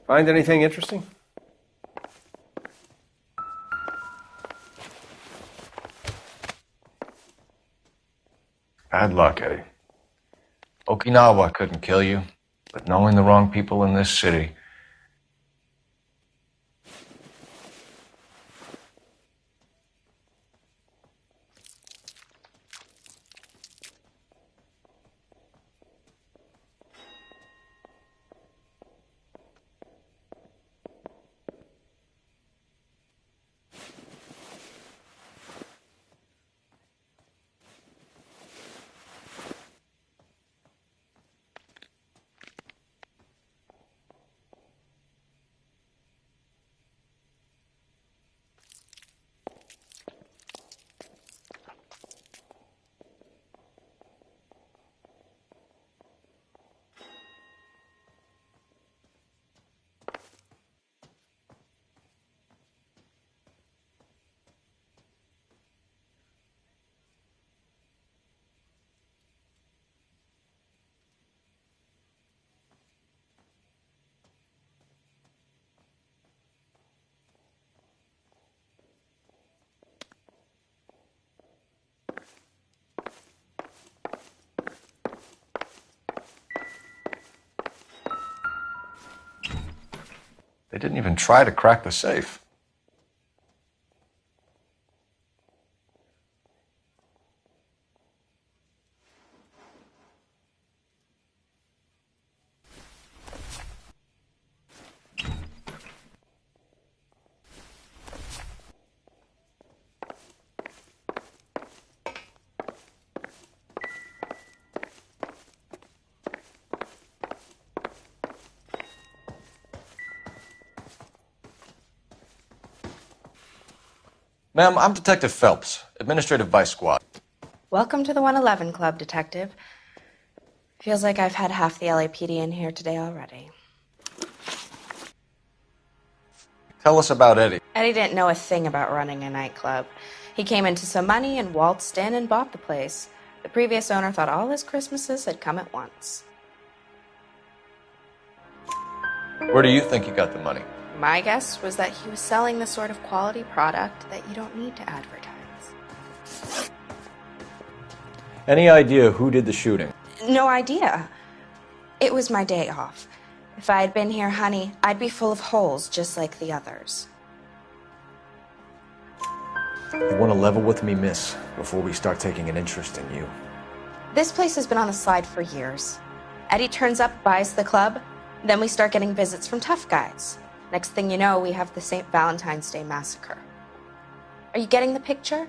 Find anything interesting? Bad luck, Eddie. Okinawa couldn't kill you, but knowing the wrong people in this city. They didn't even try to crack the safe. Ma'am, I'm Detective Phelps, Administrative Vice Squad. Welcome to the 111 Club, Detective. Feels like I've had half the LAPD in here today already. Tell us about Eddie. Eddie didn't know a thing about running a nightclub. He came into some money and waltzed in and bought the place. The previous owner thought all his Christmases had come at once. Where do you think he got the money? My guess was that he was selling the sort of quality product that you don't need to advertise. Any idea who did the shooting? No idea. It was my day off. If I had been here, honey, I'd be full of holes just like the others. You want to level with me, miss, before we start taking an interest in you. This place has been on the slide for years. Eddie turns up, buys the club, then we start getting visits from tough guys. Next thing you know, we have the St. Valentine's Day massacre. Are you getting the picture?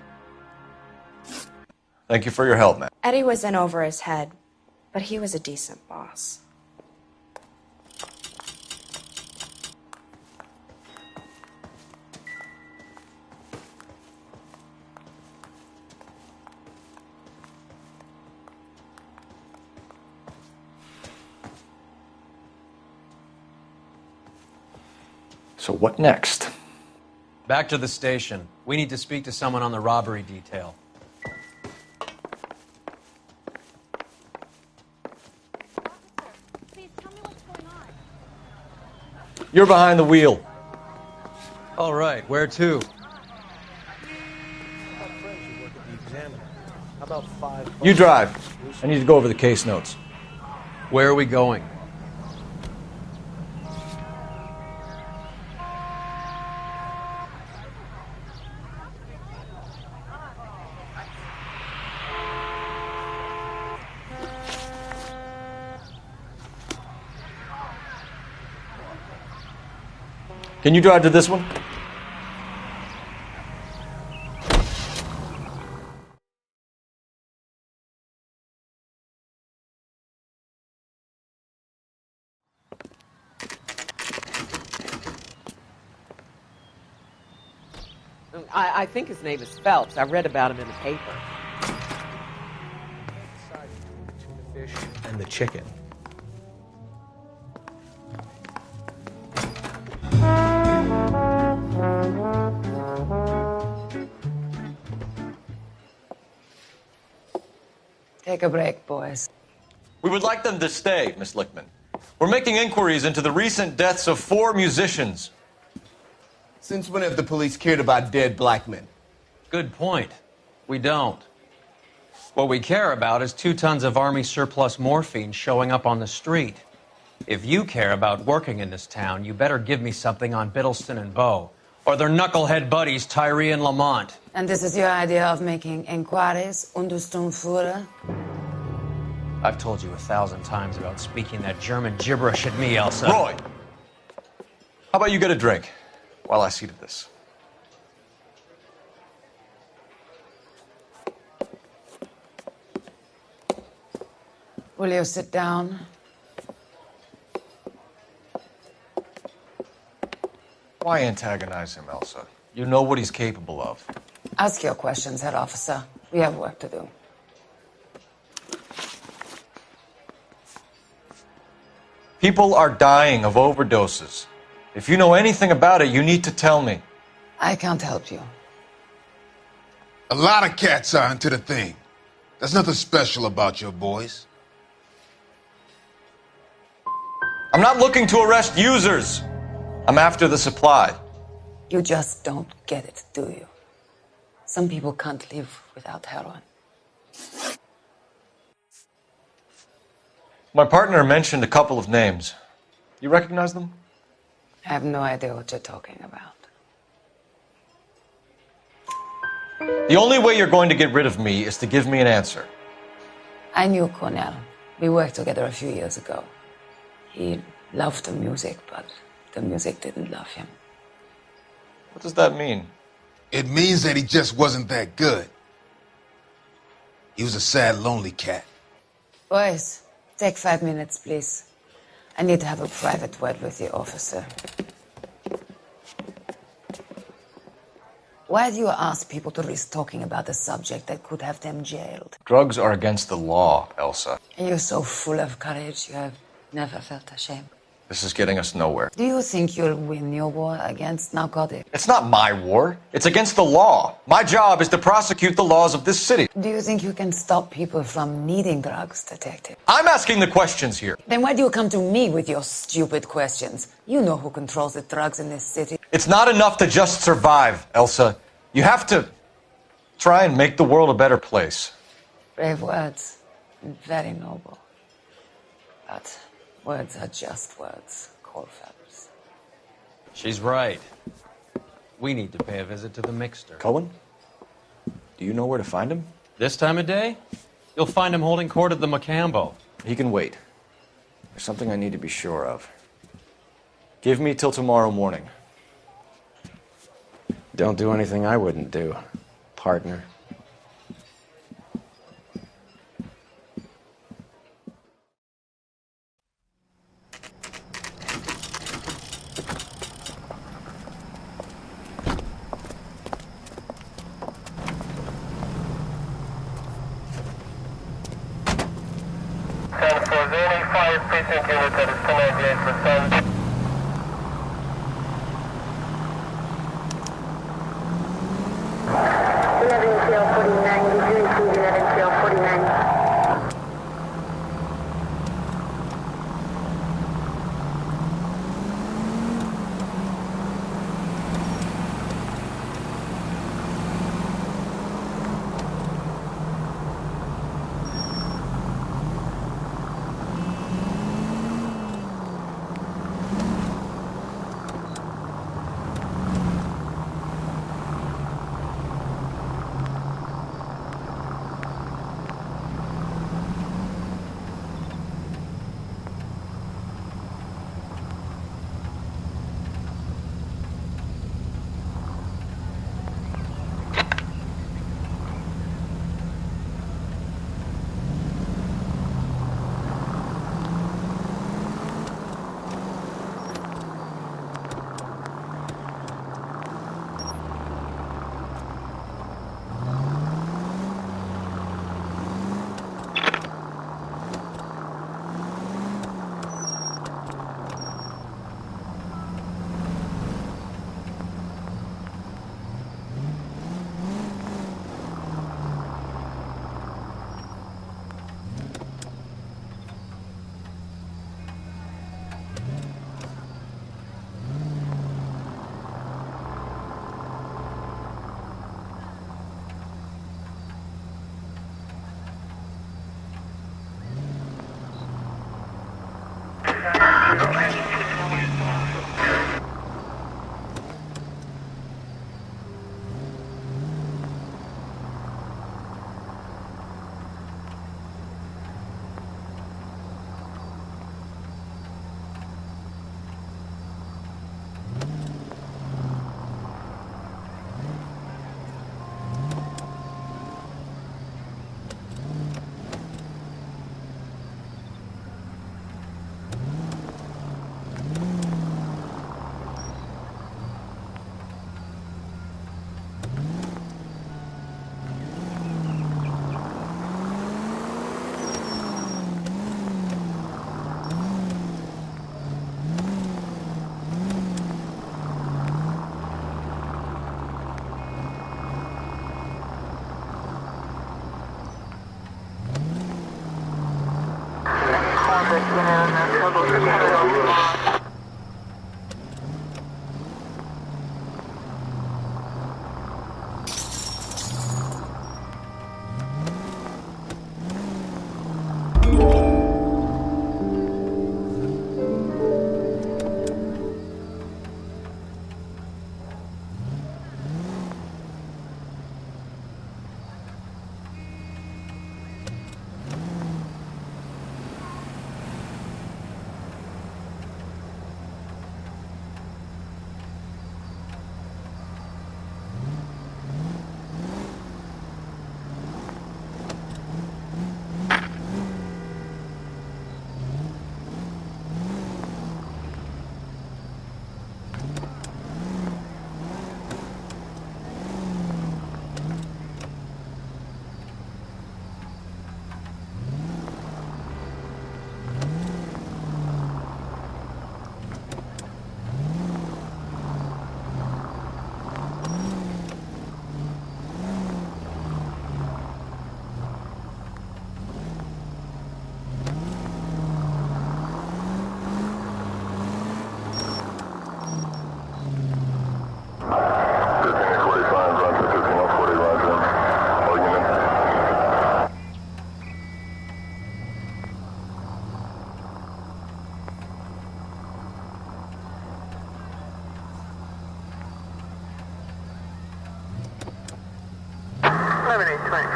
Thank you for your help, ma'am. Eddie was in over his head, but he was a decent boss. So what next? Back to the station. We need to speak to someone on the robbery detail. You're behind the wheel. All right, where to? You drive. I need to go over the case notes. Where are we going? Can you drive to this one? I think his name is Phelps. I read about him in the paper. Fish and the chicken. Take a break, boys. We would like them to stay, Miss Lickman. We're making inquiries into the recent deaths of 4 musicians. Since when have the police cared about dead black men? Good point. We don't. What we care about is 2 tons of Army surplus morphine showing up on the street. If you care about working in this town, you better give me something on Biddleston and Bow, or their knucklehead buddies Tyree and Lamont. And this is your idea of making inquiries under Sturmführer? I've told you 1,000 times about speaking that German gibberish at me, Elsa. Roy! How about you get a drink while I see to this? Will you sit down? Why antagonize him, Elsa? You know what he's capable of. Ask your questions, head officer. We have work to do. People are dying of overdoses. If you know anything about it, you need to tell me. I can't help you. A lot of cats are into the thing. There's nothing special about your boys. I'm not looking to arrest users. I'm after the supply. You just don't get it, do you? Some people can't live without heroin. My partner mentioned a couple of names. You recognize them? I have no idea what you're talking about. The only way you're going to get rid of me is to give me an answer. I knew Cornell. We worked together a few years ago. He loved the music, but the music didn't love him. What does that mean? It means that he just wasn't that good. He was a sad, lonely cat. Boys, take 5 minutes, please. I need to have a private word with the officer. Why do you ask people to risk talking about a subject that could have them jailed? Drugs are against the law, Elsa. And you're so full of courage, you have never felt ashamed. This is getting us nowhere. Do you think you'll win your war against narcotics? It's not my war. It's against the law. My job is to prosecute the laws of this city. Do you think you can stop people from needing drugs, detective? I'm asking the questions here. Then why do you come to me with your stupid questions? You know who controls the drugs in this city. It's not enough to just survive, Elsa. You have to try and make the world a better place. Brave words, and very noble. But words are just words, Coalfellas. She's right. We need to pay a visit to the mixer. Cohen? Do you know where to find him? This time of day? You'll find him holding court at the Macambo. He can wait. There's something I need to be sure of. Give me till tomorrow morning. Don't do anything I wouldn't do, partner.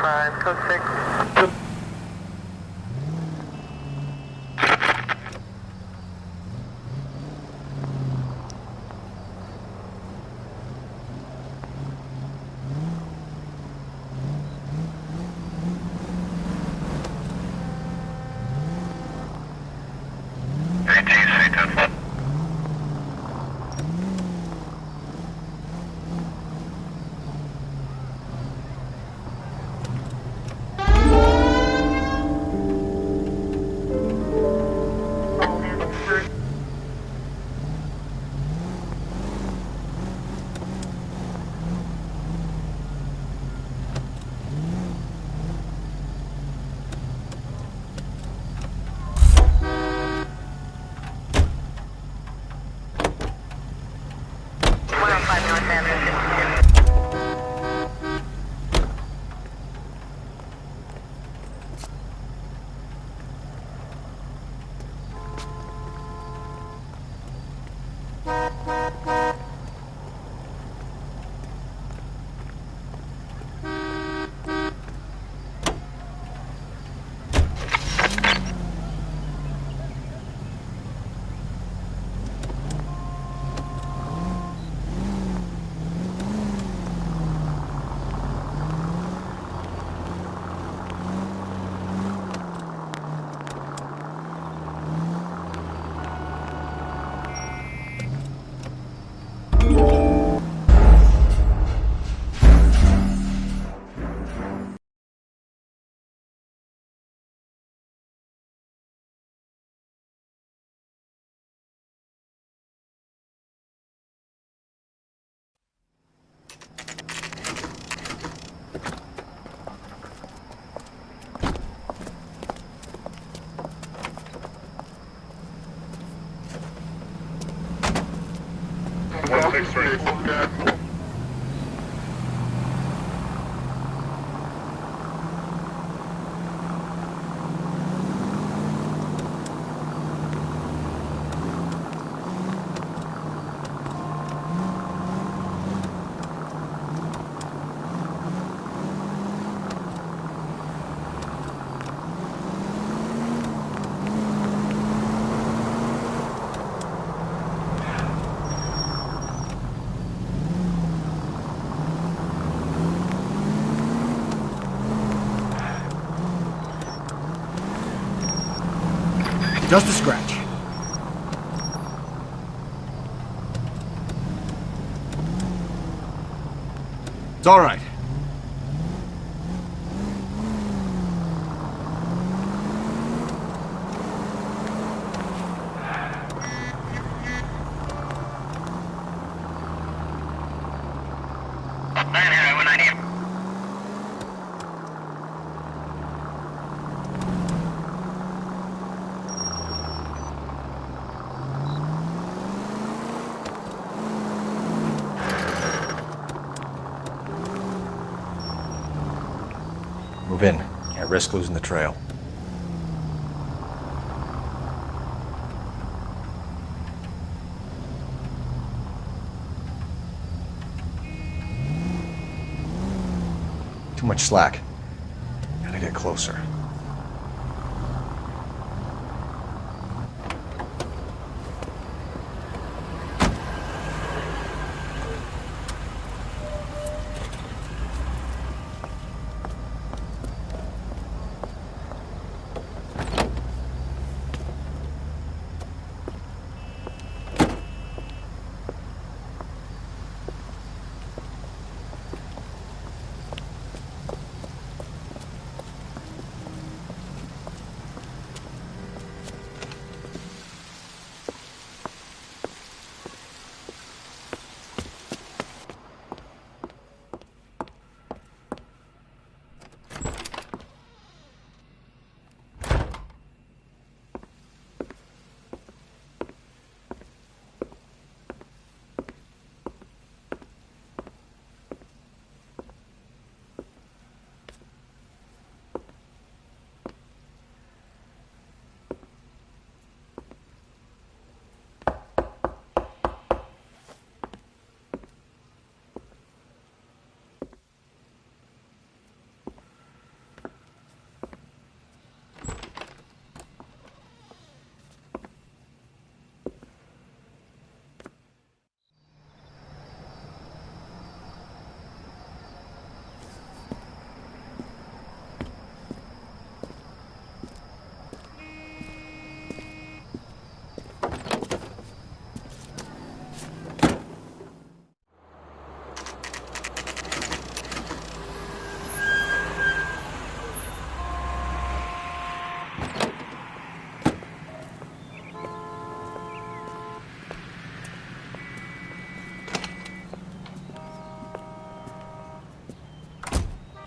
5, code 6. Just a scratch. It's all right. Move in. Can't risk losing the trail. Too much slack. Gotta get closer.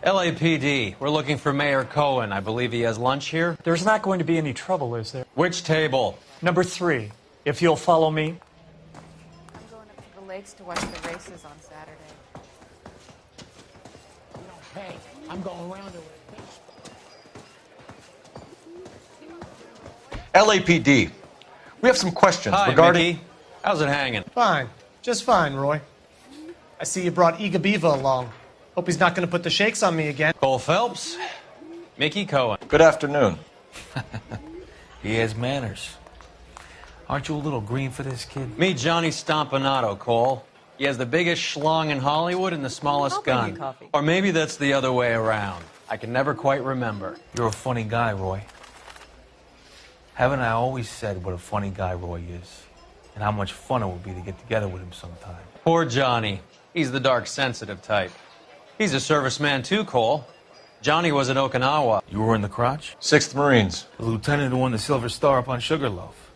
LAPD, we're looking for Mayor Cohen. I believe he has lunch here. There's not going to be any trouble, is there? Which table? Number 3, if you'll follow me. I'm going up to the lakes to watch the races on Saturday. Hey, I'm going around it. LAPD. We have some questions Hi, regarding... Mickey. How's it hanging? Fine. Just fine, Roy. I see you brought Iga Beaver along. Hope he's not going to put the shakes on me again. Cole Phelps, Mickey Cohen. Good afternoon. He has manners. Aren't you a little green for this kid? Meet Johnny Stompanato, Cole. He has the biggest schlong in Hollywood and the smallest I'll bring gun. you coffee. Or maybe that's the other way around. I can never quite remember. You're a funny guy, Roy. Haven't I always said what a funny guy Roy is? And how much fun it would be to get together with him sometime. Poor Johnny. He's the dark, sensitive type. He's a serviceman too, Cole. Johnny was at Okinawa. You were in the crotch? 6th Marines. The lieutenant who won the Silver Star up on Sugarloaf.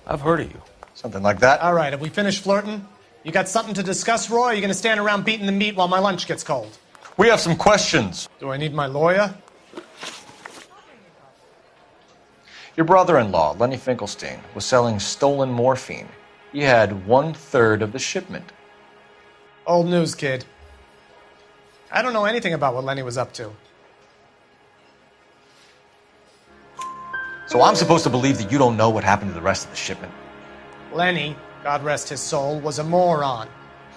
I've heard of you. Something like that. All right, have we finished flirting? You got something to discuss, Roy, or are you going to stand around beating the meat while my lunch gets cold? We have some questions. Do I need my lawyer? Your brother-in-law, Lenny Finkelstein, was selling stolen morphine. He had 1/3 of the shipment. Old news, kid. I don't know anything about what Lenny was up to. So I'm supposed to believe that you don't know what happened to the rest of the shipment? Lenny, God rest his soul, was a moron.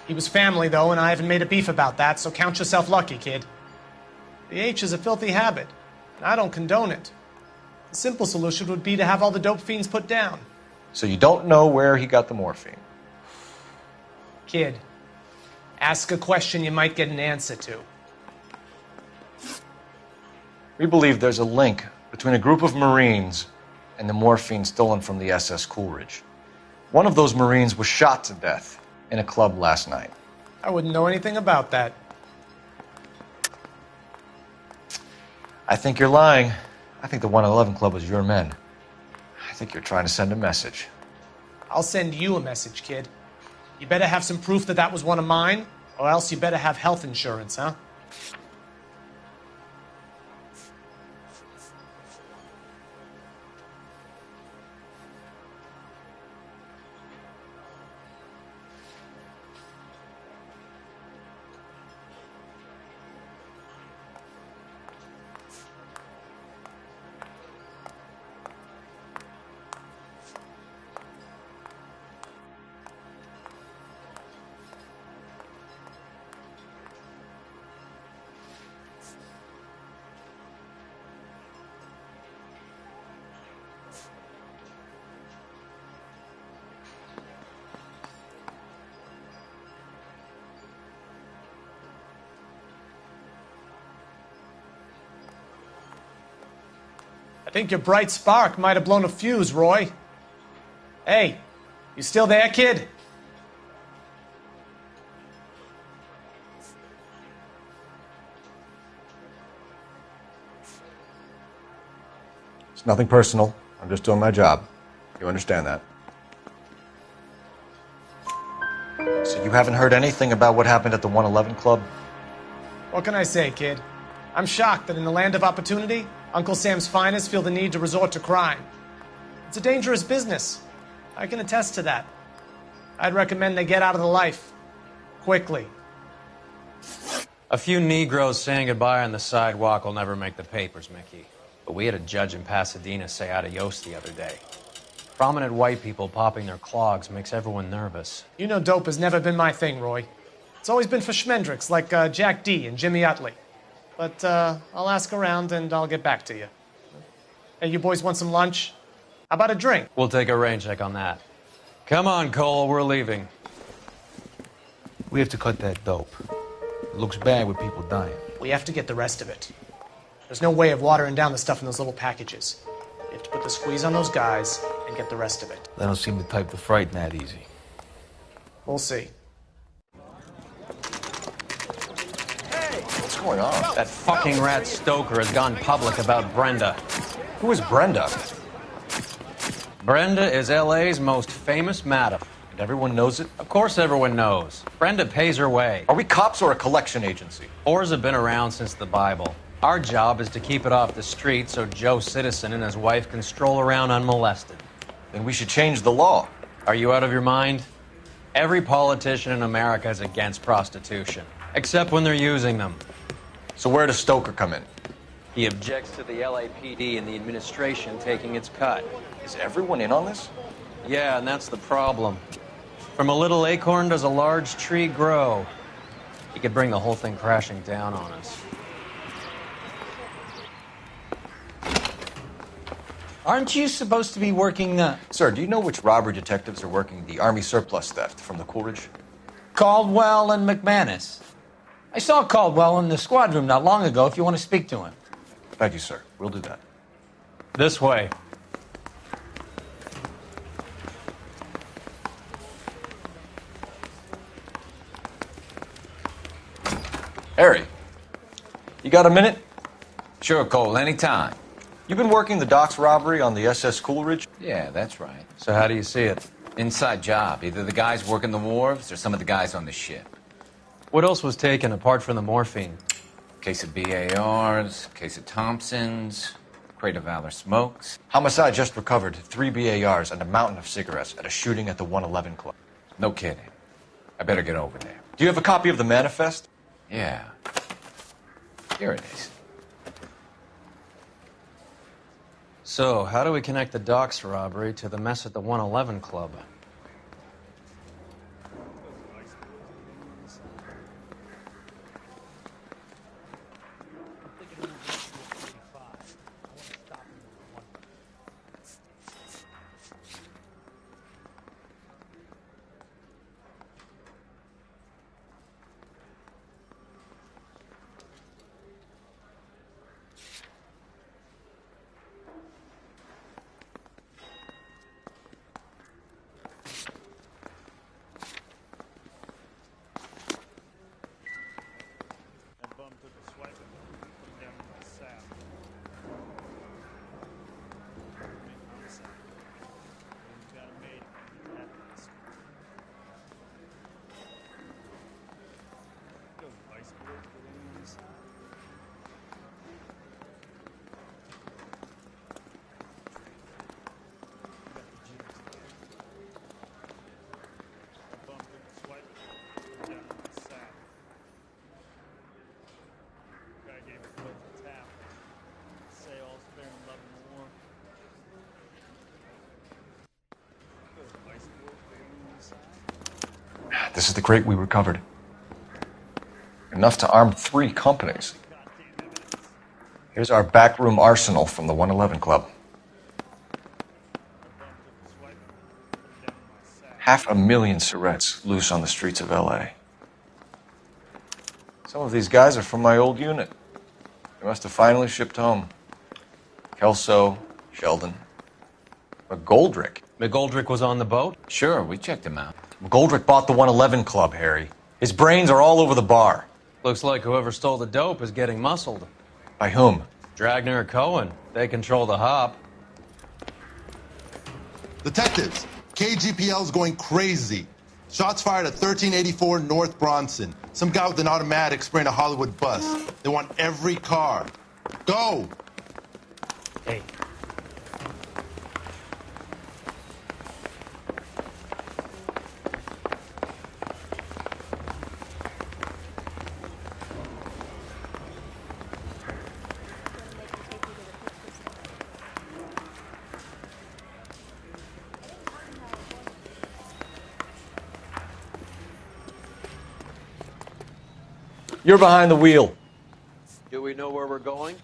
He was family, though, and I haven't made a beef about that, so count yourself lucky, kid. The H is a filthy habit, and I don't condone it. The simple solution would be to have all the dope fiends put down. So you don't know where he got the morphine? Kid, ask a question you might get an answer to. We believe there's a link between a group of Marines and the morphine stolen from the SS Coolidge. One of those Marines was shot to death in a club last night. I wouldn't know anything about that. I think you're lying. I think the 111 Club was your men. I think you're trying to send a message. I'll send you a message, kid. You better have some proof that that was one of mine, or else you better have health insurance, huh? I think your bright spark might have blown a fuse, Roy. Hey, you still there, kid? It's nothing personal. I'm just doing my job. You understand that? So you haven't heard anything about what happened at the 111 Club? What can I say, kid? I'm shocked that in the land of opportunity, Uncle Sam's finest feel the need to resort to crime. It's a dangerous business. I can attest to that. I'd recommend they get out of the life. Quickly. A few Negroes saying goodbye on the sidewalk will never make the papers, Mickey. But we had a judge in Pasadena say adios the other day. Prominent white people popping their clogs makes everyone nervous. You know dope has never been my thing, Roy. It's always been for schmendricks like Jack D. and Jimmy Utley. But I'll ask around and I'll get back to you. Hey, you boys want some lunch? How about a drink? We'll take a rain check on that. Come on, Cole, we're leaving. We have to cut that dope. It looks bad with people dying. We have to get the rest of it. There's no way of watering down the stuff in those little packages. You have to put the squeeze on those guys and get the rest of it. They don't seem the type to frighten that easy. We'll see. What's going on? That fucking rat Stoker has gone public about Brenda. Who is Brenda? Brenda is LA's most famous madam. Everyone knows it? Of course everyone knows. Brenda pays her way. Are we cops or a collection agency? Whores have been around since the Bible. Our job is to keep it off the street so Joe Citizen and his wife can stroll around unmolested. Then we should change the law. Are you out of your mind? Every politician in America is against prostitution, except when they're using them. So where does Stoker come in? He objects to the LAPD and the administration taking its cut. Is everyone in on this? Yeah, and that's the problem. From a little acorn does a large tree grow. He could bring the whole thing crashing down on us. Aren't you supposed to be working the... Sir, do you know which robbery detectives are working the Army surplus theft from the Coolidge? Caldwell and McManus. I saw Caldwell in the squad room not long ago if you want to speak to him. Thank you, sir. We'll do that. This way. Harry, you got a minute? Sure, Cole, anytime. You've been working the docks robbery on the SS Coolidge? Yeah, that's right. So how do you see it? Inside job. Either the guys working the wharves or some of the guys on the ship. What else was taken apart from the morphine? Case of BARs, case of Thompsons, crate of Valor smokes. Homicide just recovered 3 BARs and a mountain of cigarettes at a shooting at the 111 Club. No kidding. I better get over there. Do you have a copy of the manifest? Yeah. Here it is. So, how do we connect the docks robbery to the mess at the 111 Club? This is the crate we recovered. Enough to arm 3 companies. Here's our backroom arsenal from the 111 Club. 500,000 cigarettes loose on the streets of L.A. Some of these guys are from my old unit. They must have finally shipped home. Kelso, Sheldon, McGoldrick. McGoldrick was on the boat? Sure, we checked him out. McGoldrick bought the 111 Club, Harry. His brains are all over the bar. Looks like whoever stole the dope is getting muscled. By whom? Dragner or Cohen. They control the hop. Detectives, KGPL's going crazy. Shots fired at 1384 North Bronson. Some guy with an automatic spraying a Hollywood bus. They want every car. Go! Hey. You're behind the wheel. Do we know where we're going?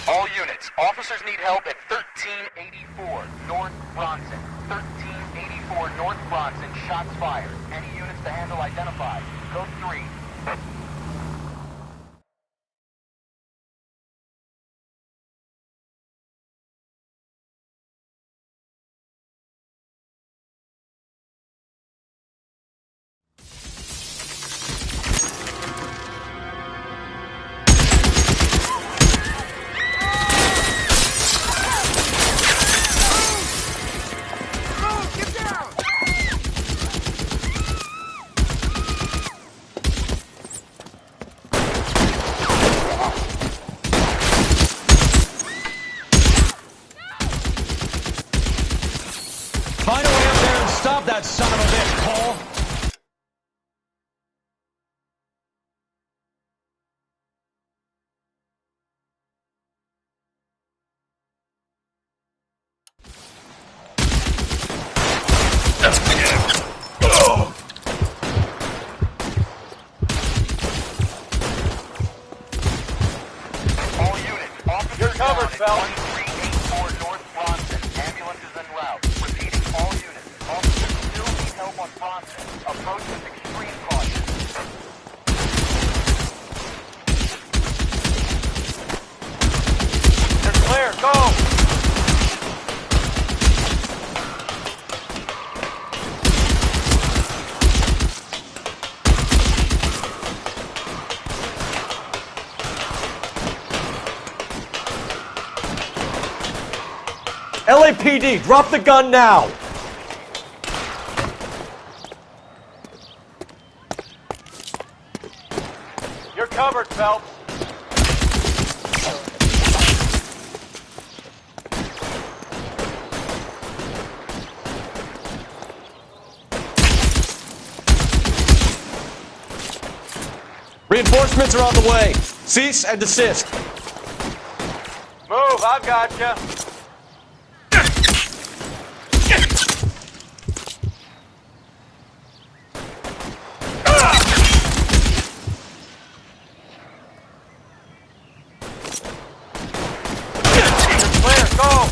All units, officers need help at 1384 North Bronson. 1384 North Bronson, shots fired. Any units to handle identified. Code 3. that son of a bitch, Cole! All units, officers You're covered, down Phelps. at 1384 North Bronson. Ambulances en route. Repeating, all units. Officers still need help on Bronson. Approach with extreme caution. You're clear, go! LAPD, drop the gun now! You're covered, Phelps. Reinforcements are on the way. Cease and desist. Move, I've got you. Clear, go!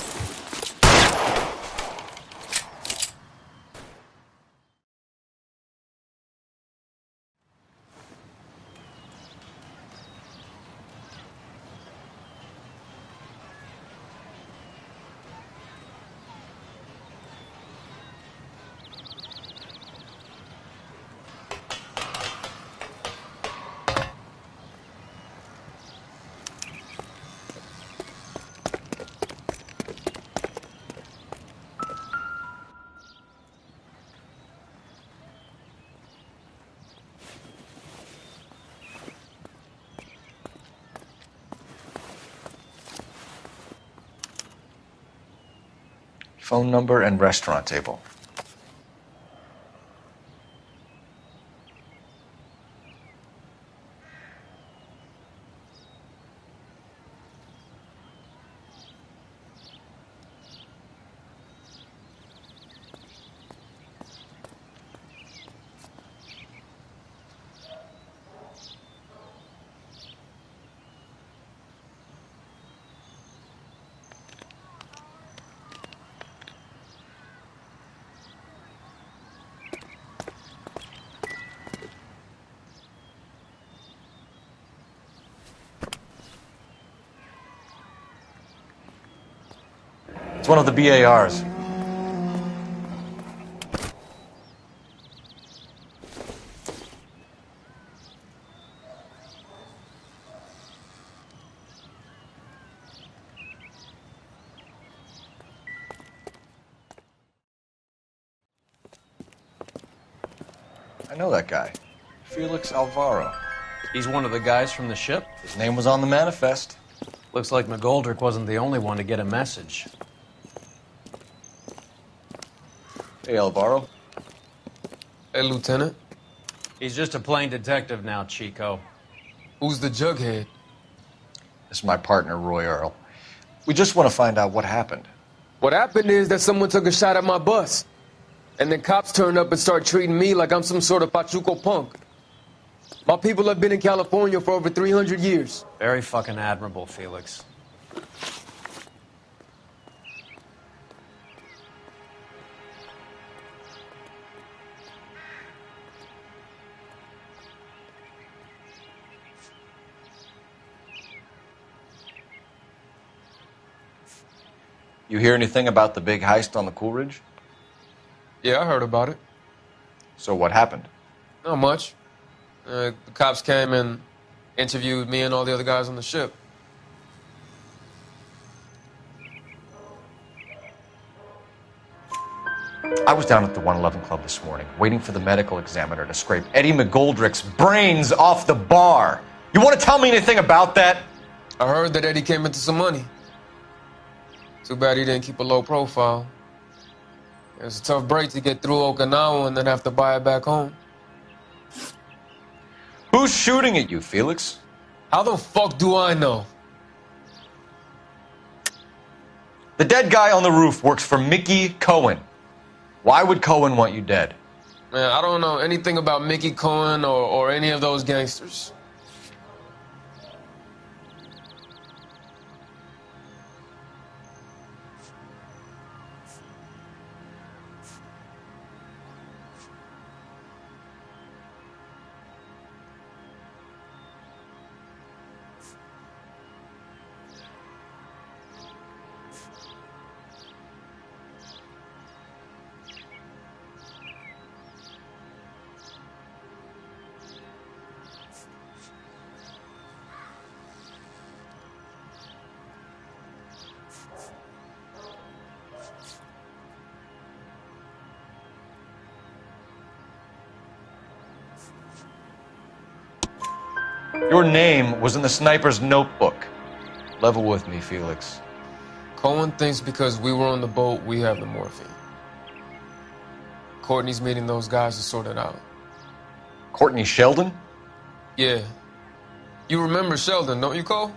Phone number and restaurant table. It's one of the BARs. I know that guy. Felix Alvaro. He's one of the guys from the ship? His name was on the manifest. Looks like McGoldrick wasn't the only one to get a message. Hey, Alvaro. Hey, Lieutenant. He's just a plain detective now, Chico. Who's the jughead? This is my partner, Roy Earl. We just want to find out what happened. What happened is that someone took a shot at my bus. And then cops turned up and start treating me like I'm some sort of Pachuco punk. My people have been in California for over 300 years. Very fucking admirable, Felix. You hear anything about the big heist on the Coolidge? Yeah, I heard about it. So what happened? Not much. The cops came and interviewed me and all the other guys on the ship. I was down at the 111 Club this morning, waiting for the medical examiner to scrape Eddie McGoldrick's brains off the bar. You want to tell me anything about that? I heard that Eddie came into some money. Too bad he didn't keep a low profile. It's a tough break to get through Okinawa and then have to buy it back home. Who's shooting at you, Felix? How the fuck do I know? The dead guy on the roof works for Mickey Cohen. Why would Cohen want you dead? Man, I don't know anything about Mickey Cohen or any of those gangsters. Your name was in the sniper's notebook. Level with me, Felix. Cohen thinks because we were on the boat, we have the morphine. Courtney's meeting those guys to sort it out. Courtney Sheldon? Yeah. You remember Sheldon, don't you, Cole?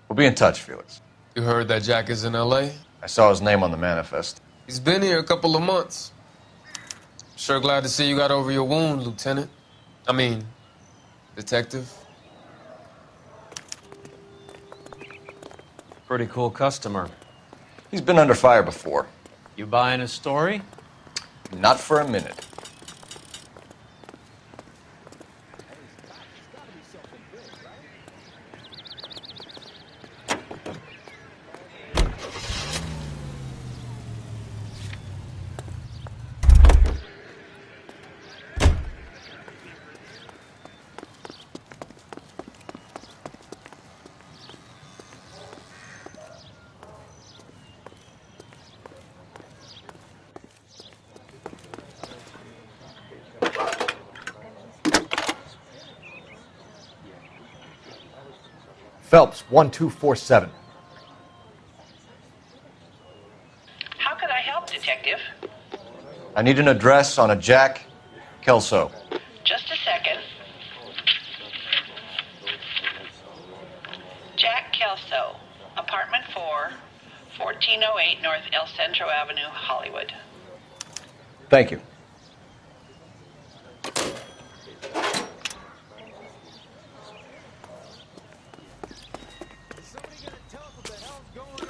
We'll be in touch, Felix. You heard that Jack is in L.A.? I saw his name on the manifest. He's been here a couple of months. Sure glad to see you got over your wound, Lieutenant. I mean, Detective. Pretty cool customer. He's been under fire before. You buying his story? Not for a minute. Phelps, 1247. How can I help, Detective? I need an address on a Jack Kelso. Just a second. Jack Kelso, apartment 4, 1408 North El Centro Avenue, Hollywood. Thank you.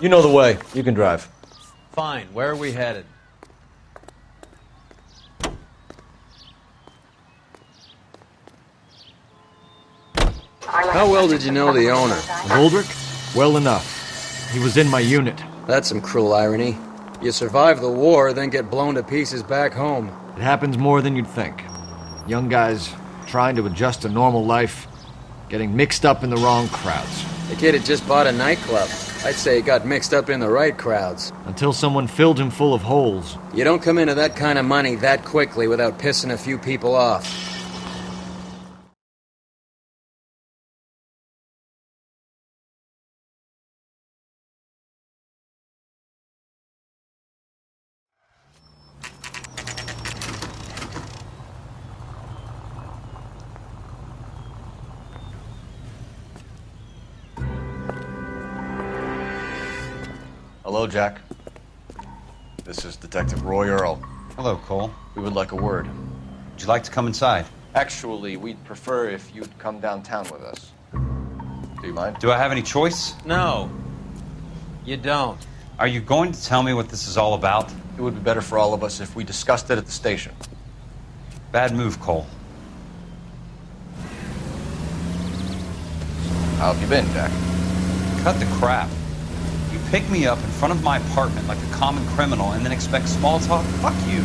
You know the way. You can drive. Fine. Where are we headed? How well did you know the owner? Goldrick? Well enough. He was in my unit. That's some cruel irony. You survive the war, then get blown to pieces back home. It happens more than you'd think. Young guys trying to adjust to normal life, getting mixed up in the wrong crowds. The kid had just bought a nightclub. I'd say he got mixed up in the right crowds. Until someone filled him full of holes. You don't come into that kind of money that quickly without pissing a few people off. Hello, Jack. This is Detective Roy Earl. Hello, Cole. We would like a word. Would you like to come inside? Actually, we'd prefer if you'd come downtown with us. Do you mind? Do I have any choice? No. You don't. Are you going to tell me what this is all about? It would be better for all of us if we discussed it at the station. Bad move, Cole. How have you been, Jack? Cut the crap. You pick me up in front of my apartment like a common criminal and then expect small talk? Fuck you.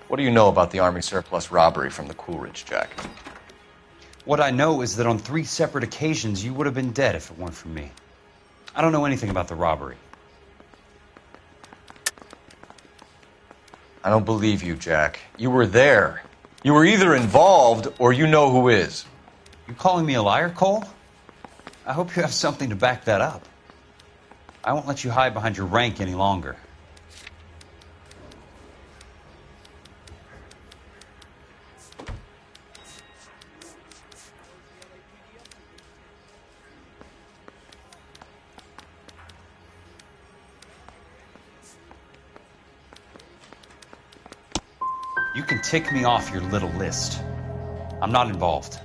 What do you know about the Army surplus robbery from the Coolidge, Jack? What I know is that on 3 separate occasions, you would have been dead if it weren't for me. I don't know anything about the robbery. I don't believe you, Jack. You were there. You were either involved or you know who is. You calling me a liar, Cole? I hope you have something to back that up. I won't let you hide behind your rank any longer. You can tick me off your little list. I'm not involved.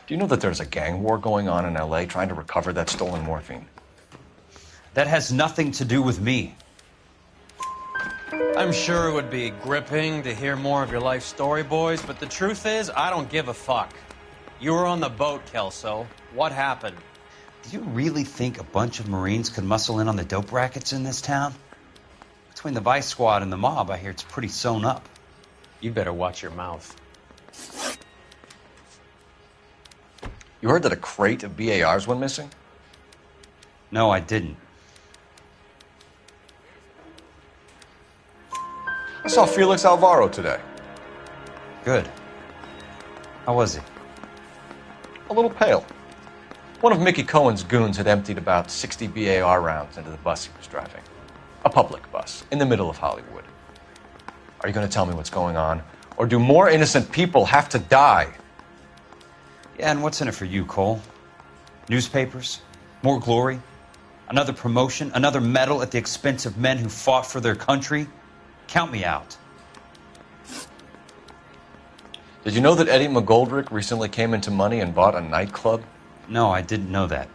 Do you know that there's a gang war going on in LA trying to recover that stolen morphine? That has nothing to do with me. I'm sure it would be gripping to hear more of your life story, boys, but the truth is, I don't give a fuck. You were on the boat, Kelso. What happened? Do you really think a bunch of Marines could muscle in on the dope rackets in this town? Between the Vice Squad and the mob, I hear it's pretty sewn up. You better watch your mouth. You heard that a crate of BARs went missing? No, I didn't. I saw Felix Alvaro today. Good. How was he? A little pale. One of Mickey Cohen's goons had emptied about 60 BAR rounds into the bus he was driving. A public bus, in the middle of Hollywood. Are you going to tell me what's going on? Or do more innocent people have to die? Yeah, and what's in it for you, Cole? Newspapers? More glory? Another promotion? Another medal at the expense of men who fought for their country? Count me out. Did you know that Eddie McGoldrick recently came into money and bought a nightclub? No, I didn't know that.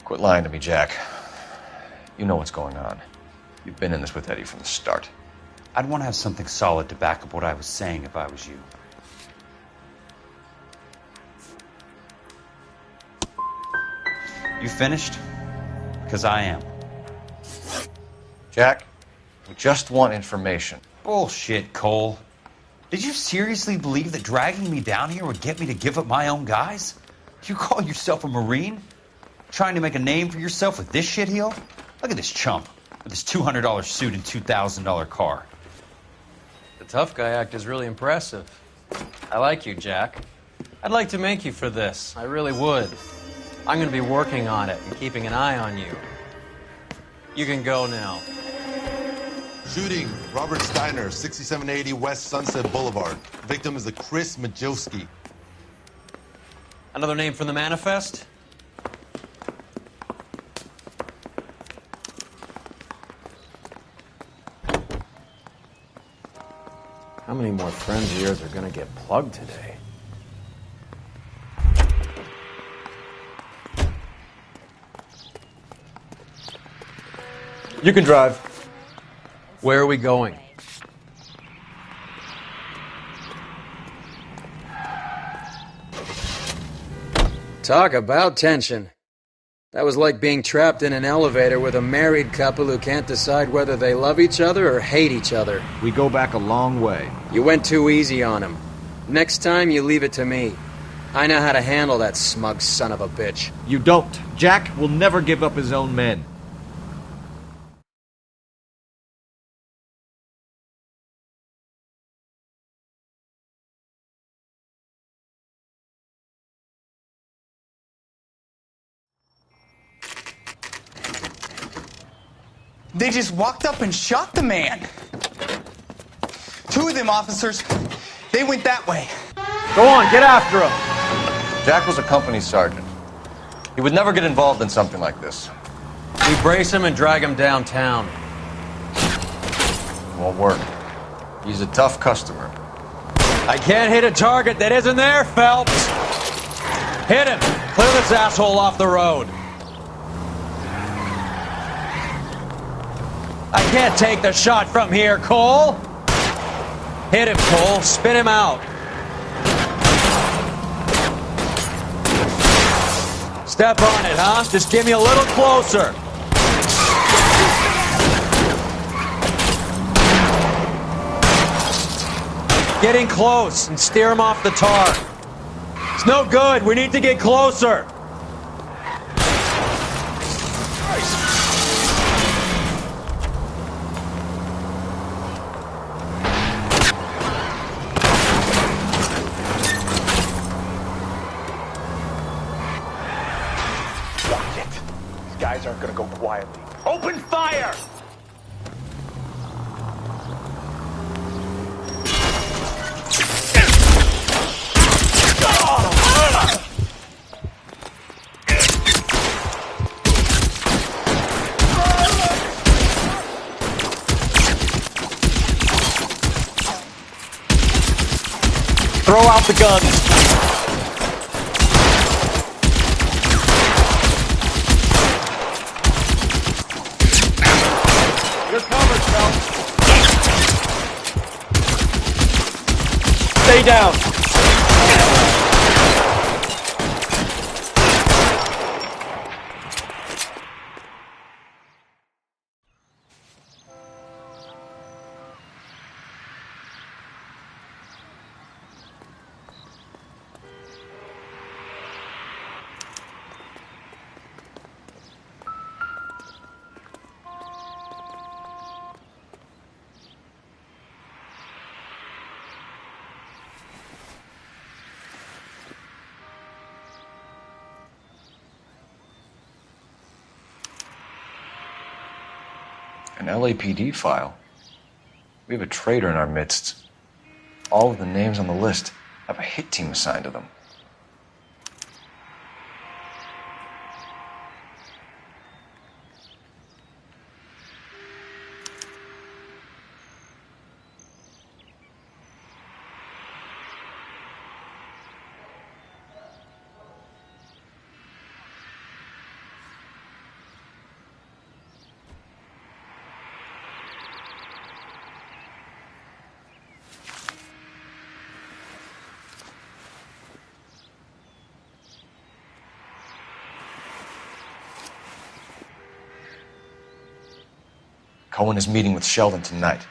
Quit lying to me, Jack. You know what's going on. You've been in this with Eddie from the start. I'd want to have something solid to back up what I was saying if I was you. You finished? Because I am. Jack, we just want information. Bullshit, Cole. Did you seriously believe that dragging me down here would get me to give up my own guys? You call yourself a Marine? Trying to make a name for yourself with this shitheel? Look at this chump with his $200 suit and $2,000 car. The tough guy act is really impressive. I like you, Jack. I'd like to make you for this. I really would. I'm going to be working on it and keeping an eye on you. You can go now. Shooting, Robert Steiner, 6780 West Sunset Boulevard. Victim is a Chris Majowski. Another name from the manifest? How many more friends of yours are gonna get plugged today? You can drive. Where are we going? Talk about tension. That was like being trapped in an elevator with a married couple who can't decide whether they love each other or hate each other. We go back a long way. You went too easy on him. Next time, you leave it to me. I know how to handle that smug son of a bitch. You don't. Jack will never give up his own men. They just walked up and shot the man. 2 of them officers, they went that way. Go on, get after him. Jack was a company sergeant. He would never get involved in something like this. We brace him and drag him downtown. Won't work. He's a tough customer. I can't hit a target that isn't there, Phelps. Hit him. Clear this asshole off the road. I can't take the shot from here, Cole. Hit him, Cole. Spin him out. Step on it, huh? Just give me a little closer. Getting close and steer him off the tar. It's no good. We need to get closer. Watch it. These guys aren't gonna go quietly. Open fire! Throw out the guns. You're covered, Phelps. Stay down. An LAPD file. We have a traitor in our midst. All of the names on the list have a hit team assigned to them. Cohen is meeting with Sheldon tonight.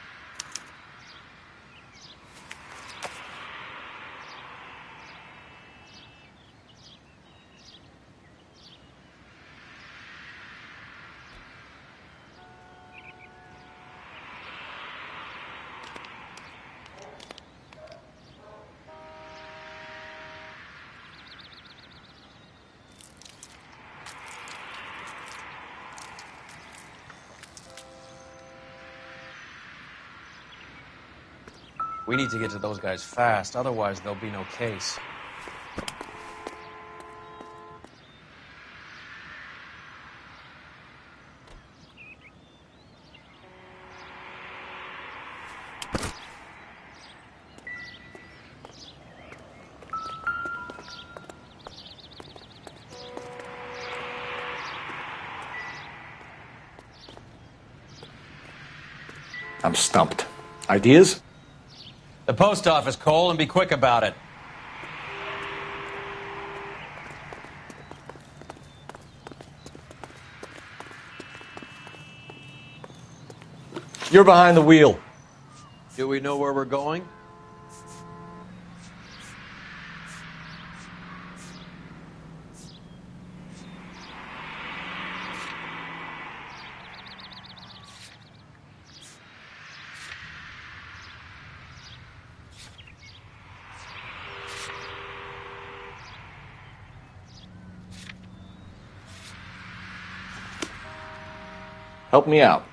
We need to get to those guys fast, otherwise there'll be no case. I'm stumped. Ideas? The post office, Cole, and be quick about it. You're behind the wheel. Do we know where we're going? Help me out.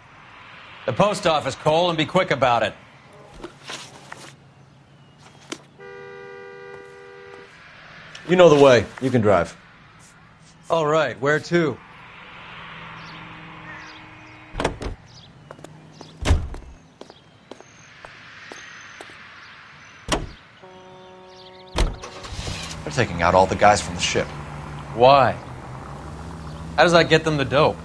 The post office, Cole, and be quick about it. You know the way. You can drive. All right, where to? They're taking out all the guys from the ship. Why? How does that get them the dope?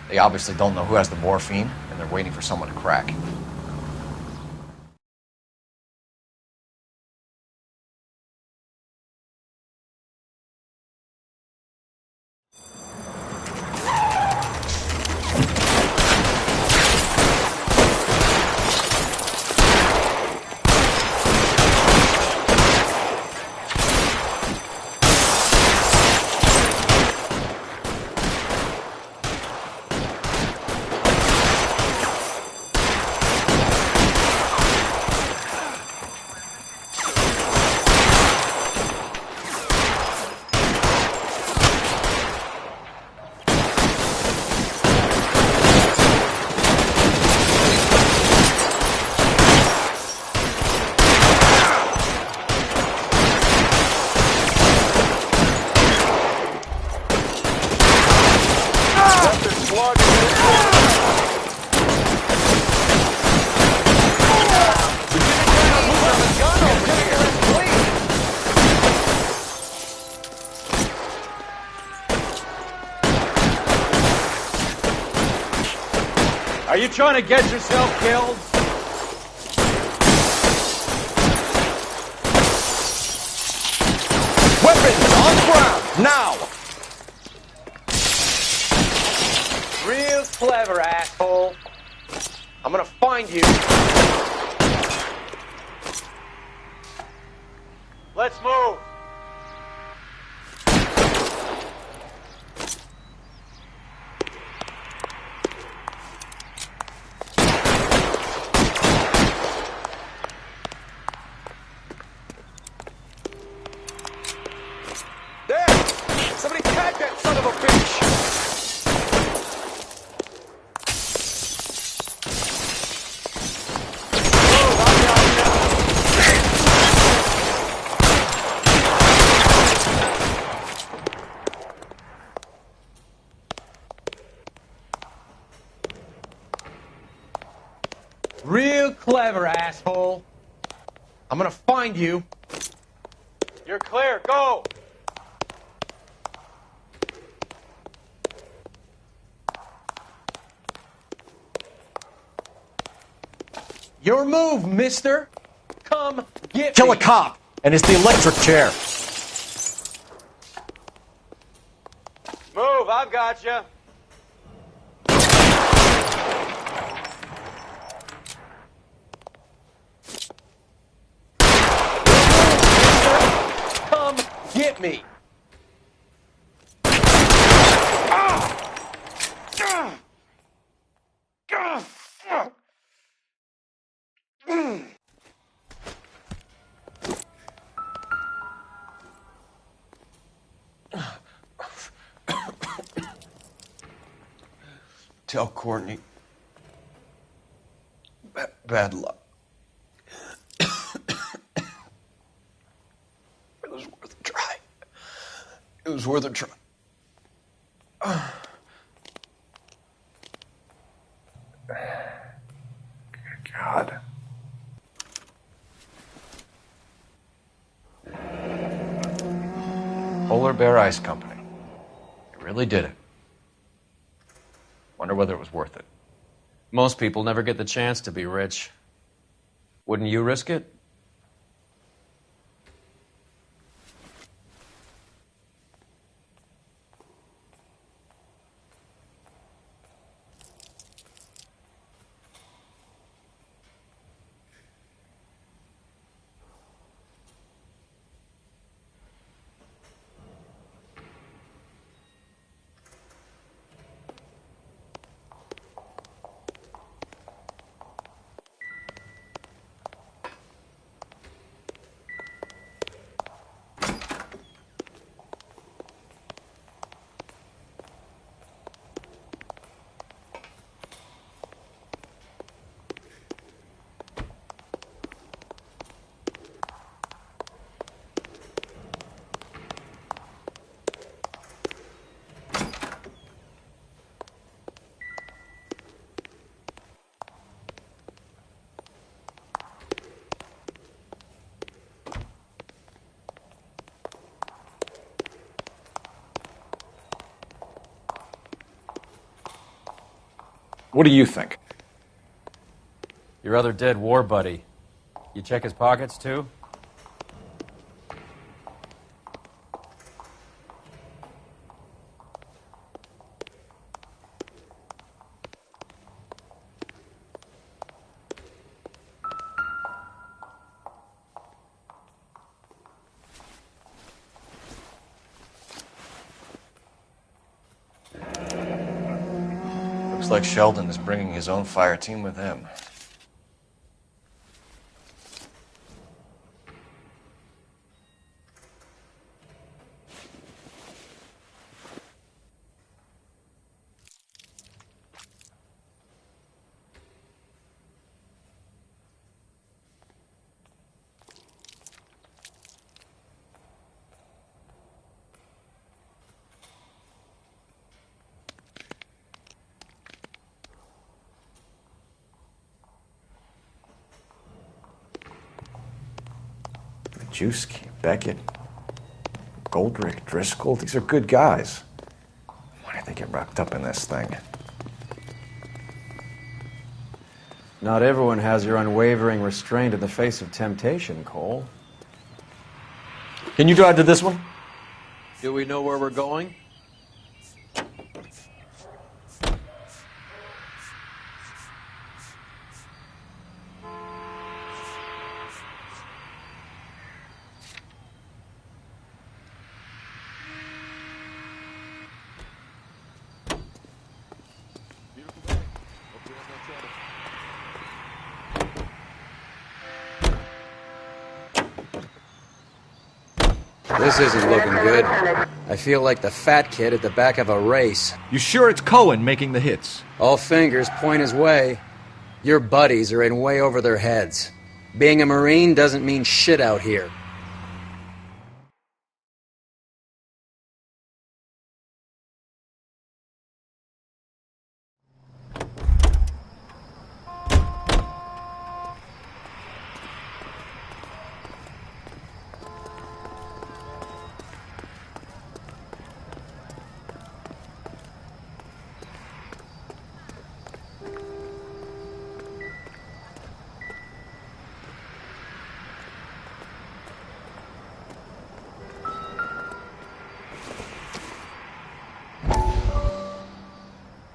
They obviously don't know who has the morphine, and they're waiting for someone to crack. hard to get Are you trying to get yourself killed? Weapons on the ground, now! Real clever, asshole. I'm gonna find you. Let's move. Somebody tag that son of a bitch! Real clever, asshole. I'm gonna find you. You're clear, go! Your move, mister. Come get Kill me. a cop, and it's the electric chair. Move, I've got you. Come get me. Tell Courtney. Bad luck. It was worth a try. It was worth a try. God. Polar Bear Ice Company. You really did it. Wonder whether it was worth it. Most people never get the chance to be rich. Wouldn't you risk it? What do you think? Your other dead war buddy. You check his pockets, too? Looks like Sheldon is bringing his own fire team with him. Majewski, Beckett, Goldrick, Driscoll. These are good guys. Why did they get wrapped up in this thing? Not everyone has your unwavering restraint in the face of temptation, Cole. Can you drive to this one? Do we know where we're going? This isn't looking good. I feel like the fat kid at the back of a race. You sure it's Cohen making the hits? All fingers point his way. Your buddies are in way over their heads. Being a Marine doesn't mean shit out here.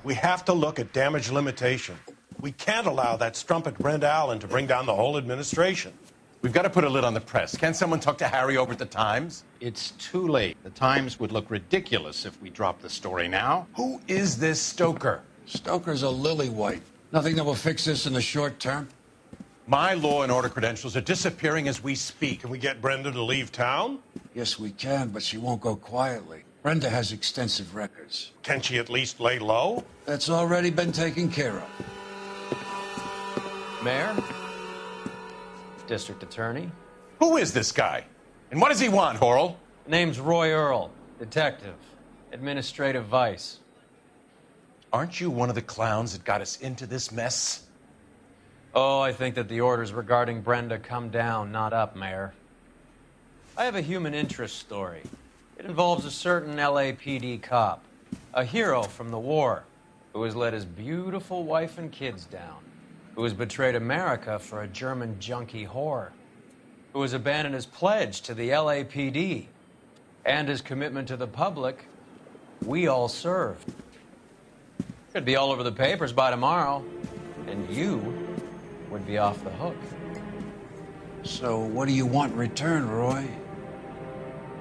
We have to look at damage limitation. We can't allow that strumpet Brenda Allen to bring down the whole administration. We've got to put a lid on the press. Can't someone talk to Harry over at the Times? It's too late. The Times would look ridiculous if we dropped the story now. Who is this Stoker? Stoker's a lily-white. Nothing that will fix this in the short term. My law and order credentials are disappearing as we speak. Can we get Brenda to leave town? Yes, we can, but she won't go quietly. Brenda has extensive records. Can she at least lay low? That's already been taken care of. Mayor? District Attorney? Who is this guy? And what does he want, Horrell? Name's Roy Earl, detective, administrative vice. Aren't you one of the clowns that got us into this mess? Oh, I think that the orders regarding Brenda come down, not up, Mayor. I have a human interest story. It involves a certain LAPD cop, a hero from the war, who has let his beautiful wife and kids down, who has betrayed America for a German junkie whore, who has abandoned his pledge to the LAPD and his commitment to the public we all served. Could be all over the papers by tomorrow, and you would be off the hook. So what do you want in return, Roy?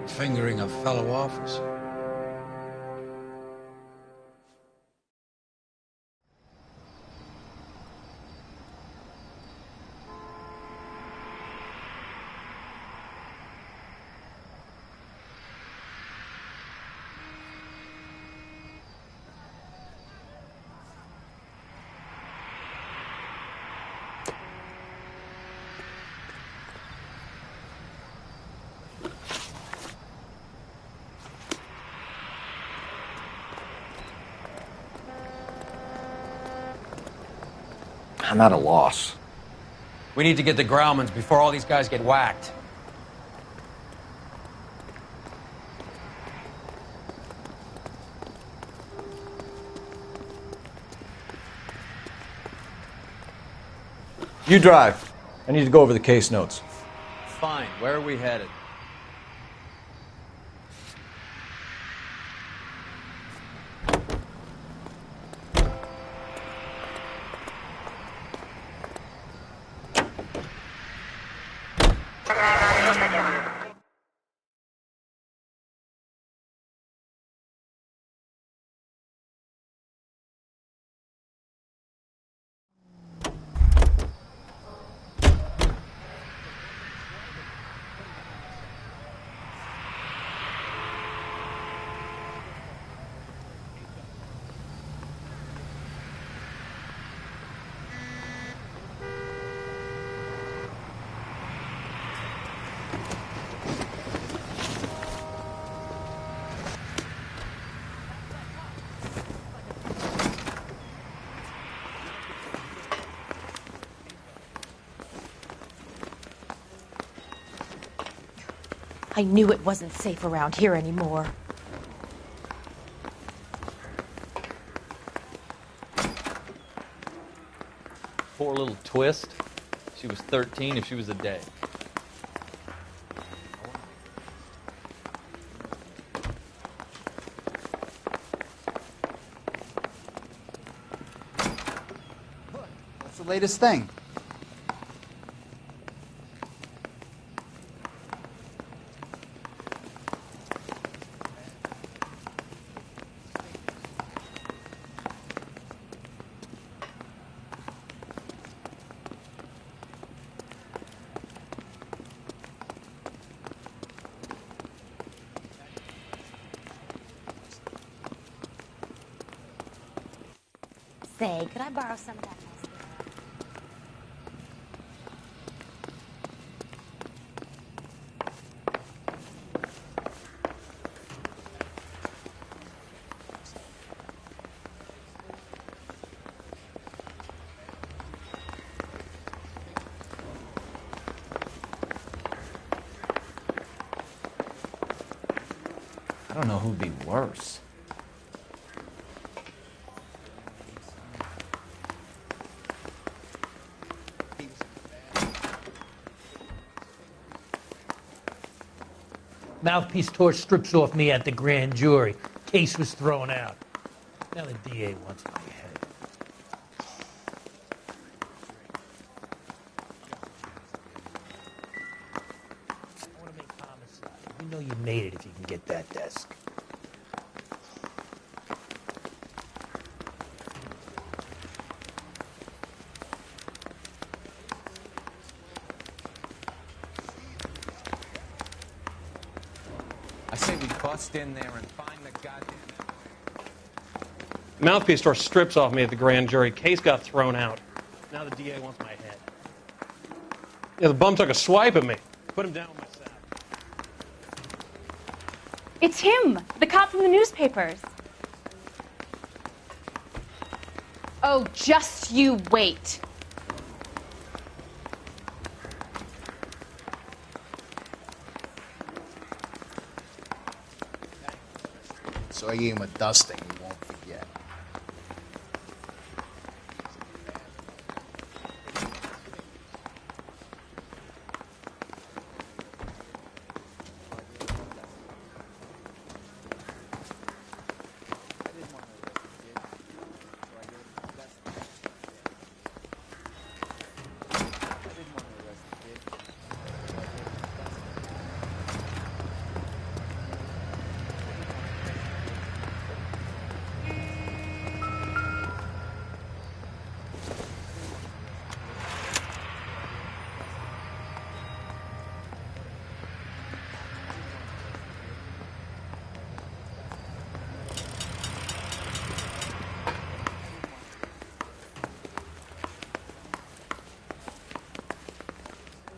Fingering a fellow officer? I'm at a loss. We need to get the Grauman's before all these guys get whacked. You drive. I need to go over the case notes. Fine. Where are we headed? I knew it wasn't safe around here anymore. Poor little twist. She was 13 if she was a day. What's the latest thing? Say, could I borrow some of that mascara? I don't know who'd be worse. Mouthpiece tore strips off me at the grand jury. Case was thrown out. Now the DA wants my head. I want to make homicide. You know you made it if you can get that desk. I say we bust in there and find the goddamn... Mouthpiece tore strips off me at the grand jury. Case got thrown out. Now the DA wants my head. Yeah, the bum took a swipe at me. Put him down with my sack. It's him, the cop from the newspapers. Oh, just you wait. So I gave him a dusting he won't forget.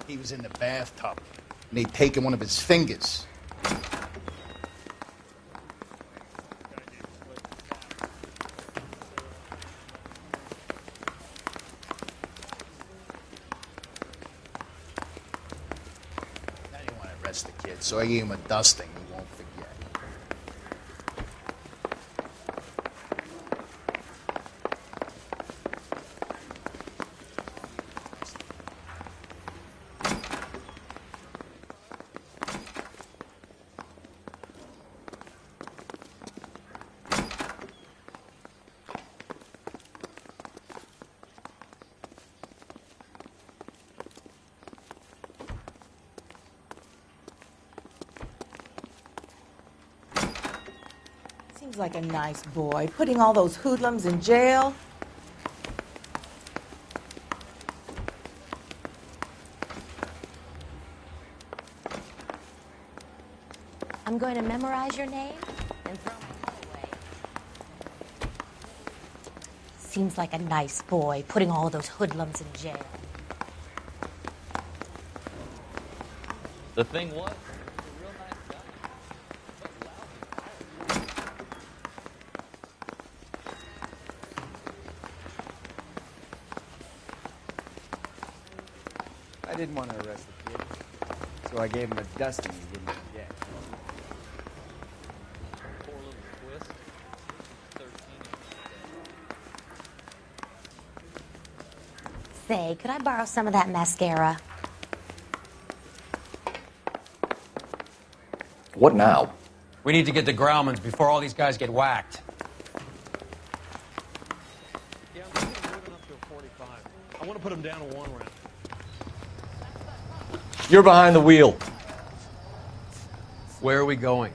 He was in the bathtub, and they'd taken one of his fingers. I didn't want to arrest the kid, so I gave him a dusting he won't forget. Seems like a nice boy, putting all those hoodlums in jail. I'm going to memorize your name and throw my head away. Seems like a nice boy, putting all of those hoodlums in jail. The thing was, I didn't want to arrest the kid, so I gave him a dusting he didn't forget. Say, could I borrow some of that mascara? What now? We need to get to Grauman's before all these guys get whacked. Yeah, I'm thinking of moving up to a 45. I want to put him down to 1 round. You're behind the wheel. Where are we going?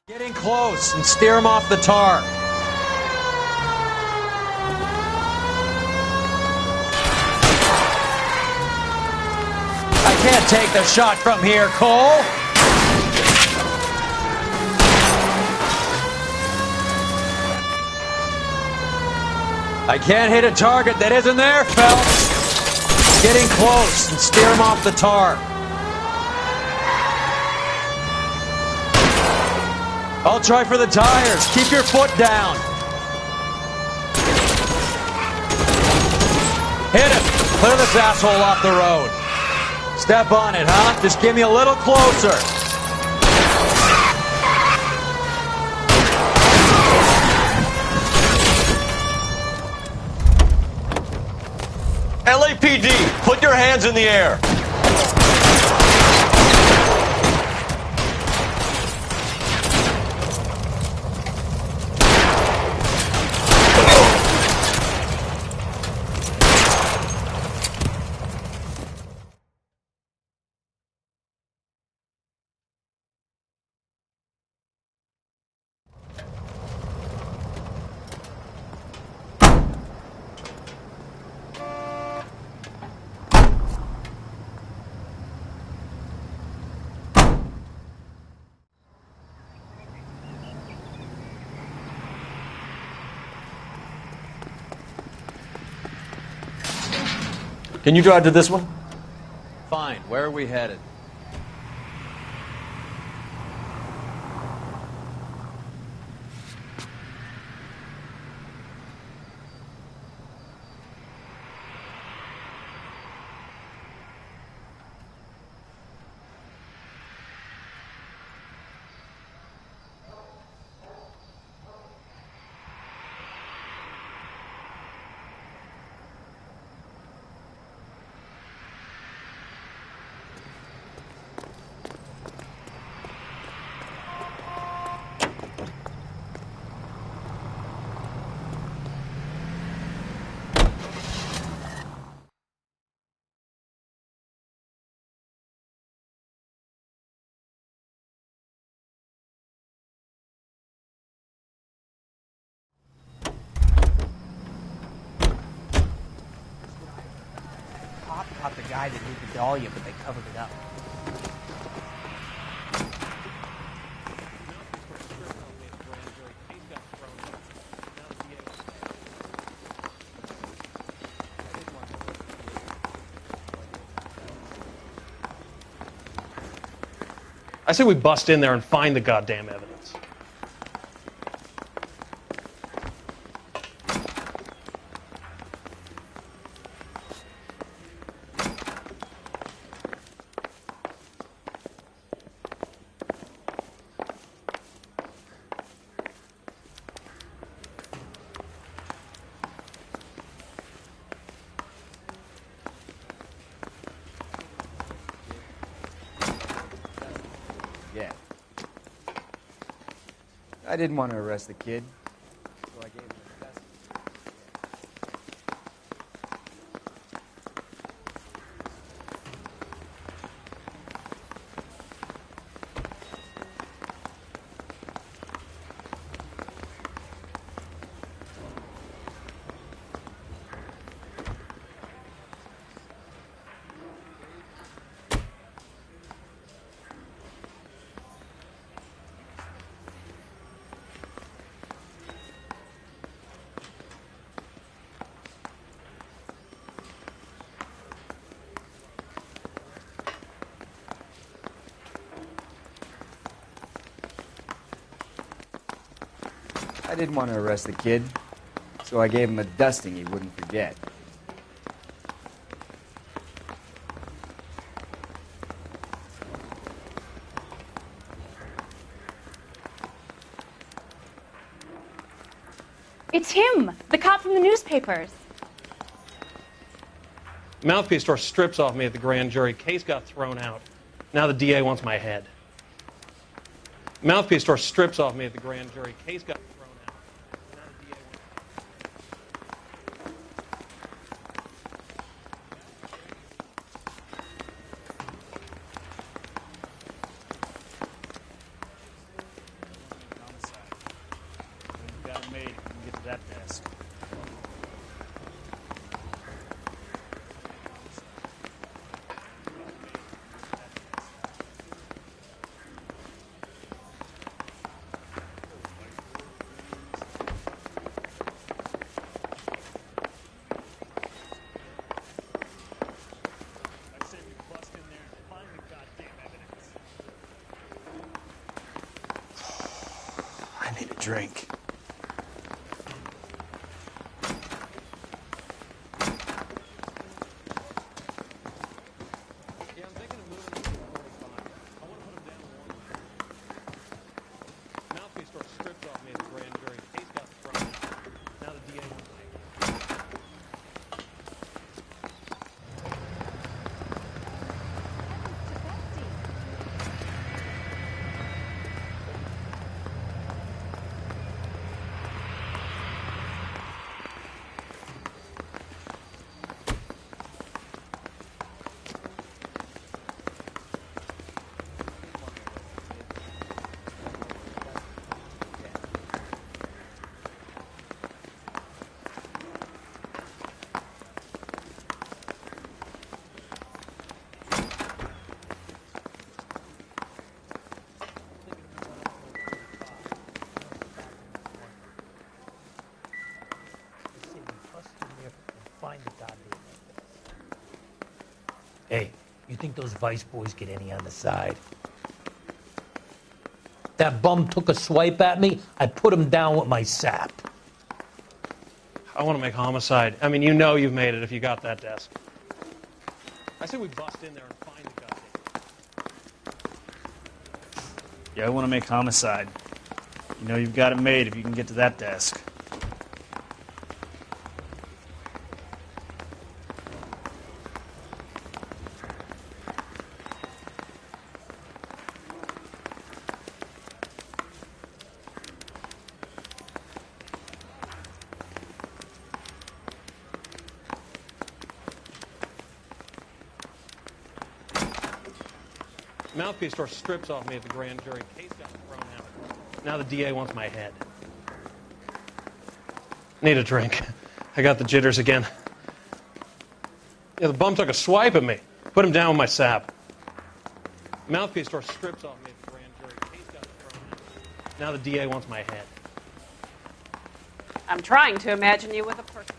Get in close and steer him off the tar. I can't take the shot from here, Cole. I can't hit a target that isn't there, Phelps. Get in close and steer him off the tar. I'll try for the tires. Keep your foot down. Hit him. Clear this asshole off the road. Step on it, huh? Just give me a little closer. LAPD, put your hands in the air. Can you drive to this one? Fine. Where are we headed? Caught the guy that moved the dahlia, but they covered it up. I say we bust in there and find the goddamn evidence. Yeah. I didn't want to arrest the kid, so I gave him a test. I didn't want to arrest the kid, so I gave him a dusting he wouldn't forget. It's him, the cop from the newspapers. Mouthpiece tore strips off me at the grand jury. Case got thrown out. Now the DA wants my head. Mouthpiece tore strips off me at the grand jury. Case got thrown out. Now the DA Got it made. You can get to that desk. I say we bust in there and find the goddamn evidence. I need a drink. Mouthpiece tore strips off me at the grand jury. Case got thrown out. Now the DA wants my head. Find the goddamn evidence. Hey, you think those Vice boys get any on the side? That bum took a swipe at me, I put him down with my sap. I want to make homicide. I mean, you know you've made it if you got that desk. I say we bust in there and find the goddamn. Yeah, I want to make homicide. You know you've got it made if you can get to that desk. Mouthpiece tore strips off me at the grand jury. Case got thrown out. Now the DA wants my head. Need a drink. I got the jitters again. Yeah, the bum took a swipe at me. Put him down with my sap. Mouthpiece tore strips off me at the grand jury. Case got thrown out. Now the DA wants my head. I'm trying to imagine you with a personality.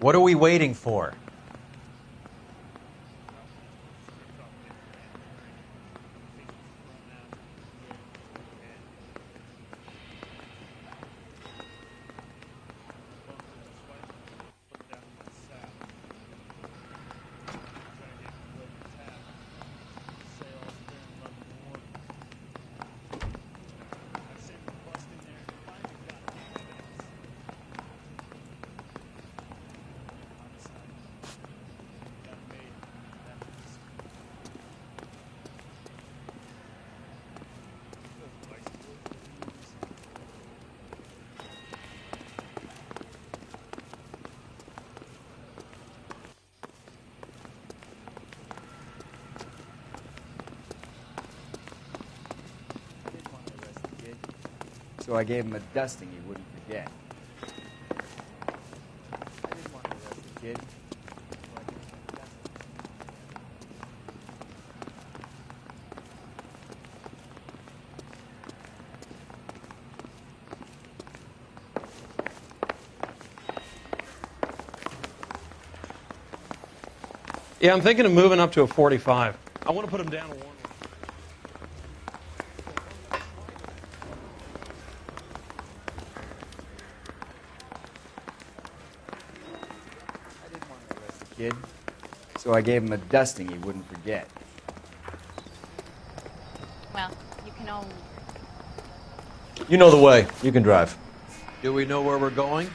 What are we waiting for? So I gave him a dusting he wouldn't forget. I didn't want to arrest the kid. So I gave him a dusting. Yeah, I'm thinking of moving up to a 45. I want to put him down a 1. Kid. So I gave him a dusting he wouldn't forget. Well, you can only... You know the way. You can drive. Do we know where we're going?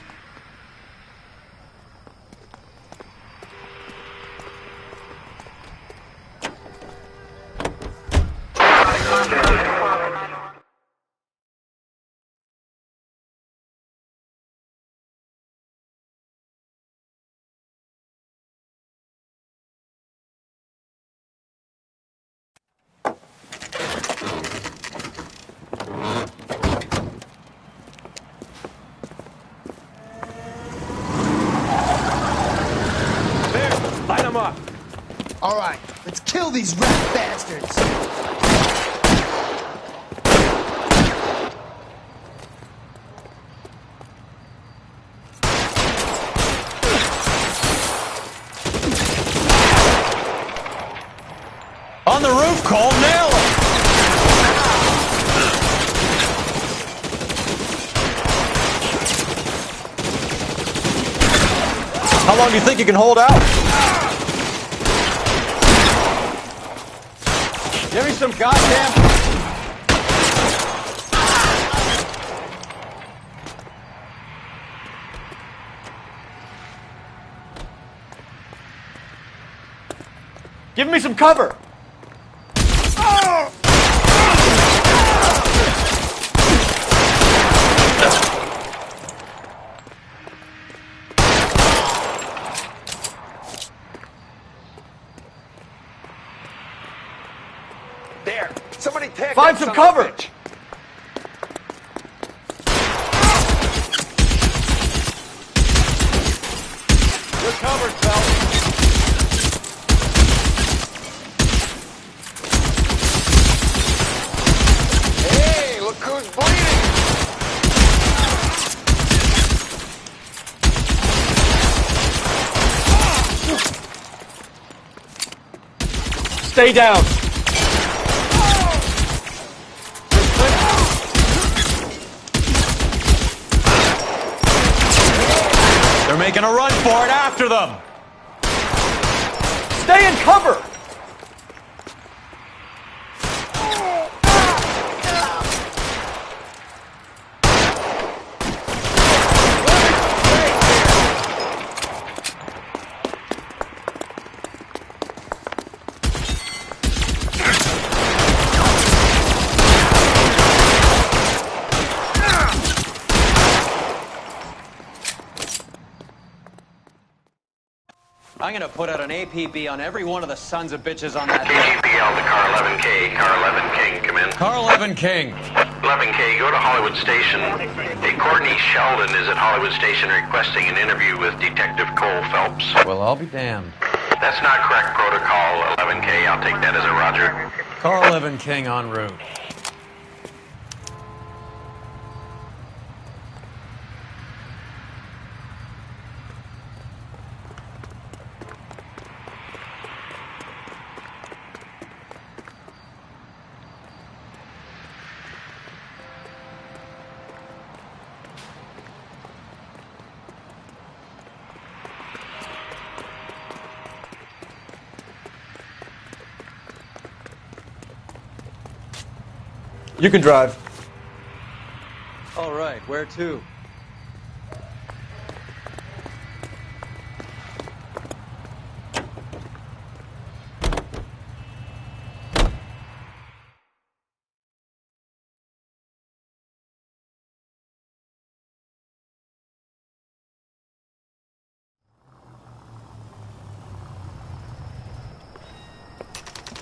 Light him up. All right, let's kill these rat bastards. On the roof, Cole, nail him! How long do you think you can hold out? Give me some goddamn... Give me some cover! There! Somebody tag Find that some son of a cover! bitch. You're covered, pal. Hey, look who's bleeding! Stay down. They're making a run for it after them. Stay in cover. I'm going to put out an APB on every one of the sons of bitches on that. KGPL to car 11K. Car 11 King, come in. Car 11 King. 11K, go to Hollywood Station. Hey, Courtney Sheldon is at Hollywood Station requesting an interview with Detective Cole Phelps. Well, I'll be damned. That's not correct protocol, 11K. I'll take that as a roger. Car 11 King en route. You can drive. All right, where to?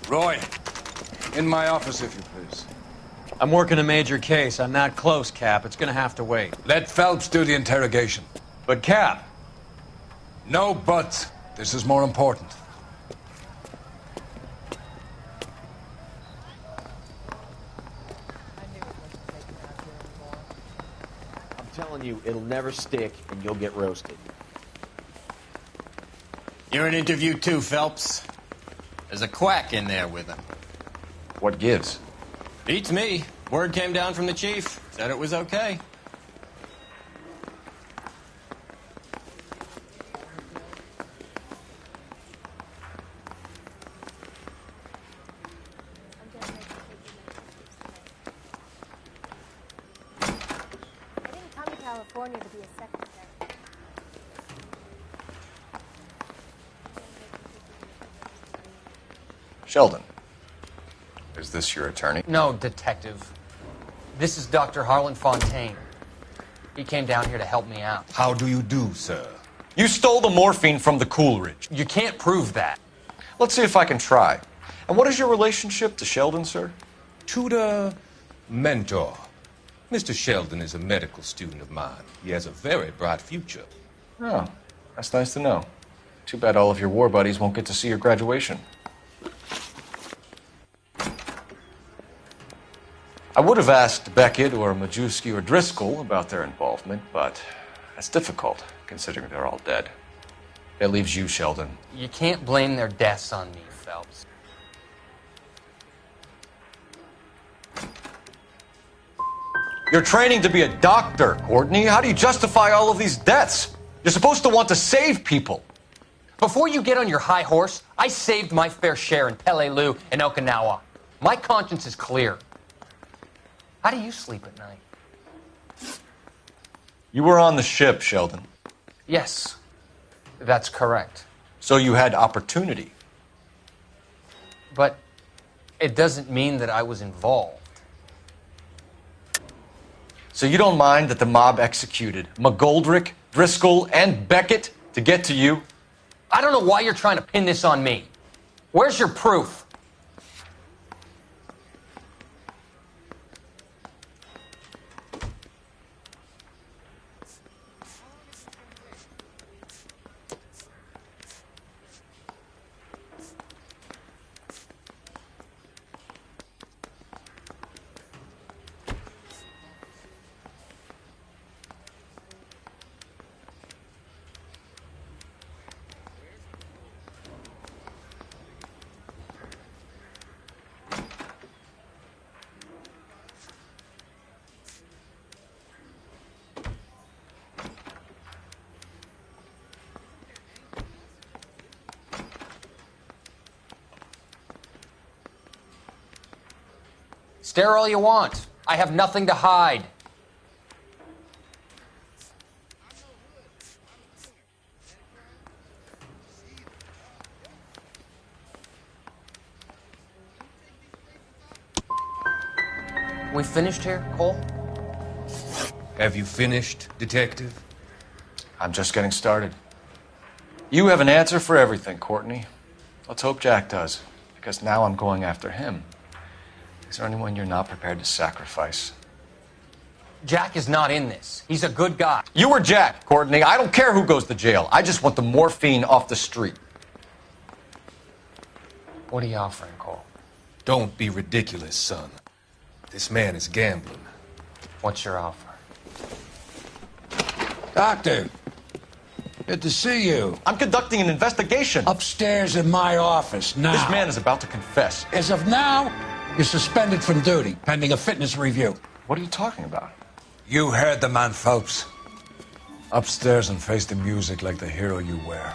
Roy, in my office, if you please. I'm working a major case. I'm not close, Cap. It's gonna have to wait. Let Phelps do the interrogation. But, Cap. No buts. This is more important. I'm telling you, it'll never stick, and you'll get roasted. You're an interview too, Phelps. There's a quack in there with him. What gives? Beats me. Word came down from the chief. Said it was okay. I didn't come to California to be a secretary. Sheldon, is this your attorney? No, detective. This is Dr. Harlan Fontaine. He came down here to help me out. How do you do, sir? You stole the morphine from the Coolidge. You can't prove that. Let's see if I can try. And what is your relationship to Sheldon, sir? Tutor, mentor. Mr. Sheldon is a medical student of mine. He has a very bright future. Oh, that's nice to know. Too bad all of your war buddies won't get to see your graduation. I would have asked Beckett or Majewski or Driscoll about their involvement, but that's difficult, considering they're all dead. That leaves you, Sheldon. You can't blame their deaths on me, Phelps. You're training to be a doctor, Courtney. How do you justify all of these deaths? You're supposed to want to save people. Before you get on your high horse, I saved my fair share in Peleliu and Okinawa. My conscience is clear. How do you sleep at night? You were on the ship, Sheldon. Yes, that's correct. So you had opportunity. But it doesn't mean that I was involved. So you don't mind that the mob executed McGoldrick, Driscoll, and Beckett to get to you? I don't know why you're trying to pin this on me. Where's your proof? Stare all you want. I have nothing to hide. We finished here, Cole? Have you finished, detective? I'm just getting started. You have an answer for everything, Courtney. Let's hope Jack does, because now I'm going after him. Is there anyone you're not prepared to sacrifice? Jack is not in this. He's a good guy. You were Jack, Courtney. I don't care who goes to jail. I just want the morphine off the street. What are you offering, Cole? Don't be ridiculous, son. This man is gambling. What's your offer? Doctor, good to see you. I'm conducting an investigation. Upstairs in my office now. This man is about to confess. As of now, you're suspended from duty, pending a fitness review. What are you talking about? You heard the man, Phelps. Upstairs and face the music like the hero you were.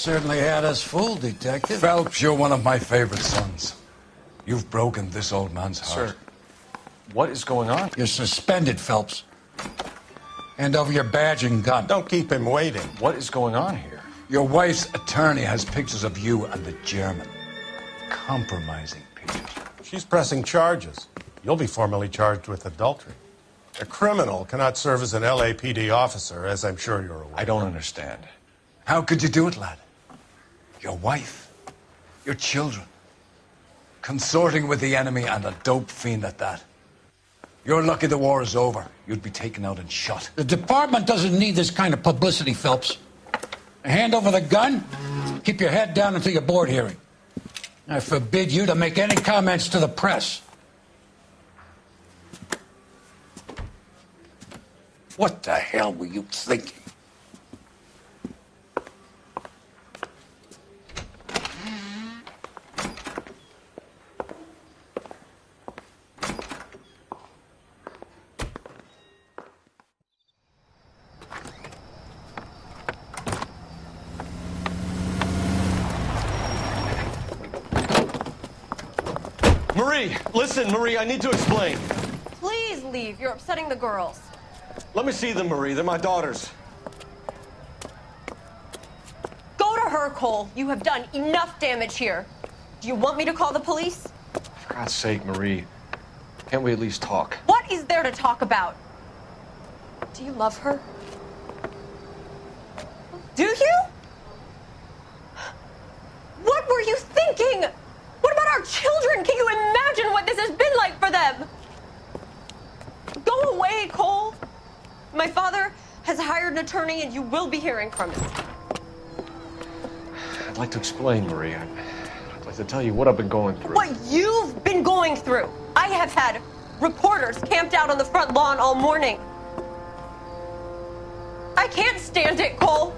certainly had us fooled, Detective. Phelps, you're one of my favorite sons. You've broken this old man's heart. Sir, what is going on? You're suspended, Phelps. Hand over your badge and gun. Don't keep him waiting. What is going on here? Your wife's attorney has pictures of you and the German. Compromising pictures. She's pressing charges. You'll be formally charged with adultery. A criminal cannot serve as an LAPD officer, as I'm sure you're aware. I don't understand. How could you do it, lad? Your wife, your children, consorting with the enemy and a dope fiend at that. You're lucky the war is over. You'd be taken out and shot. The department doesn't need this kind of publicity, Phelps. Hand over the gun, keep your head down until your board hearing. I forbid you to make any comments to the press. What the hell were you thinking? Marie, listen, Marie, I need to explain. Please leave. You're upsetting the girls. Let me see them, Marie. They're my daughters. Go to her, Cole. You have done enough damage here. Do you want me to call the police? For God's sake, Marie, can't we at least talk? What is there to talk about? Do you love her? Do you? What were you thinking? What about our children? Can you imagine what this has been like for them? Go away, Cole. My father has hired an attorney, and you will be hearing from him. I'd like to explain, Marie. I'd like to tell you what I've been going through. What you've been going through. I have had reporters camped out on the front lawn all morning. I can't stand it, Cole.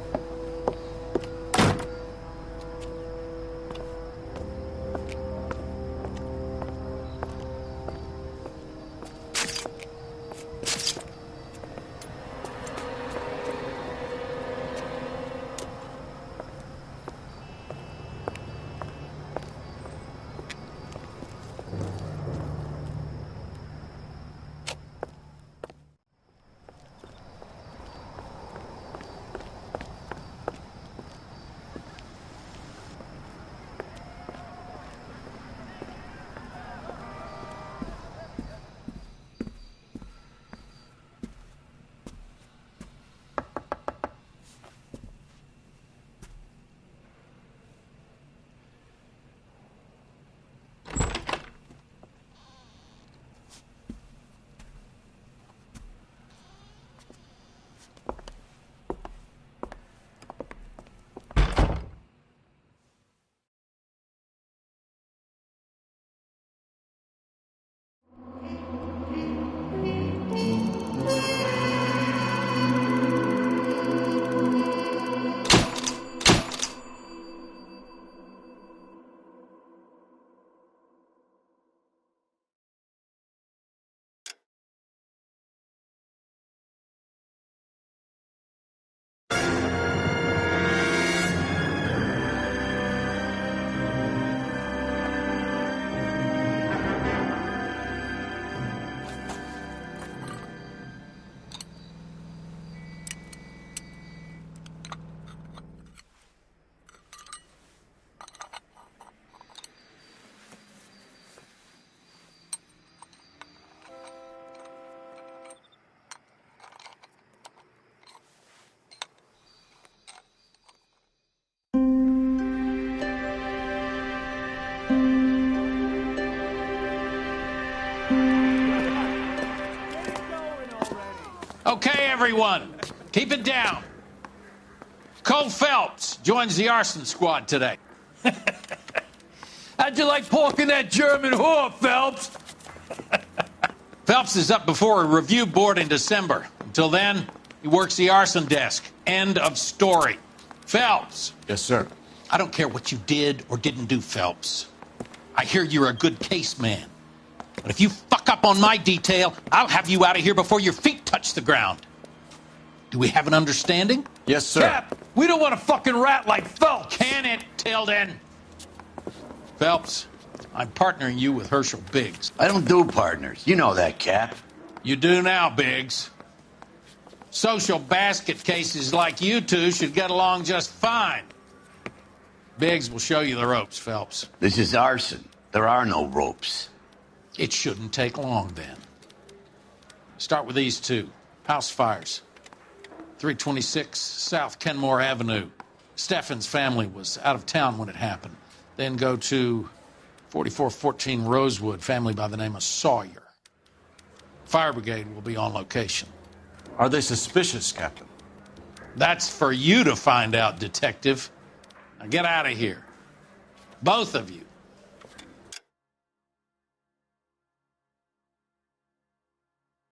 Okay, everyone, keep it down. Cole Phelps joins the arson squad today. How'd you like porking that German whore, Phelps? Phelps is up before a review board in December. Until then, he works the arson desk. End of story. Phelps. Yes, sir. I don't care what you did or didn't do, Phelps. I hear you're a good case man. But if you fuck up on my detail, I'll have you out of here before your feet touch the ground. Do we have an understanding? Yes, sir. Cap, we don't want a fucking rat like Phelps. Can it, Tilden? Phelps, I'm partnering you with Herschel Biggs. I don't do partners. You know that, Cap. You do now, Biggs. Social basket cases like you two should get along just fine. Biggs will show you the ropes, Phelps. This is arson. There are no ropes. It shouldn't take long, then. Start with these two. House fires. 326 South Kenmore Avenue. Steffen's family was out of town when it happened. Then go to 4414 Rosewood, family by the name of Sawyer. Fire brigade will be on location. Are they suspicious, Captain? That's for you to find out, Detective. Now get out of here. Both of you.